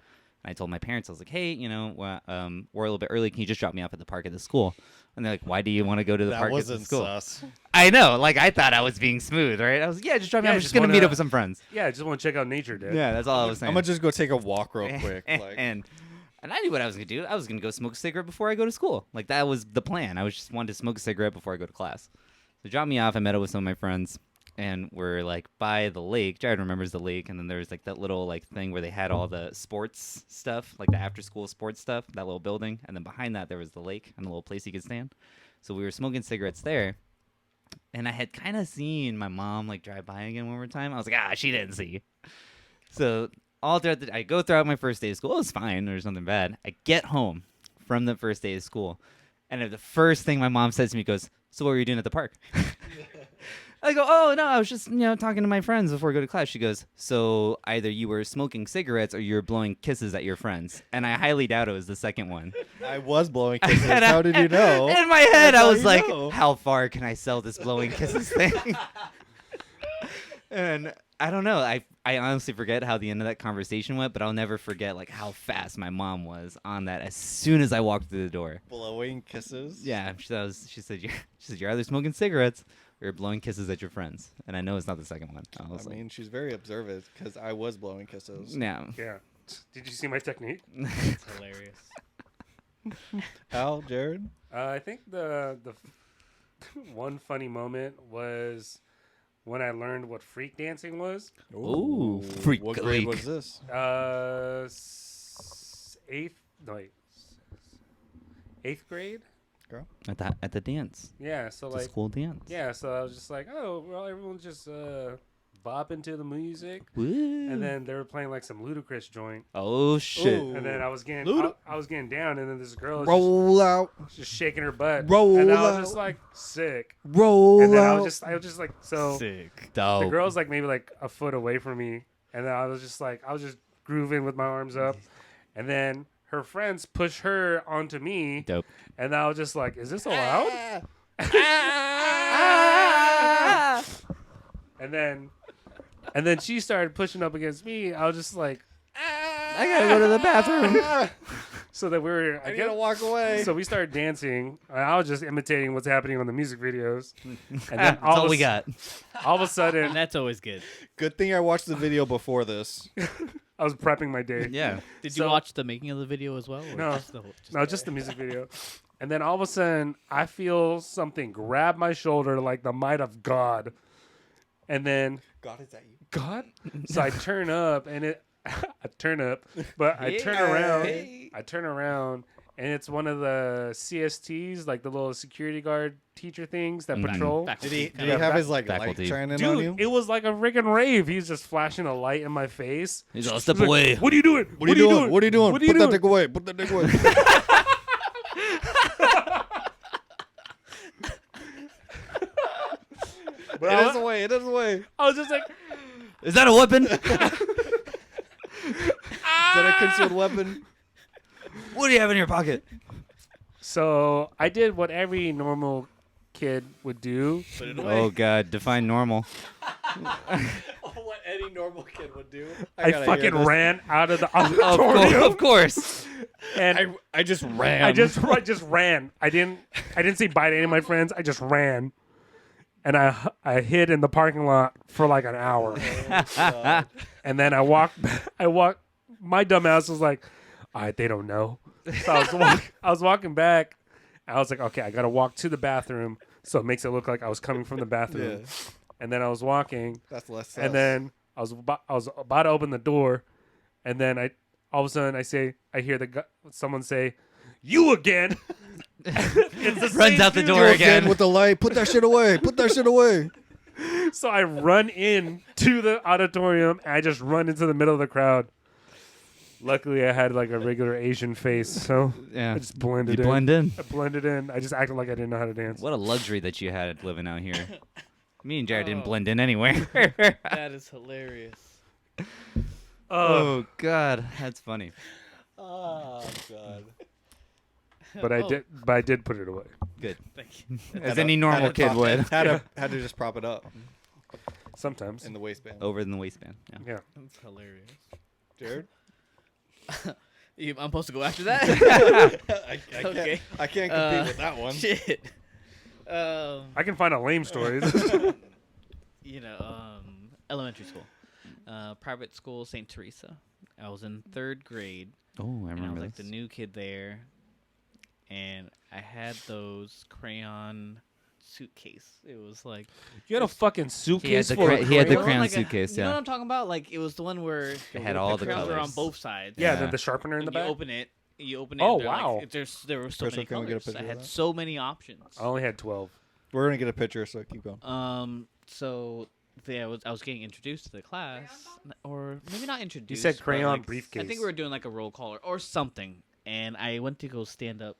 [SPEAKER 2] And I told my parents, I was like, hey, we're a little bit early. Can you just drop me off at the park at the school? And they're like, why do you want to go to the park at the school?
[SPEAKER 3] sus.
[SPEAKER 2] I know. Like, I thought I was being smooth, right? I was like, yeah, just drop me
[SPEAKER 1] Yeah,
[SPEAKER 2] off. I'm
[SPEAKER 1] just
[SPEAKER 2] just going to meet
[SPEAKER 1] wanna-
[SPEAKER 2] up with some friends.
[SPEAKER 1] Yeah, I just want to check out nature, Dad.
[SPEAKER 2] Yeah, that's all I was saying.
[SPEAKER 3] I'm gonna just go take a walk real quick. Like,
[SPEAKER 2] and I knew what I was gonna do. I was gonna go smoke a cigarette before I go to school. Like that was the plan. I was just wanted to smoke a cigarette before I go to class. So drop me off. I met up with some of my friends, and we're like by the lake. Jared remembers the lake, and then there's like that little like thing where they had all the sports stuff, like the after school sports stuff. That little building, and then behind that there was the lake and a little place you could stand. So we were smoking cigarettes there. And I had kind of seen my mom like drive by again one more time. I was like, she didn't see. So all throughout I go throughout my first day of school. It was fine. There's nothing bad. I get home from the first day of school, and the first thing my mom says to me goes, "So what were you doing at the park?" I go, "Oh no, I was just talking to my friends before I go to class." She goes, "So either you were smoking cigarettes or you were blowing kisses at your friends." And I highly doubt it was the second one.
[SPEAKER 3] I was blowing kisses.
[SPEAKER 2] And
[SPEAKER 3] How did you know?
[SPEAKER 2] In my head,
[SPEAKER 3] That's
[SPEAKER 2] I
[SPEAKER 3] how
[SPEAKER 2] was
[SPEAKER 3] you
[SPEAKER 2] like,
[SPEAKER 3] know.
[SPEAKER 2] "How far can I sell this blowing kisses thing?" And I don't know. I honestly forget how the end of that conversation went, but I'll never forget like how fast my mom was on that as soon as I walked through the door.
[SPEAKER 3] Blowing kisses.
[SPEAKER 2] Yeah, she said you're either smoking cigarettes or you're blowing kisses at your friends, and I know it's not the second one. I was
[SPEAKER 3] I mean, she's very observant because I was blowing kisses.
[SPEAKER 2] yeah.
[SPEAKER 1] Yeah. Did you see my technique?
[SPEAKER 4] It's hilarious.
[SPEAKER 3] Al, Jared?
[SPEAKER 1] I think the one funny moment was when I learned what freak dancing was.
[SPEAKER 2] Ooh, freak
[SPEAKER 3] What grade
[SPEAKER 2] leak.
[SPEAKER 3] was this?
[SPEAKER 1] Eighth grade.
[SPEAKER 2] At the dance,
[SPEAKER 1] Yeah. So
[SPEAKER 2] the
[SPEAKER 1] like,
[SPEAKER 2] school dance.
[SPEAKER 1] yeah. So I was just like, oh, well, everyone's just bopping to the music,
[SPEAKER 2] Woo.
[SPEAKER 1] and then they were playing like some ludicrous joint,
[SPEAKER 2] Oh shit.
[SPEAKER 3] Ooh.
[SPEAKER 1] and then I was getting I was getting down, and then this girl was
[SPEAKER 3] Roll out.
[SPEAKER 1] just shaking her butt,
[SPEAKER 3] Roll
[SPEAKER 1] and I was
[SPEAKER 3] out.
[SPEAKER 1] just like sick,
[SPEAKER 3] Roll
[SPEAKER 1] and then
[SPEAKER 3] out.
[SPEAKER 1] I was just like so.
[SPEAKER 4] Sick.
[SPEAKER 1] The
[SPEAKER 2] Dope.
[SPEAKER 1] girl's like maybe like a foot away from me, and then I was just grooving with my arms up, and then her friends push her onto me,
[SPEAKER 2] Dope.
[SPEAKER 1] and I was just like, "Is this allowed?" And then she started pushing up against me. I was just like,
[SPEAKER 2] I gotta go to the bathroom.
[SPEAKER 1] so that we were.
[SPEAKER 3] I gotta walk away.
[SPEAKER 1] So we started dancing, and I was just imitating what's happening on the music videos, and then
[SPEAKER 2] That's all we got.
[SPEAKER 1] all of a
[SPEAKER 4] And
[SPEAKER 1] sudden,
[SPEAKER 4] that's always good.
[SPEAKER 3] Good thing I watched the video before this.
[SPEAKER 1] I was prepping my day.
[SPEAKER 2] Yeah.
[SPEAKER 4] Did you
[SPEAKER 1] So-
[SPEAKER 4] watch the making of the video as well? Or
[SPEAKER 1] No. Just the music video. And then all of a sudden, I feel something grab my shoulder like the might of God. And then,
[SPEAKER 3] God, is that you?
[SPEAKER 1] God? So I turn up, and I turn up, but I turn around. I turn around, and it's one of the CSTs, like the little security guard teacher things that patrol.
[SPEAKER 3] Did he
[SPEAKER 4] Kinda
[SPEAKER 3] have his like
[SPEAKER 2] faculty.
[SPEAKER 3] light shining on you?
[SPEAKER 1] Dude, it was like a friggin' rave. He's just flashing a light in my face.
[SPEAKER 2] He's all step
[SPEAKER 1] He's like,
[SPEAKER 2] away.
[SPEAKER 1] What are you doing?
[SPEAKER 3] What are you doing? What are you doing?
[SPEAKER 1] What are you
[SPEAKER 3] Put that
[SPEAKER 1] doing?
[SPEAKER 3] dick away. Put that dick away.
[SPEAKER 1] But
[SPEAKER 3] It
[SPEAKER 1] I
[SPEAKER 3] is
[SPEAKER 1] was,
[SPEAKER 3] away. It is away.
[SPEAKER 1] I was just like,
[SPEAKER 2] Is that a weapon?
[SPEAKER 3] Is that a concealed weapon?
[SPEAKER 2] What do you have in your pocket?
[SPEAKER 1] so I did what every normal kid would do.
[SPEAKER 4] Put it away.
[SPEAKER 2] Oh god, define normal.
[SPEAKER 3] What any normal kid would do.
[SPEAKER 1] I fucking ran out of the auditorium,
[SPEAKER 2] Of course.
[SPEAKER 1] and
[SPEAKER 3] I just ran.
[SPEAKER 1] I just ran. I didn't say bye to any of my friends. I just ran, and I hid in the parking lot for like an hour, and then I walked. My dumb ass was like, "All right, they don't know." So I was walking back. I was like, "Okay, I gotta walk to the bathroom, so it makes it look like I was coming from the bathroom."
[SPEAKER 3] Yeah.
[SPEAKER 1] And then I was walking,
[SPEAKER 3] That's less.
[SPEAKER 1] and then I was about to open the door, and then all of a sudden I hear someone say, "You again?" It's the
[SPEAKER 2] Runs
[SPEAKER 1] same
[SPEAKER 2] out the
[SPEAKER 1] dude.
[SPEAKER 2] door again.
[SPEAKER 3] with the light. Put that shit away. Put that shit away.
[SPEAKER 1] So I run in to the auditorium, and I just run into the middle of the crowd. Luckily, I had like a regular Asian face, so
[SPEAKER 2] Yeah.
[SPEAKER 1] I just blended
[SPEAKER 2] You
[SPEAKER 1] in.
[SPEAKER 2] blend in.
[SPEAKER 1] I blended in. I just acted like I didn't know how to dance.
[SPEAKER 2] What a luxury that you had living out here. Me and Jared didn't
[SPEAKER 4] Oh.
[SPEAKER 2] blend in anywhere.
[SPEAKER 4] That is hilarious.
[SPEAKER 2] Oh god, that's funny.
[SPEAKER 3] Oh god.
[SPEAKER 1] But I
[SPEAKER 4] Oh,
[SPEAKER 1] did put it away.
[SPEAKER 2] Good.
[SPEAKER 4] Thank you.
[SPEAKER 2] As any normal kid would.
[SPEAKER 3] Had to just prop it up
[SPEAKER 1] Sometimes.
[SPEAKER 3] in the waistband.
[SPEAKER 2] Over in the waistband. Yeah.
[SPEAKER 1] Yeah.
[SPEAKER 4] That's hilarious.
[SPEAKER 3] Jared.
[SPEAKER 4] I'm supposed to go after that?
[SPEAKER 3] I
[SPEAKER 4] Okay.
[SPEAKER 3] I can't compete
[SPEAKER 4] Uh,
[SPEAKER 3] with that one.
[SPEAKER 4] Shit.
[SPEAKER 1] I can find a lame story.
[SPEAKER 4] Elementary school. Private school, St. Teresa. I was in 3rd grade.
[SPEAKER 2] Oh, I
[SPEAKER 4] And I was
[SPEAKER 2] remember
[SPEAKER 4] like
[SPEAKER 2] this.
[SPEAKER 4] the new kid there. And I had those crayon suitcase. It was like
[SPEAKER 1] You had a fucking suitcase
[SPEAKER 2] the
[SPEAKER 1] full
[SPEAKER 2] cra-
[SPEAKER 1] of
[SPEAKER 2] he had the
[SPEAKER 1] crayons?
[SPEAKER 2] crayon
[SPEAKER 4] like
[SPEAKER 2] suitcase,
[SPEAKER 4] You know
[SPEAKER 2] yeah.
[SPEAKER 4] what I'm talking about? Like it was the one where
[SPEAKER 2] It had all the
[SPEAKER 4] crayons were on
[SPEAKER 2] colors.
[SPEAKER 4] both sides.
[SPEAKER 1] Yeah,
[SPEAKER 2] Yeah.
[SPEAKER 1] the sharpener in the
[SPEAKER 4] And you
[SPEAKER 1] back.
[SPEAKER 4] open it. You open it.
[SPEAKER 1] Oh,
[SPEAKER 4] and they're like-
[SPEAKER 1] wow.
[SPEAKER 4] there were so
[SPEAKER 3] Crystal,
[SPEAKER 4] many
[SPEAKER 3] can we get a
[SPEAKER 4] colors. I
[SPEAKER 3] picture of
[SPEAKER 4] had
[SPEAKER 3] that?
[SPEAKER 4] so many options.
[SPEAKER 1] I only had 12.
[SPEAKER 3] We're gonna get a picture, so keep going.
[SPEAKER 4] So I was getting introduced to the class, or maybe not
[SPEAKER 1] You
[SPEAKER 4] introduced.
[SPEAKER 1] said
[SPEAKER 4] but,
[SPEAKER 1] crayon
[SPEAKER 4] like,
[SPEAKER 1] briefcase.
[SPEAKER 4] I think we were doing like a roll call or something, and I went to go stand up,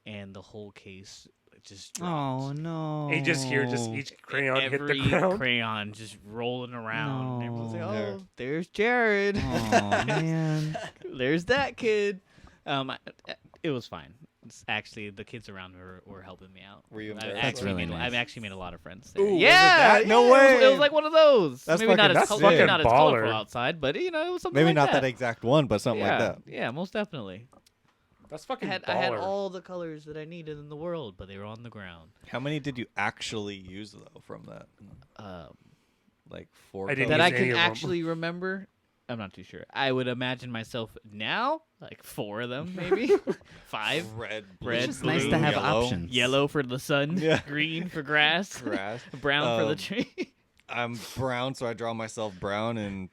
[SPEAKER 4] and the whole case just dropped.
[SPEAKER 2] Oh no.
[SPEAKER 1] And you just hear each crayon hit
[SPEAKER 4] Every
[SPEAKER 1] the ground.
[SPEAKER 4] crayon just rolling around. And everyone's like,
[SPEAKER 2] No.
[SPEAKER 4] "Oh,
[SPEAKER 3] There.
[SPEAKER 4] there's Jared.
[SPEAKER 2] Oh man.
[SPEAKER 4] There's that kid." It was fine. It's actually the kids around me were helping me out.
[SPEAKER 3] Were you
[SPEAKER 4] I
[SPEAKER 3] embarrassed?
[SPEAKER 2] That's
[SPEAKER 4] actually
[SPEAKER 2] really
[SPEAKER 4] made,
[SPEAKER 2] nice.
[SPEAKER 4] I actually made a lot of friends there.
[SPEAKER 3] Ooh, was it
[SPEAKER 4] yeah,
[SPEAKER 3] that? No
[SPEAKER 4] yeah, It
[SPEAKER 3] way.
[SPEAKER 4] was like one of those.
[SPEAKER 3] That's
[SPEAKER 4] maybe not
[SPEAKER 3] fucking
[SPEAKER 4] as
[SPEAKER 3] sick.
[SPEAKER 4] maybe not as
[SPEAKER 1] Baller.
[SPEAKER 4] colorful outside, but it was something
[SPEAKER 3] Maybe
[SPEAKER 4] like
[SPEAKER 3] not
[SPEAKER 4] that.
[SPEAKER 3] that exact one, but something
[SPEAKER 4] yeah,
[SPEAKER 3] like that.
[SPEAKER 4] yeah, most definitely.
[SPEAKER 1] That's fucking
[SPEAKER 4] I had
[SPEAKER 1] baller.
[SPEAKER 4] all the colors that I needed in the world, but they were on the ground.
[SPEAKER 3] How many did you actually use though from that? Like 4
[SPEAKER 1] I didn't
[SPEAKER 4] That
[SPEAKER 1] use
[SPEAKER 4] I
[SPEAKER 1] any
[SPEAKER 4] can
[SPEAKER 1] of 'em.
[SPEAKER 4] actually remember. I'm not too sure. I would imagine myself now, like 4 of them, maybe 5.
[SPEAKER 3] Red,
[SPEAKER 4] Red,
[SPEAKER 2] It's just nice
[SPEAKER 4] blue,
[SPEAKER 2] to have
[SPEAKER 3] yellow.
[SPEAKER 2] options.
[SPEAKER 4] Yellow for the sun,
[SPEAKER 3] Yeah.
[SPEAKER 4] green for grass,
[SPEAKER 3] Grass.
[SPEAKER 4] brown for the
[SPEAKER 3] Um,
[SPEAKER 4] tree.
[SPEAKER 3] I'm brown, so I draw myself brown, and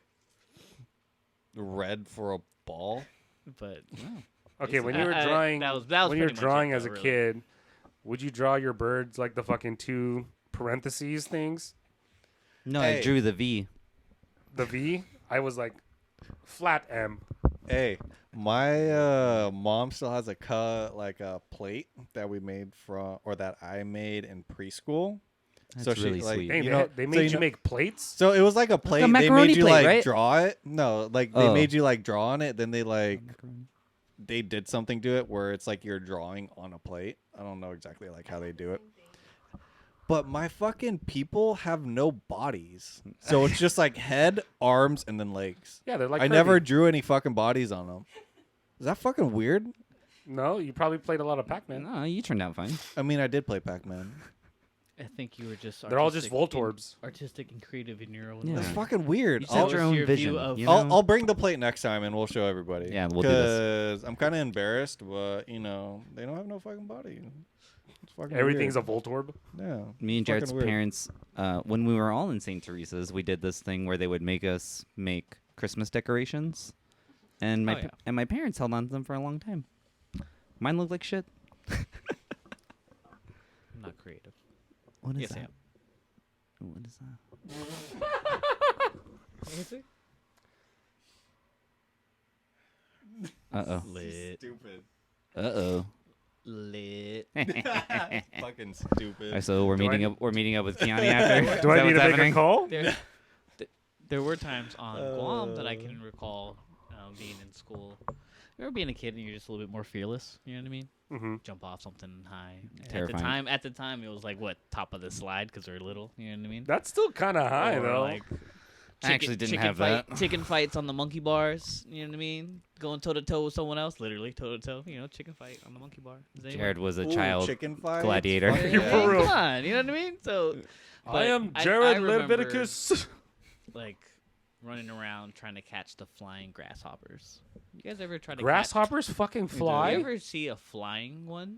[SPEAKER 3] red for a ball.
[SPEAKER 4] But
[SPEAKER 1] Okay, when you were
[SPEAKER 4] I-
[SPEAKER 1] drawing,
[SPEAKER 4] that was
[SPEAKER 1] when you were
[SPEAKER 4] pretty much it,
[SPEAKER 1] drawing
[SPEAKER 4] though,
[SPEAKER 1] as a
[SPEAKER 4] really.
[SPEAKER 1] kid, would you draw your birds like the fucking 2 parentheses things?
[SPEAKER 2] No,
[SPEAKER 3] Hey.
[SPEAKER 2] I drew the V.
[SPEAKER 1] The V? I was like flat M.
[SPEAKER 3] Hey, my mom still has a plate that we made from, or that I made in preschool.
[SPEAKER 2] That's
[SPEAKER 3] So she,
[SPEAKER 2] really
[SPEAKER 3] like,
[SPEAKER 2] sweet.
[SPEAKER 1] Hey,
[SPEAKER 3] You
[SPEAKER 1] they,
[SPEAKER 3] know-
[SPEAKER 1] they
[SPEAKER 3] so
[SPEAKER 1] made
[SPEAKER 3] you
[SPEAKER 1] you
[SPEAKER 3] know-
[SPEAKER 1] make plates?
[SPEAKER 3] So it was like a plate. They
[SPEAKER 2] macaroni
[SPEAKER 3] made you
[SPEAKER 2] plate,
[SPEAKER 3] like
[SPEAKER 2] right?
[SPEAKER 3] draw it. No, like they
[SPEAKER 2] Oh.
[SPEAKER 3] made you like draw on it. Then they did something to it where it's like you're drawing on a plate. I don't know exactly like how they do it. But my fucking people have no bodies. So it's just like head, arms, and then legs.
[SPEAKER 1] Yeah, they're like
[SPEAKER 3] I
[SPEAKER 1] Kirby.
[SPEAKER 3] never drew any fucking bodies on them. Is that fucking weird?
[SPEAKER 1] No, you probably played a lot of Pac-Man.
[SPEAKER 2] No, you turned out fine.
[SPEAKER 3] I mean, I did play Pac-Man.
[SPEAKER 4] I think you were just
[SPEAKER 1] They're all just
[SPEAKER 4] artistic
[SPEAKER 1] Voltorbs.
[SPEAKER 4] artistic and creative in your own
[SPEAKER 2] Yeah.
[SPEAKER 4] way.
[SPEAKER 3] That's fucking weird.
[SPEAKER 2] You
[SPEAKER 3] I'll,
[SPEAKER 2] set your
[SPEAKER 4] I'll-
[SPEAKER 2] own
[SPEAKER 4] your view
[SPEAKER 2] vision.
[SPEAKER 4] of-
[SPEAKER 2] You know?
[SPEAKER 3] I'll bring the plate next time and we'll show everybody.
[SPEAKER 2] Yeah, we'll do this.
[SPEAKER 3] Because I'm kind of embarrassed, but they don't have no fucking body. It's fucking
[SPEAKER 1] Everything's
[SPEAKER 3] weird.
[SPEAKER 1] a Voltorb.
[SPEAKER 3] Yeah.
[SPEAKER 2] Me and
[SPEAKER 3] fucking
[SPEAKER 2] Jared's
[SPEAKER 3] weird.
[SPEAKER 2] parents, when we were all in St. Teresa's, we did this thing where they would make us make Christmas decorations, and
[SPEAKER 4] Oh, yeah.
[SPEAKER 2] and my parents held on to them for a long time. Mine looked like shit.
[SPEAKER 4] I'm not creative.
[SPEAKER 2] What is
[SPEAKER 4] Yes, I
[SPEAKER 2] that?
[SPEAKER 4] am.
[SPEAKER 2] What is that? Uh oh.
[SPEAKER 4] Lit.
[SPEAKER 3] Stupid.
[SPEAKER 2] Uh
[SPEAKER 4] Lit.
[SPEAKER 2] oh.
[SPEAKER 3] fucking stupid.
[SPEAKER 2] So we're
[SPEAKER 1] Do I
[SPEAKER 2] meeting
[SPEAKER 1] need-
[SPEAKER 2] up. We're meeting up with Kiani after.
[SPEAKER 1] Do
[SPEAKER 2] Is
[SPEAKER 1] I
[SPEAKER 2] that
[SPEAKER 1] need
[SPEAKER 2] what's
[SPEAKER 1] to make
[SPEAKER 2] happening?
[SPEAKER 1] a call?
[SPEAKER 4] There were times on Guam that I can recall being in school. Remember being a kid and you're just a little bit more fearless. You know what I mean?
[SPEAKER 1] Mm-hmm.
[SPEAKER 4] Jump off something high.
[SPEAKER 2] Terrifying.
[SPEAKER 4] At the time, it was like what top of the slide because they're little. You know what I mean?
[SPEAKER 1] That's still kind of high,
[SPEAKER 4] Or,
[SPEAKER 1] though.
[SPEAKER 4] like,
[SPEAKER 2] I actually didn't
[SPEAKER 4] chicken
[SPEAKER 2] have that.
[SPEAKER 4] Chicken fights on the monkey bars. You know what I mean? Going toe to toe with someone else, literally toe to toe. You know, chicken fight on the monkey bar. Does anyone-
[SPEAKER 2] Jared was a
[SPEAKER 3] Ooh,
[SPEAKER 2] child.
[SPEAKER 3] chicken fights?
[SPEAKER 2] gladiator.
[SPEAKER 3] Fuck
[SPEAKER 1] You're
[SPEAKER 3] yeah.
[SPEAKER 1] for real.
[SPEAKER 4] Come on, you know what I mean? So,
[SPEAKER 1] I
[SPEAKER 4] but
[SPEAKER 1] am
[SPEAKER 4] I
[SPEAKER 1] Jared
[SPEAKER 4] remember,
[SPEAKER 1] Leviticus.
[SPEAKER 4] Like running around trying to catch the flying grasshoppers. You guys ever try to
[SPEAKER 1] Grasshoppers fucking
[SPEAKER 4] Catch,
[SPEAKER 1] fly?
[SPEAKER 4] you ever see a flying one?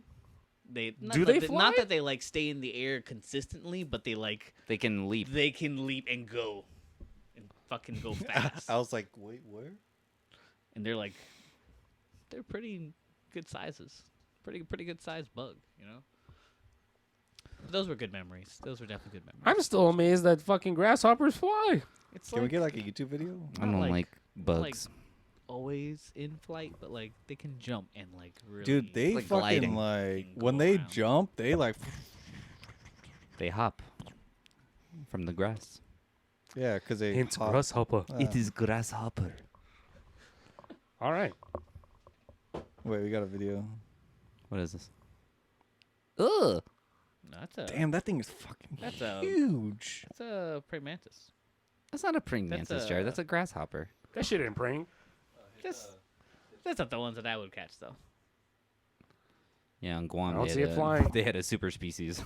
[SPEAKER 4] They not
[SPEAKER 1] Do
[SPEAKER 4] that
[SPEAKER 1] they
[SPEAKER 4] Not
[SPEAKER 1] fly?
[SPEAKER 4] that they like stay in the air consistently, but they
[SPEAKER 2] They can leap.
[SPEAKER 4] they can leap and go, and fucking go fast.
[SPEAKER 3] I was like, wait, where?
[SPEAKER 4] And they're pretty good sizes. Pretty good sized bug, you know. But those were good memories. Those were definitely good memories.
[SPEAKER 1] I'm still amazed that fucking grasshoppers fly.
[SPEAKER 4] It's
[SPEAKER 3] Can we get like a YouTube video?
[SPEAKER 2] I don't
[SPEAKER 4] not
[SPEAKER 2] like,
[SPEAKER 4] not
[SPEAKER 2] bugs.
[SPEAKER 4] always in flight, but like they can jump and like really.
[SPEAKER 3] Dude, they
[SPEAKER 2] like
[SPEAKER 3] fucking
[SPEAKER 2] gliding.
[SPEAKER 3] like
[SPEAKER 4] Can
[SPEAKER 3] when
[SPEAKER 4] go
[SPEAKER 3] they
[SPEAKER 4] around.
[SPEAKER 3] jump, they like
[SPEAKER 2] They hop from the grass.
[SPEAKER 3] yeah, because they
[SPEAKER 1] Hence
[SPEAKER 3] hop.
[SPEAKER 1] grasshopper.
[SPEAKER 3] Uh,
[SPEAKER 2] It is grasshopper.
[SPEAKER 1] All right.
[SPEAKER 3] Wait, we got a video.
[SPEAKER 2] What is this? Ugh.
[SPEAKER 4] No, that's a
[SPEAKER 3] Damn, that thing is fucking
[SPEAKER 4] That's a-
[SPEAKER 3] huge.
[SPEAKER 4] that's a praying mantis.
[SPEAKER 2] That's not a praying
[SPEAKER 4] That's
[SPEAKER 2] mantis,
[SPEAKER 4] a-
[SPEAKER 2] Jared. That's a grasshopper.
[SPEAKER 1] That shit ain't praying.
[SPEAKER 4] That's not the ones that I would catch though.
[SPEAKER 2] Yeah, on Guam.
[SPEAKER 1] I don't
[SPEAKER 2] they
[SPEAKER 1] see
[SPEAKER 2] had
[SPEAKER 1] it
[SPEAKER 2] a-
[SPEAKER 1] flying.
[SPEAKER 2] They had a super species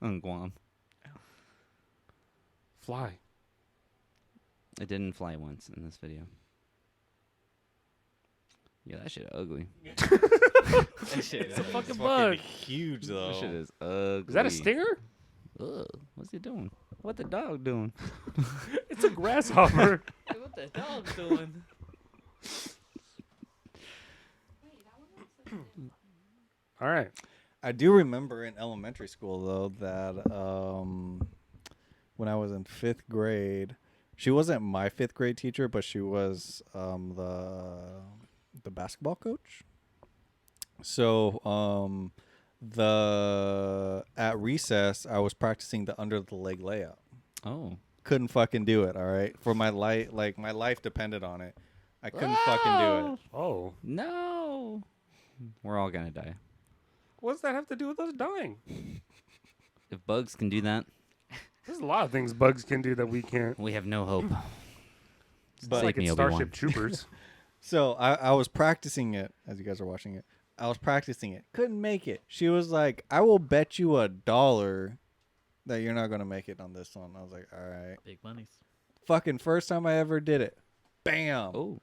[SPEAKER 2] on Guam.
[SPEAKER 1] Fly.
[SPEAKER 2] It didn't fly once in this video. Yeah, that shit ugly.
[SPEAKER 4] That shit
[SPEAKER 1] It's a
[SPEAKER 4] is-
[SPEAKER 1] fucking
[SPEAKER 3] It's
[SPEAKER 1] bug.
[SPEAKER 3] huge though.
[SPEAKER 2] That shit is ugly.
[SPEAKER 1] Is that a stinger?
[SPEAKER 2] Ugh. What's he doing? What the dog doing?
[SPEAKER 1] It's a grasshopper.
[SPEAKER 4] Hey, what the dog's doing?
[SPEAKER 1] All right.
[SPEAKER 3] I do remember in elementary school though that when I was in 5th grade, she wasn't my 5th grade teacher, but she was the basketball coach. So at recess I was practicing the under the leg layup.
[SPEAKER 2] Oh.
[SPEAKER 3] Couldn't fucking do it, all right? For my life, like my life depended on it. I couldn't fucking do it.
[SPEAKER 1] Oh.
[SPEAKER 2] No. We're all gonna die.
[SPEAKER 1] What does that have to do with us dying?
[SPEAKER 2] If bugs can do that,
[SPEAKER 1] There's a lot of things bugs can do that we can't.
[SPEAKER 2] we have no hope.
[SPEAKER 1] It's
[SPEAKER 3] But
[SPEAKER 1] like
[SPEAKER 2] me,
[SPEAKER 1] it's
[SPEAKER 2] Obi-Wan.
[SPEAKER 1] Starship Troopers.
[SPEAKER 3] So I was practicing it as you guys are watching it. I was practicing it. Couldn't make it. She was like, I will bet you $1 that you're not going to make it on this one. I was like, all right.
[SPEAKER 4] Big monies.
[SPEAKER 3] Fucking first time I ever did it. Bam.
[SPEAKER 2] Oh,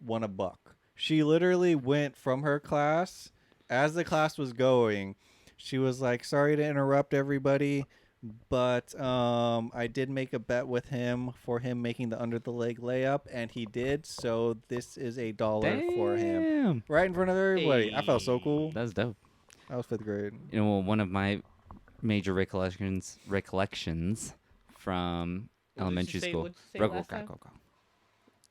[SPEAKER 3] Won $1. She literally went from her class as the class was going. She was like, sorry to interrupt everybody, but I did make a bet with him for him making the under the leg layup, and he did. So this is $1 for him.
[SPEAKER 2] damn.
[SPEAKER 3] Right in front of everybody. I felt so cool.
[SPEAKER 2] That's dope.
[SPEAKER 3] I was 5th grade.
[SPEAKER 2] You know, one of my major recollections from elementary school.
[SPEAKER 4] What'd you say
[SPEAKER 2] Go,
[SPEAKER 4] last
[SPEAKER 2] go,
[SPEAKER 4] time?
[SPEAKER 2] go, go.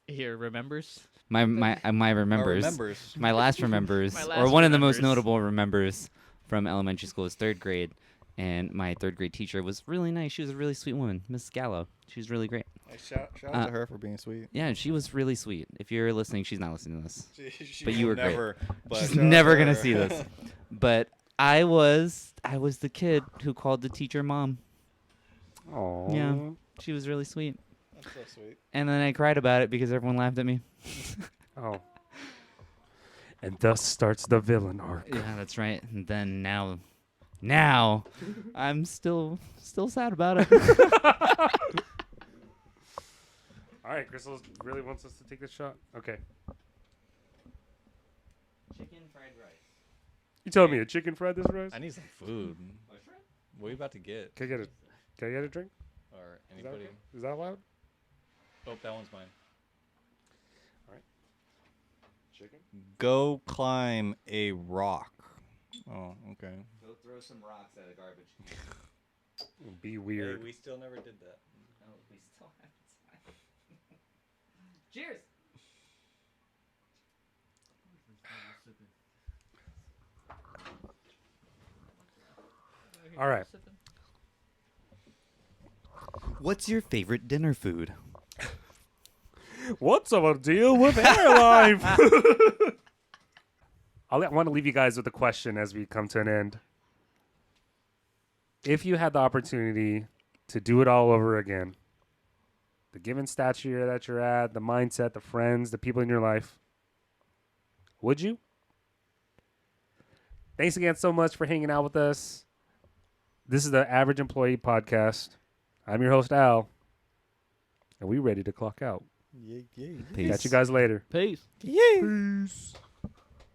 [SPEAKER 4] Here, remembers.
[SPEAKER 2] My remembers.
[SPEAKER 3] Remembers.
[SPEAKER 2] My last remembers,
[SPEAKER 4] My
[SPEAKER 2] or
[SPEAKER 4] last
[SPEAKER 2] one of the most
[SPEAKER 4] remembers.
[SPEAKER 2] notable remembers from elementary school is 3rd grade, and my 3rd grade teacher was really nice. She was a really sweet woman, Miss Gallo. She was really great.
[SPEAKER 3] Hey, shout out to her for being sweet.
[SPEAKER 2] Yeah, she was really sweet. If you're listening, she's not listening to this. But you
[SPEAKER 3] will
[SPEAKER 2] were great.
[SPEAKER 3] never, but
[SPEAKER 2] She's
[SPEAKER 3] shout out
[SPEAKER 2] never
[SPEAKER 3] to
[SPEAKER 2] gonna
[SPEAKER 3] her.
[SPEAKER 2] see this. But I was the kid who called the teacher mom.
[SPEAKER 1] Oh.
[SPEAKER 2] Yeah. She was really sweet.
[SPEAKER 3] That's so sweet.
[SPEAKER 2] And then I cried about it because everyone laughed at me.
[SPEAKER 1] Oh. And thus starts the villain arc.
[SPEAKER 2] Yeah, that's right. And then now I'm still sad about it.
[SPEAKER 1] All right, Crystal really wants us to take this shot. Okay.
[SPEAKER 2] Chicken fried rice.
[SPEAKER 1] You told me a chicken fried this rice?
[SPEAKER 3] I need some food. What are you about to get?
[SPEAKER 1] Can I get a drink?
[SPEAKER 3] Or
[SPEAKER 1] Is that,
[SPEAKER 3] anybody?
[SPEAKER 1] okay? Is that allowed?
[SPEAKER 3] Oh, that one's mine.
[SPEAKER 1] Chicken?
[SPEAKER 3] Go climb a rock. Oh, okay.
[SPEAKER 2] Go throw some rocks at a garbage.
[SPEAKER 1] Be weird.
[SPEAKER 3] we still never did that.
[SPEAKER 2] Oh, we still have time. Cheers.
[SPEAKER 1] All right.
[SPEAKER 2] What's your favorite dinner food?
[SPEAKER 1] What's a deal with airline? I want to leave you guys with a question as we come to an end. If you had the opportunity to do it all over again, the given stature that you're at, the mindset, the friends, the people in your life, would you? Thanks again so much for hanging out with us. This is the Average Employee Podcast. I'm your host, Al, and we ready to clock out.
[SPEAKER 3] Yeah.
[SPEAKER 2] Peace.
[SPEAKER 1] Catch you guys later.
[SPEAKER 4] Peace.
[SPEAKER 3] Peace.